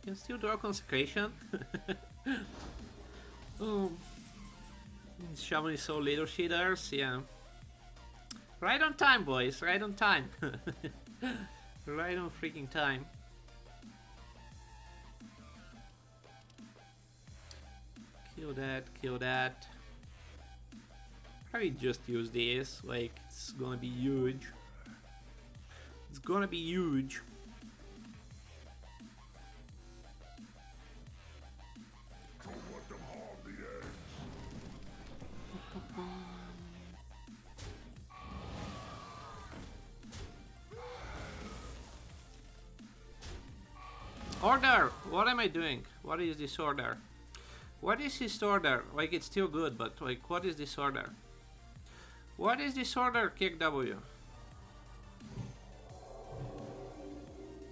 Can still draw Consecration. Oh, Shaman is so little cheaters, yeah. Right on time, boys, right on time. Right on freaking time. Kill that, kill that. Probably just use this, like it's gonna be huge. It's gonna be huge. Order! What am I doing? What is this order? What is this order? Like, it's still good, but like, what is this order? What is this order, kick W?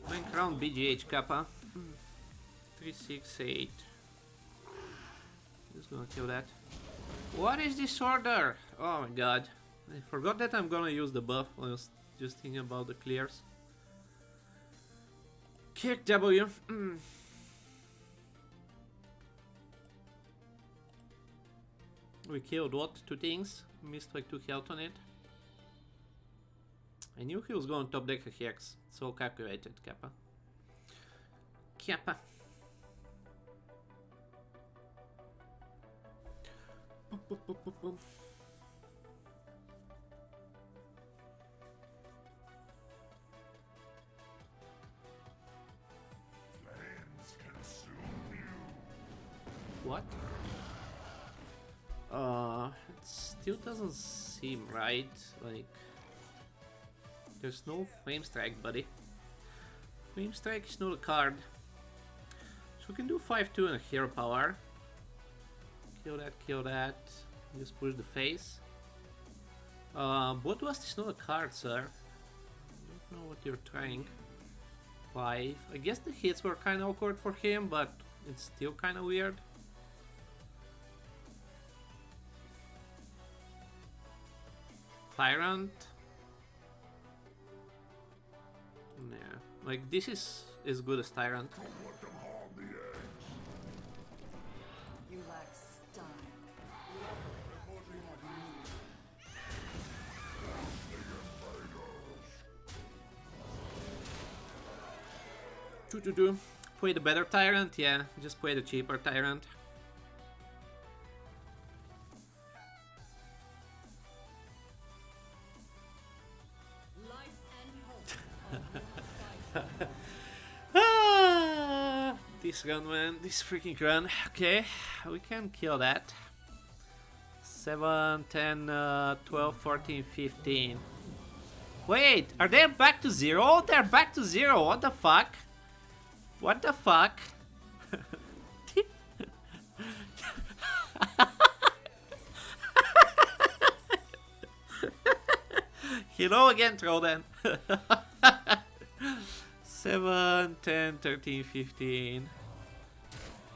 Going around BGH Kappa. 368. Just gonna kill that. What is this order? Oh my god. I forgot that I'm gonna use the buff. I was just thinking about the clears. Kick W. We killed what? 2 things? Missed like 2 health on it. I knew he was going top deck a Hex. So calculated, Kappa. Kappa. Flames consume you. What? It still doesn't seem right. Like, there's no Flame Strike, buddy. Flame Strike is not a card. So we can do 5-2 and a hero power. Kill that, kill that. Just push the face. Bloodlust is not a card, sir. I don't know what you're trying. 5. I guess the hits were kind of awkward for him, but it's still kind of weird. Tyrant. Yeah, like this is as good as Tyrant. Let them harm the eggs. You lack style. You have me. Do. Play the better Tyrant? Yeah, just play the cheaper Tyrant. This run, man, this freaking run. Okay, we can kill that. 7, 10, 12, 14, 15. Wait, are they back to 0? They're back to 0. What the fuck? What the fuck? Hello again, Troden. 7, 10, 13, 15.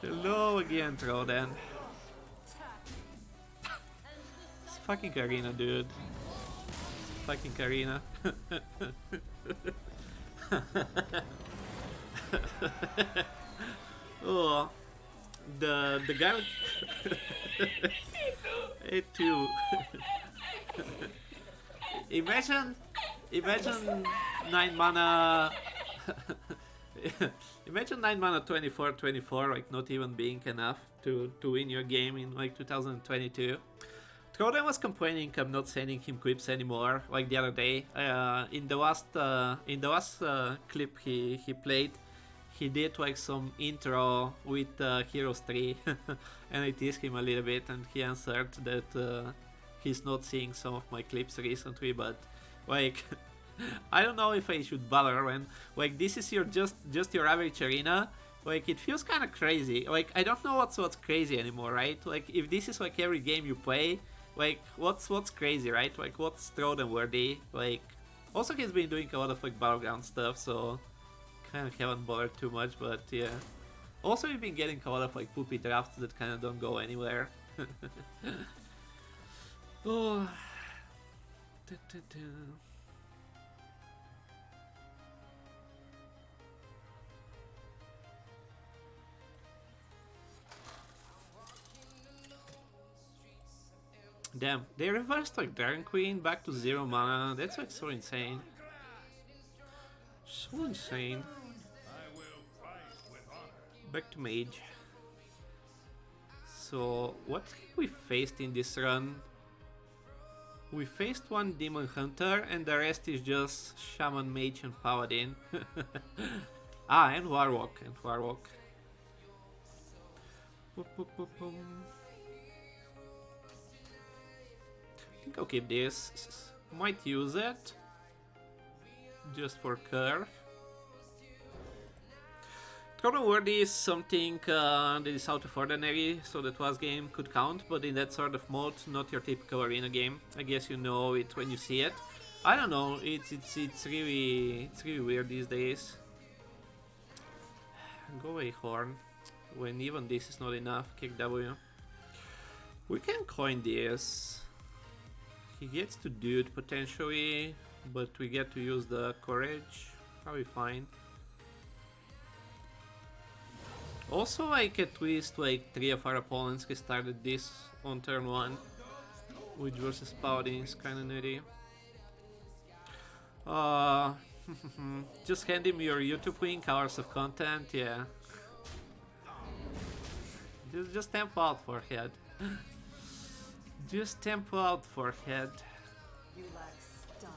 Hello again, Troden. It's fucking arena, dude. It's fucking arena. Oh, the guy. It too. Imagine 9 mana. Imagine 9 mana 24/24, like not even being enough to win your game in like 2022. Troden was complaining I'm not sending him clips anymore, like the other day. In the last clip he played, he did like some intro with Heroes 3, and I teased him a little bit, and he answered that he's not seeing some of my clips recently, but like I don't know if I should bother when like this is your just your average arena. Like it feels kind of crazy. Like I don't know what's crazy anymore, right? Like if this is like every game you play, like what's crazy, right? Like what's Troden worthy? Like also he's been doing a lot of like battleground stuff, so kind of haven't bothered too much, but yeah. Also we've been getting a lot of like poopy drafts that kind of don't go anywhere. Oh. Damn, they reversed like Dragon Queen back to 0 mana. That's like so insane. So insane. I will fight with honor. Back to Mage. So, what have we faced in this run? We faced one Demon Hunter and the rest is just Shaman, Mage and Paladin. Ah, and Warlock, Boop, boop, boop, boom. I think I'll keep this. Might use it. Just for curve. Throne Word is something that is out of ordinary, so that last game could count, but in that sort of mode, not your typical arena game. I guess you know it when you see it. I don't know, it's really weird these days. Go away, Horn. When even this is not enough, kick W. We can coin this. He gets to do it potentially, but we get to use the courage. Probably fine. Also, like at least like 3 of our opponents restarted this on turn 1, which versus Paladin is kinda nutty. Just hand him your YouTube link, hours of content, yeah. Just tempo out, forehead. Just tempo out, forehead. You lack style.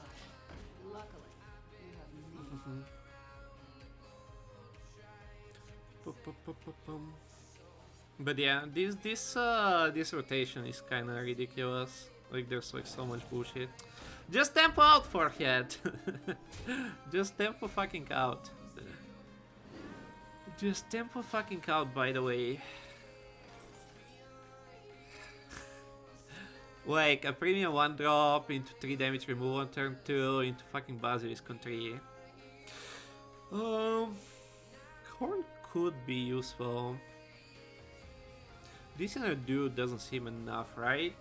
Luckily, you have me. But yeah, this rotation is kinda ridiculous. Like there's like so much bullshit. Just tempo out, forehead. Just tempo fucking out. Just tempo fucking out, by the way. Like a premium 1 drop into 3 damage removal on turn 2 into fucking Basilisk on 3. Horn could be useful. This inner dude doesn't seem enough, right?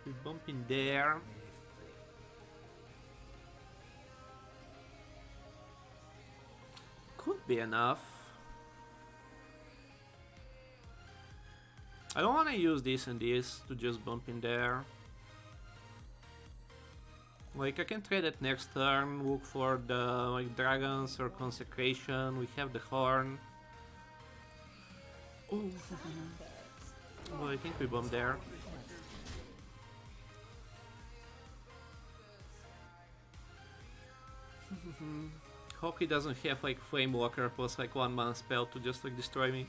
We bump in there. Could be enough. I don't want to use this and this to just bump in there. Like I can trade it next turn, look for the like dragons or consecration. We have the horn. Oh, well, I think we bump there. Hope he doesn't have like Flame Walker plus like 1 mana spell to just like destroy me.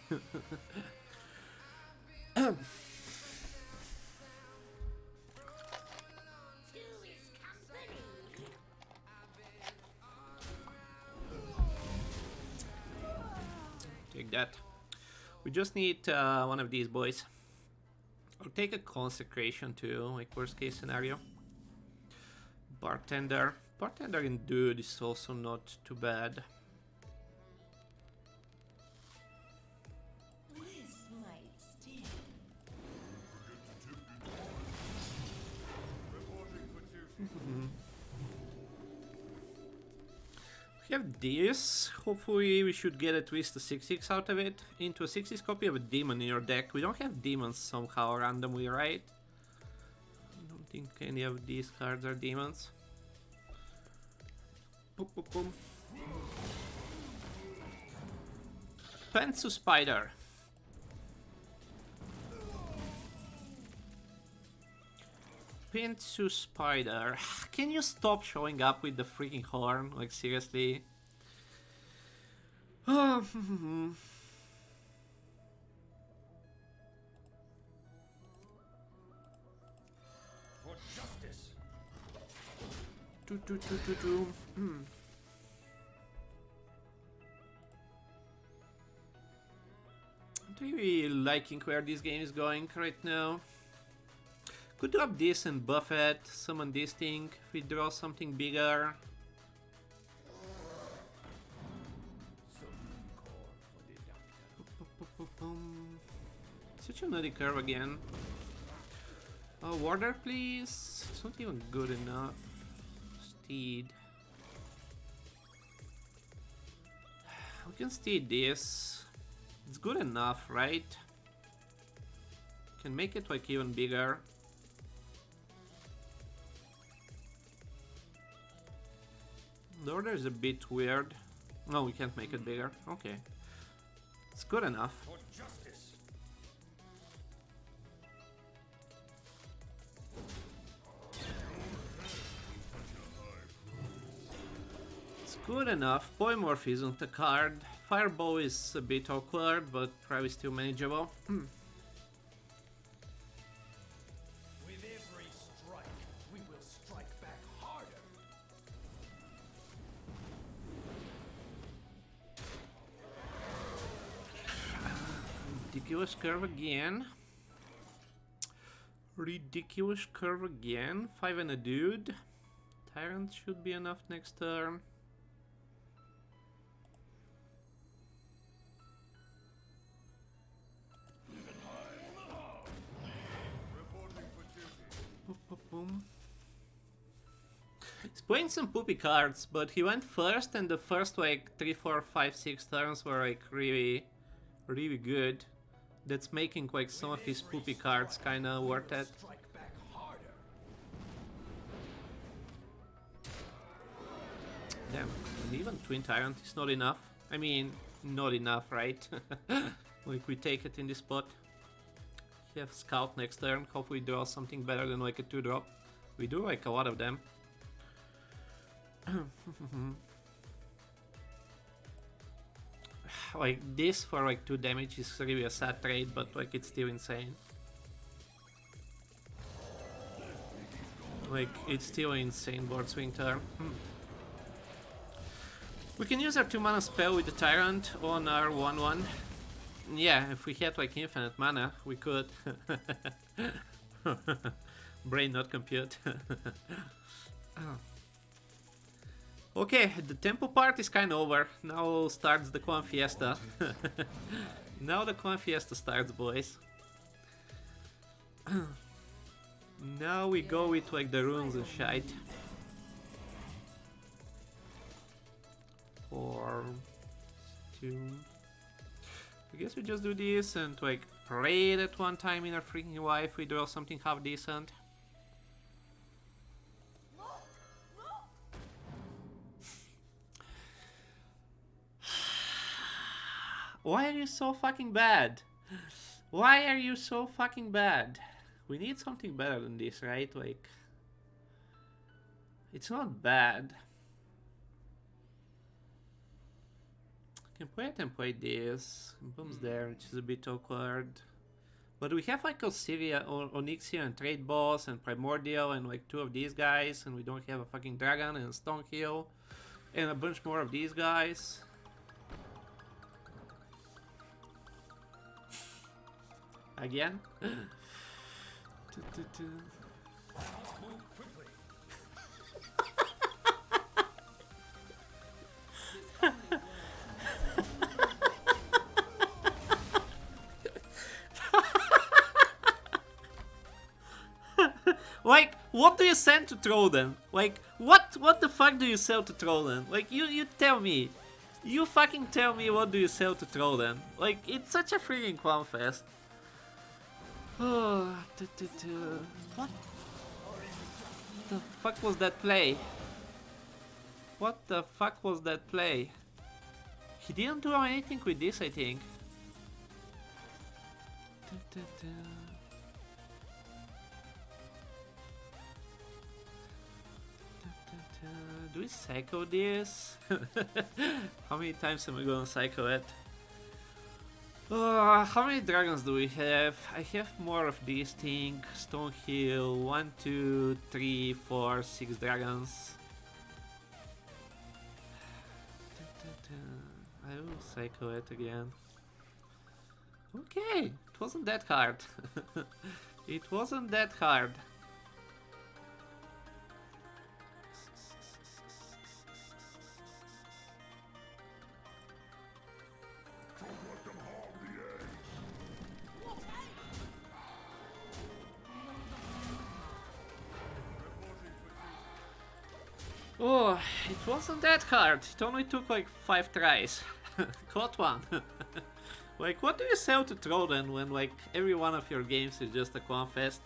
Take that. We just need one of these boys. I'll take a consecration too, like worst case scenario. Bartender. Bartender in dude is also not too bad. We have this. Hopefully we should get at least a 6/6 out of it. Into a 6/6 copy of a demon in your deck. We don't have demons somehow randomly, right? I don't think any of these cards are demons. Boop, boop, boom. Pensu Spider. Pensu Spider. Can you stop showing up with the freaking horn? Like, seriously? For justice. I'm really liking where this game is going right now. Could drop this and buff it, summon this thing, if we draw something bigger. Such a nutty curve again. Warder, please. It's not even good enough. Steed. We can steed this. It's good enough, right? Can make it like even bigger. The order is a bit weird. No, we can't make it bigger. Okay. It's good enough. For justice. Good enough. Polymorph isn't a card. Fireball is a bit awkward, but probably still manageable. With every strike, we will strike back harder. Ridiculous curve again. Ridiculous curve again. 5 and a dude. Tyrant should be enough next turn. Boop, boop, boom. He's playing some poopy cards, but he went first, and the first like 3, 4, 5, 6 turns were like really good. That's making like some of his poopy cards kinda worth it. Strike back harder. Damn, and even Twin Tyrant is not enough. I mean, not enough, right? Like, we take it in this spot. We have Scout next turn, hopefully draw something better than like a 2-drop. We do like a lot of them. Like, this for like 2 damage is really a sad trade, but like it's still insane. Like, it's still an insane board swing turn. We can use our 2 mana spell with the Tyrant on our 1-1. Yeah, if we had like infinite mana, we could. Brain not compute. Okay, the tempo part is kinda over. Now starts the Clan Fiesta. Now the Clan Fiesta starts, boys. Now we go with like the runes and shite. 4, 2. I guess we just do this and like pray that one time in our freaking life we draw something half decent. Why are you so fucking bad? Why are you so fucking bad? We need something better than this, right? Like, it's not bad. Can play it and play this. Boom's there, which is a bit awkward. But we have like Onyxia, Onyxia and Raid Boss and Primordial and like 2 of these guys, and we don't have a fucking dragon and Stonehill and a bunch more of these guys. Again? Like, what do you send to Troden? Like, what the fuck do you sell to Troden? Like, you tell me. You fucking tell me what do you sell to Troden. Like, it's such a freaking clown fest. Oh, what the fuck was that play? What the fuck was that play? He didn't do anything with this, I think. Do we psycho this? How many times am I gonna psycho it? How many dragons do we have? I have more of these things. Stonehill, 1, 2, 3, 4, 6 dragons. I will psycho it again. Okay, it wasn't that hard. It wasn't that hard. Oh, it wasn't that hard. It only took like 5 tries. Caught one. Like, what do you sell to Troden when like every one of your games is just a clown fest?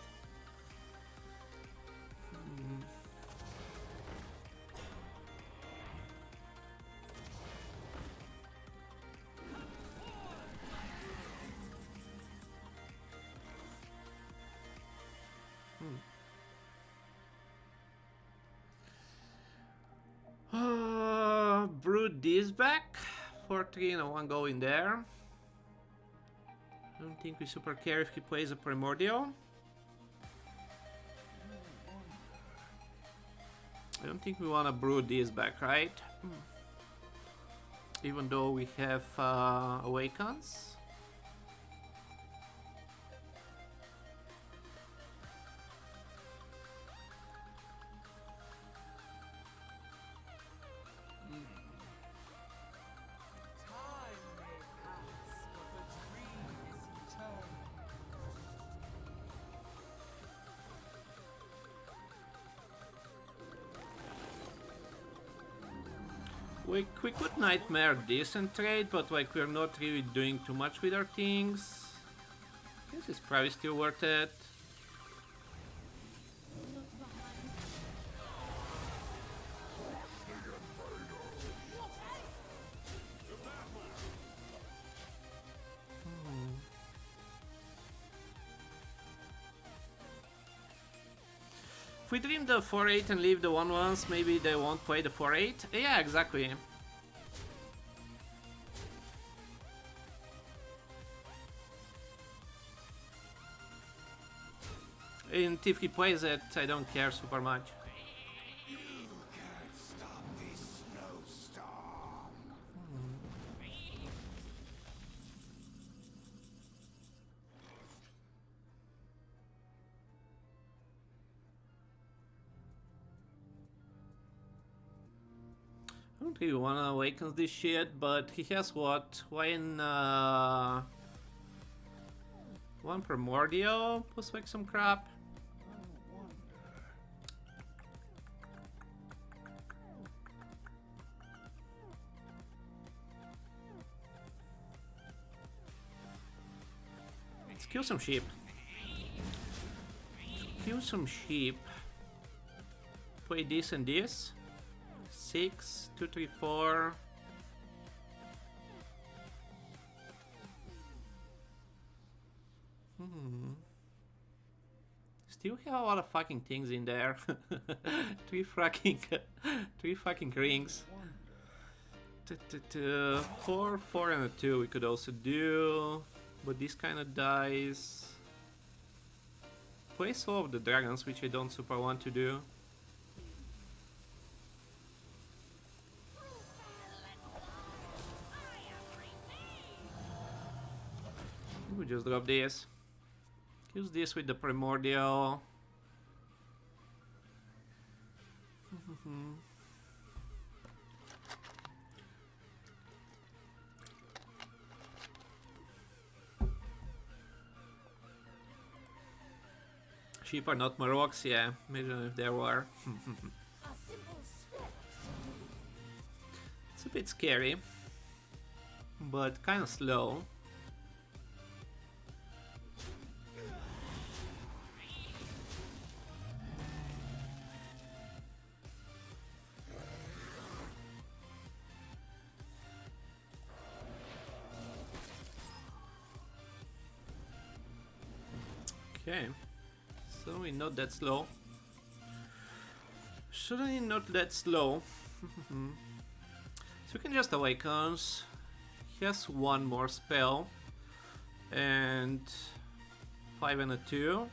put this back. 4-3 and a 1 go in there. I don't think we super care if he plays a Primordial. I don't think we want to brew this back, right? Even though we have Awakens. We could Nightmare decent trade, but like we're not really doing too much with our things. This is probably still worth it. If we dream the 4-8 and leave the 1-1s, maybe they won't play the 4-8. Yeah, exactly. And if he plays it, I don't care super much. You can't stop this snowstorm. I don't really wanna awaken this shit, but he has what? One Primordial plus like some crap. Let's kill some sheep. Kill some sheep. Play this and this. 6, 2, 3, 4. Still have a lot of fucking things in there. three fucking rings. 4, 4 and a 2 we could also do, but this kind of dies. Play Soul of the Dragons, which I don't super want to do. We just drop this. Use this with the Primordial. Sheep are not Maroks, yeah. Imagine if there were. It's a bit scary, but kind of slow. Okay, so we're not that slow. Certainly not that slow. So we can just awakens. He has one more spell. And 5 and a 2.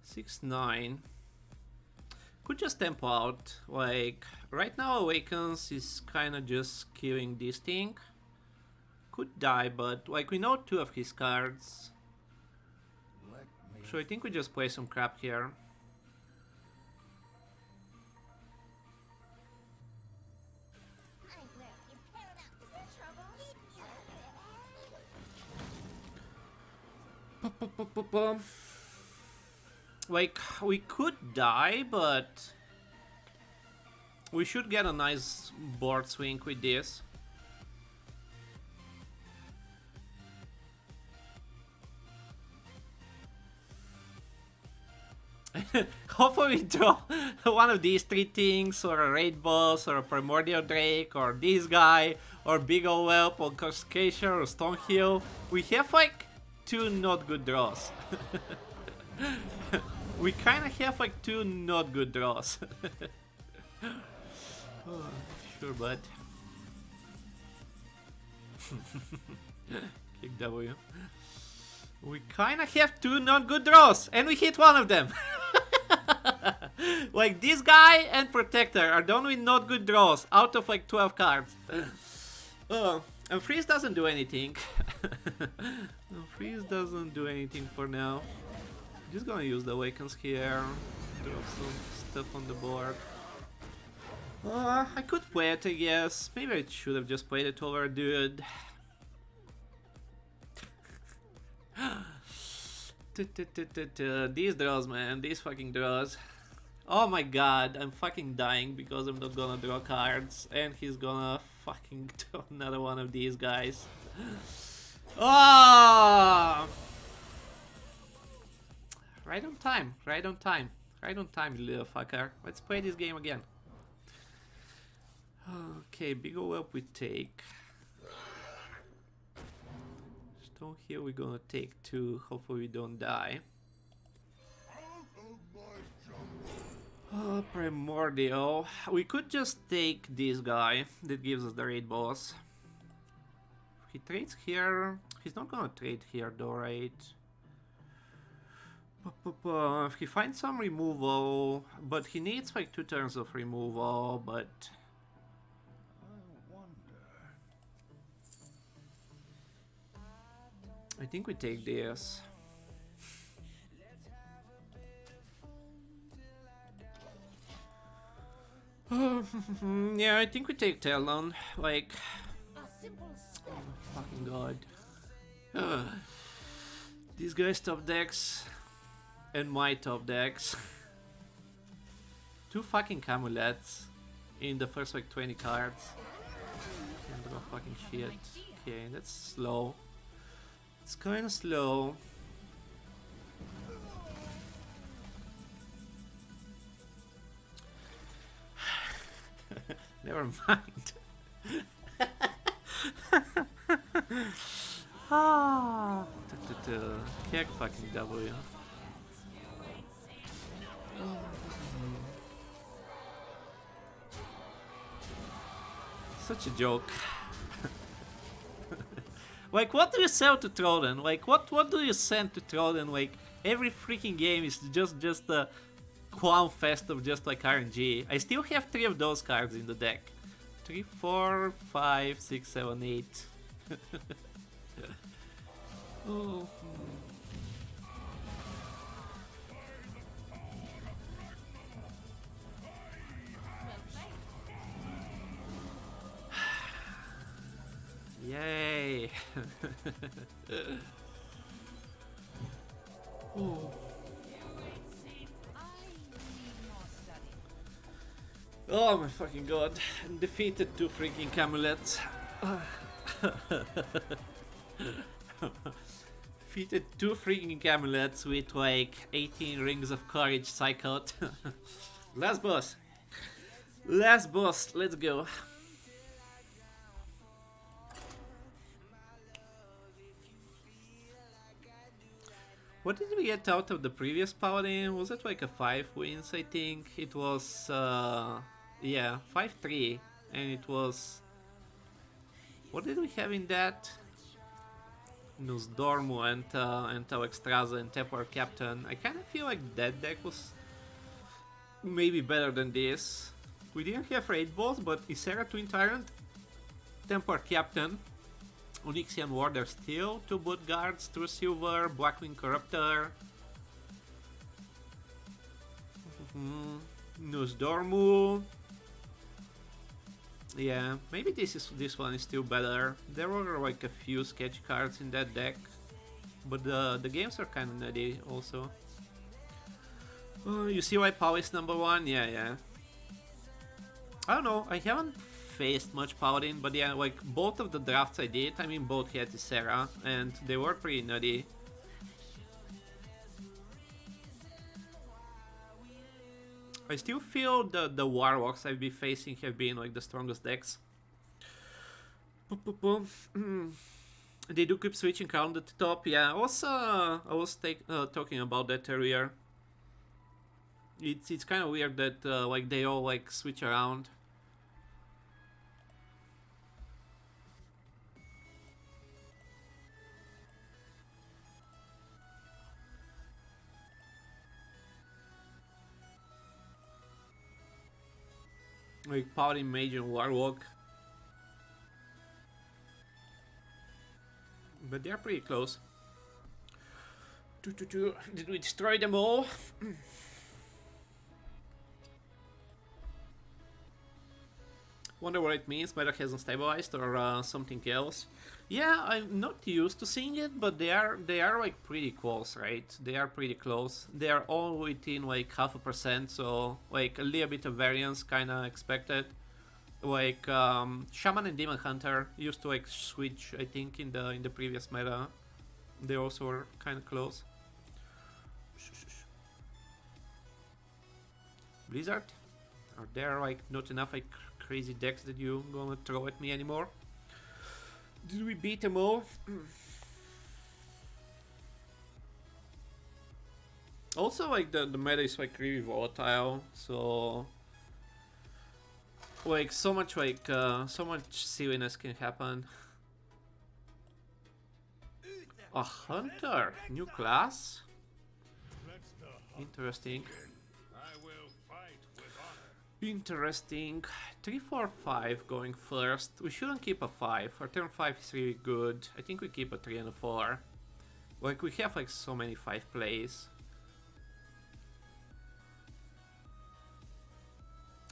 Six, 9. Could just tempo out, like, right now Awakens is kinda just killing this thing. Could die, but, like, we know 2 of his cards. So I think we just play some crap here. Like, we could die, but we should get a nice board swing with this. Hopefully we draw one of these 3 things, or a Raid Boss, or a Primordial Drake, or this guy, or Big Ol' Whelp or Cascadia or Stonehill. We have like 2 not good draws. We kinda have like 2 not good draws. Oh, sure, bud. Kick W. We kinda have 2 not good draws, and we hit one of them. Like this guy and Protector are the only not good draws out of like 12 cards. And Freeze doesn't do anything. No, Freeze doesn't do anything for now. Just gonna use the Awakens here. Drop some stuff on the board. I could play it, I guess. Maybe I should have just played it over, dude. These draws, man. These fucking draws. Oh my god, I'm fucking dying because I'm not gonna draw cards. And he's gonna fucking draw another one of these guys. Oh! Right on time, right on time. Right on time, you little fucker. Let's play this game again. Okay, Big Ol' Whelp we take. Stone here we're gonna take 2. Hopefully we don't die. Primordial. We could just take this guy. That gives us the raid boss. If he trades here. He's not gonna trade here though, right? If he finds some removal, but he needs like 2 turns of removal, but I think we take this. Yeah, I think we take Talon. Like, oh fucking god. These guys top decks and my top decks. 2 fucking amulets in the first like 20 cards. Can't draw fucking shit. Okay, that's slow. It's kinda slow. Never mind. Kick fucking W. Such a joke. Like, what do you sell to Trollden? Like, what do you send to Trollden? Like, every freaking game is just a clown fest of just like RNG. I still have 3 of those cards in the deck. 3, 4, 5, 6, 7, 8. Oh. Yay! Oh. Oh my fucking god. Defeated 2 freaking amulets. Defeated 2 freaking amulets with like 18 rings of courage cycled. Last boss. Last boss, let's go. What did we get out of the previous Paladin? Was it like a 5 wins, I think? It was, yeah, 5-3. And it was... What did we have in that? Nosdormu and Alexstrasza and Templar Captain. I kind of feel like that deck was maybe better than this. We didn't have Raid Boss, but Ysera Twin Tyrant, Templar Captain, Onyxian Warder Steel, 2 Boot Guards, 2 Silver, Blackwing Corruptor, Nosdormu. Yeah, maybe this one is still better. There were like a few sketch cards in that deck, but the games are kind of nutty also. You see why Pau is number 1? Yeah. I don't know, I haven't faced much Paladin, but yeah, like both of the drafts I did, I mean both had Ysera, and they were pretty nutty. I still feel the Warlocks I've been facing have been like the strongest decks. Boom, boom, boom. They do keep switching around at the top. Yeah, I was talking about that earlier. It's kind of weird that like they all like switch around. Like Paladin, Mage, and Warlock. But they're pretty close. Did we destroy them all? Wonder what it means. Meta hasn't stabilized or something else. Yeah, I'm not used to seeing it, but they are like pretty close, right? They are pretty close. They are all within like 0.5%, so like a little bit of variance kind of expected. Like Shaman and Demon Hunter used to like switch, I think, in the previous meta. They also were kind of close. Blizzard? Are there like not enough like crazy decks that you gonna throw at me anymore? Did we beat them all? Also, like the meta is like really volatile, so like so much silliness can happen. A hunter, new class. Interesting. I will fight with honor. Interesting. 3, 4, 5 going first. We shouldn't keep a 5. Our turn 5 is really good. I think we keep a 3 and a 4. Like we have like so many 5 plays.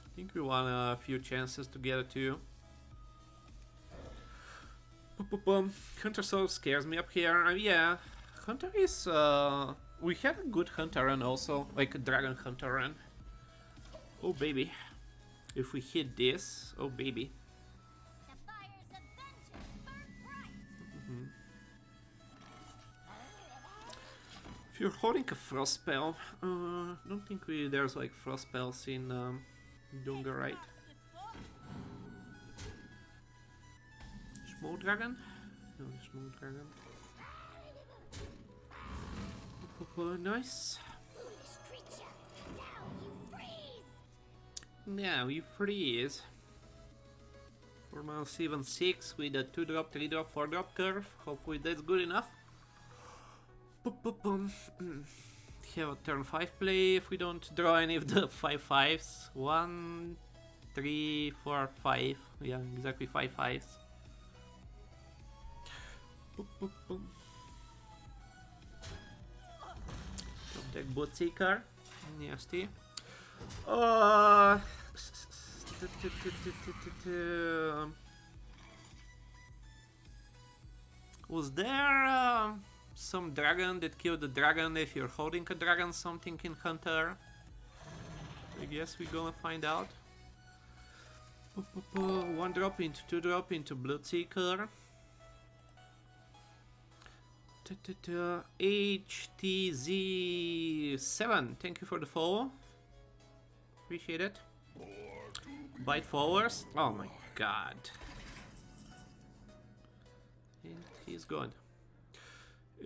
I think we want a few chances to get a 2. Hunter so scares me up here. Yeah, Hunter is we have a good Hunter run also, like a Dragon Hunter run. Oh baby. If we hit this, oh baby. The fires of vengeance burn bright. If you're holding a frost spell, don't think there's like frost spells in Dunga, right? Small dragon? No, small dragon. Nice. Foolish creature, now you freeze. Now you freeze. 4 mana 7/6 with a 2-drop, 3-drop, 4-drop curve. Hopefully that's good enough. Have a turn 5 play if we don't draw any of the 5/5s. 1, 3, 4, 5. Yeah, exactly 5 5s. Top deck Bootseeker. Nasty. Was there some dragon that killed the dragon if you're holding a dragon something in Hunter? I guess we're gonna find out. 1 drop into 2 drop into Bloodseeker. HTZ7, thank you for the follow. Appreciate it. Bite followers. Oh my god. And he's gone.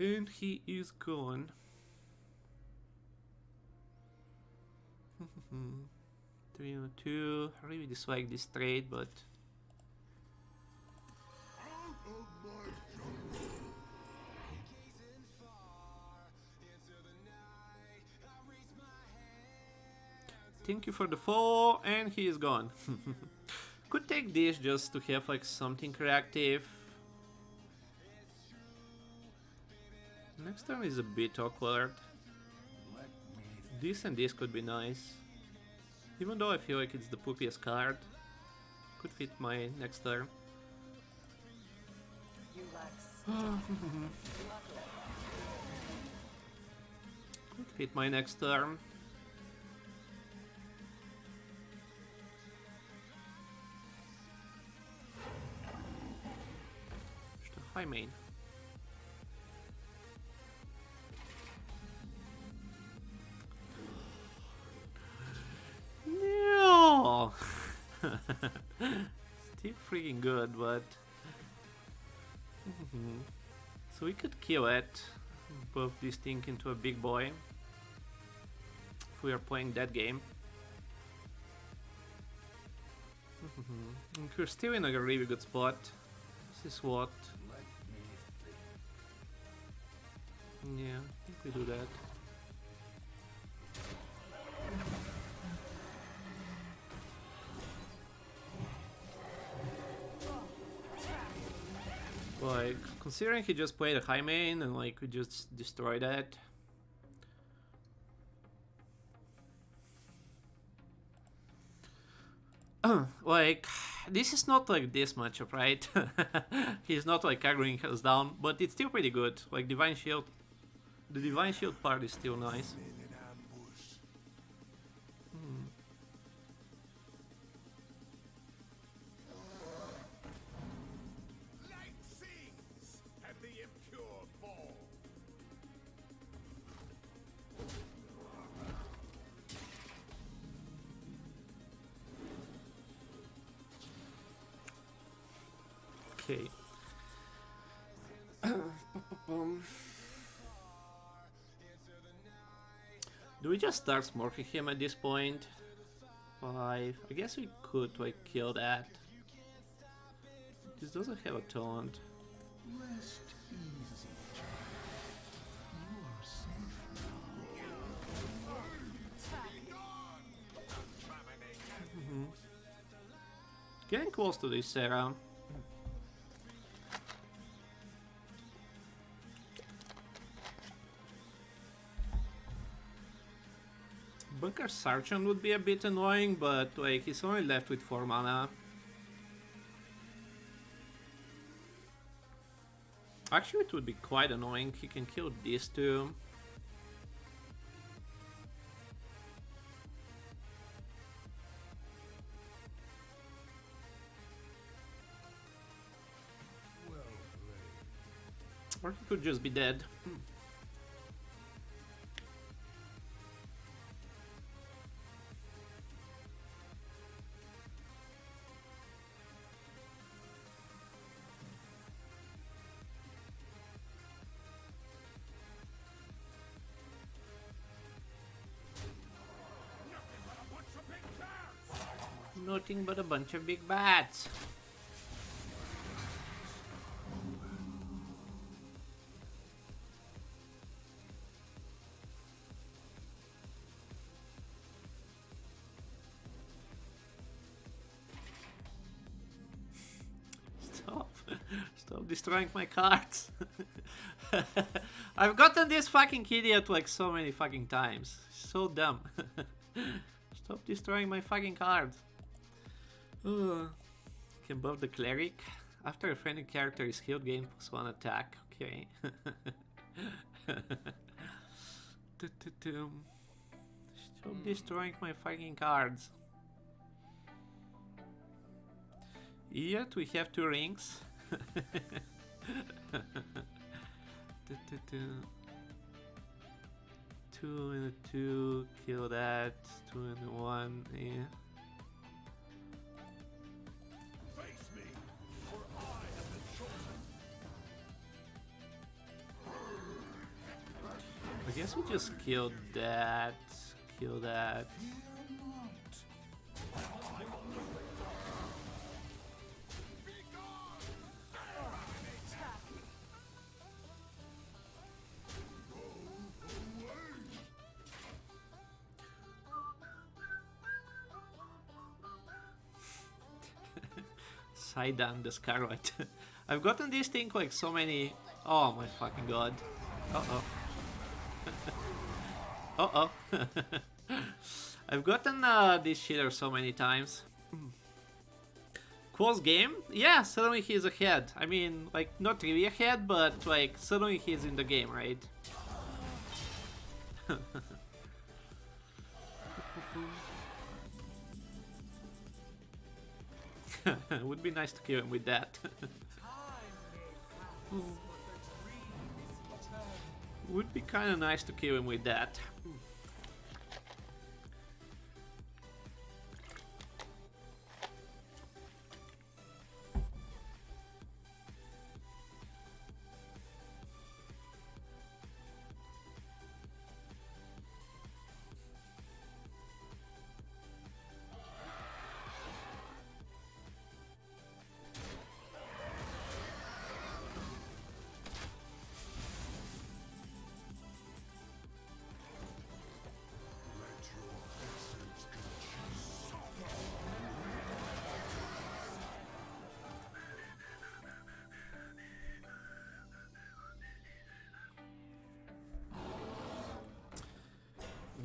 And he is gone. 3 on 2. I really dislike this trade, but thank you for the follow, and he is gone. Could take this just to have like something reactive. Next turn is a bit awkward. This and this could be nice. Even though I feel like it's the poopiest card. Could fit my next turn. You lack stamina. Could fit my next turn. Just a high main. No! Still freaking good, but So we could kill it, buff this thing into a big boy, if we are playing that game. And we're still in a really good spot. This is what... Yeah, I think we do that. Like, considering he just played a high main and like we just destroyed that. Like, this is not like this matchup, right? He's not like aggroing us down, but it's still pretty good. Like Divine Shield, the Divine Shield part is still nice. Okay. Do we just start smoking him at this point? 5. I guess we could like kill that. This doesn't have a taunt. Rest easy, child. You are safe now. Getting close to this Sarah. Bunker Sergeant would be a bit annoying, but like he's only left with 4 mana. Actually, it would be quite annoying. He can kill these two. Or he could just be dead. Nothing but a bunch of big bats. Stop destroying my cards. I've gotten this fucking idiot like so many fucking times. So dumb. Stop destroying my fucking cards. Can buff the cleric. After a friendly character is healed, gain +1 attack. Okay. Stop destroying my fucking cards. Yet we have 2 rings. 2 and a 2, kill that. 2 and a 1, yeah. I guess we just killed that. Kill that. Side down the Scarlet. I've gotten this thing like so many. Oh my fucking god. Uh oh. Uh-oh. I've gotten this shitter so many times. Close game? Yeah, suddenly he's ahead. I mean, like, not really ahead, but like, suddenly he's in the game, right? Would be nice to kill him with that. Would be kind of nice to kill him with that.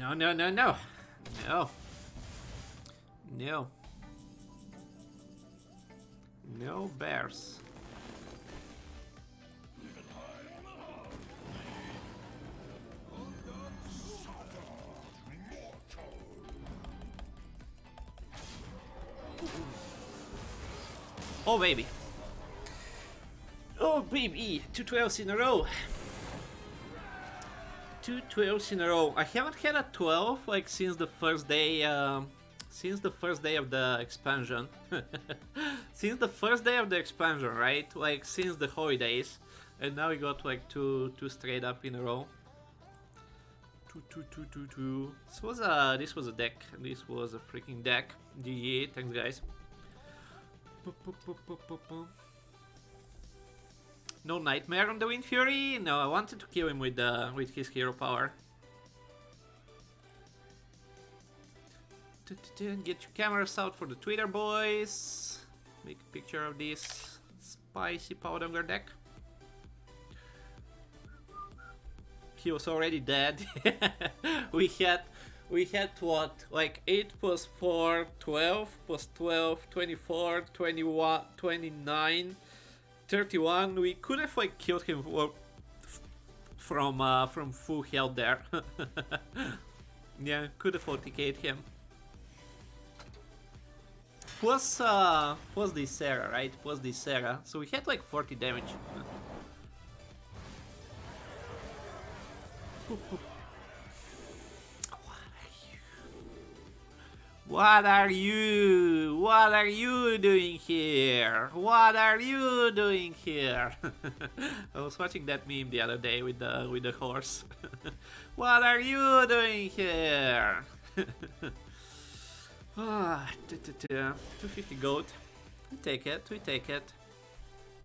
No, no, no, no. No. No. No bears. Oh baby. Oh baby, 2 12s in a row. 2 12s in a row. I haven't had a 12 like since the first day of the expansion. Since the first day of the expansion, right? Like since the holidays. And now we got like two straight up in a row. Two. This was a deck. This was a freaking deck. GG, thanks guys. No Nightmare on the Wind Fury? No, I wanted to kill him with his hero power. Get your cameras out for the Twitter, boys. Make a picture of this spicy Powder deck. He was already dead. we had what, like 8 plus 4, 12 plus 12, 24, 21, 29, 31. We could have like killed him from full health there. Yeah, could have OTK'd him. Plus this Sarah, right? Plus this Sarah. So we had like 40 damage. What are you? What are you doing here? What are you doing here? I was watching that meme the other day with the horse. What are you doing here? 250 gold. We take it.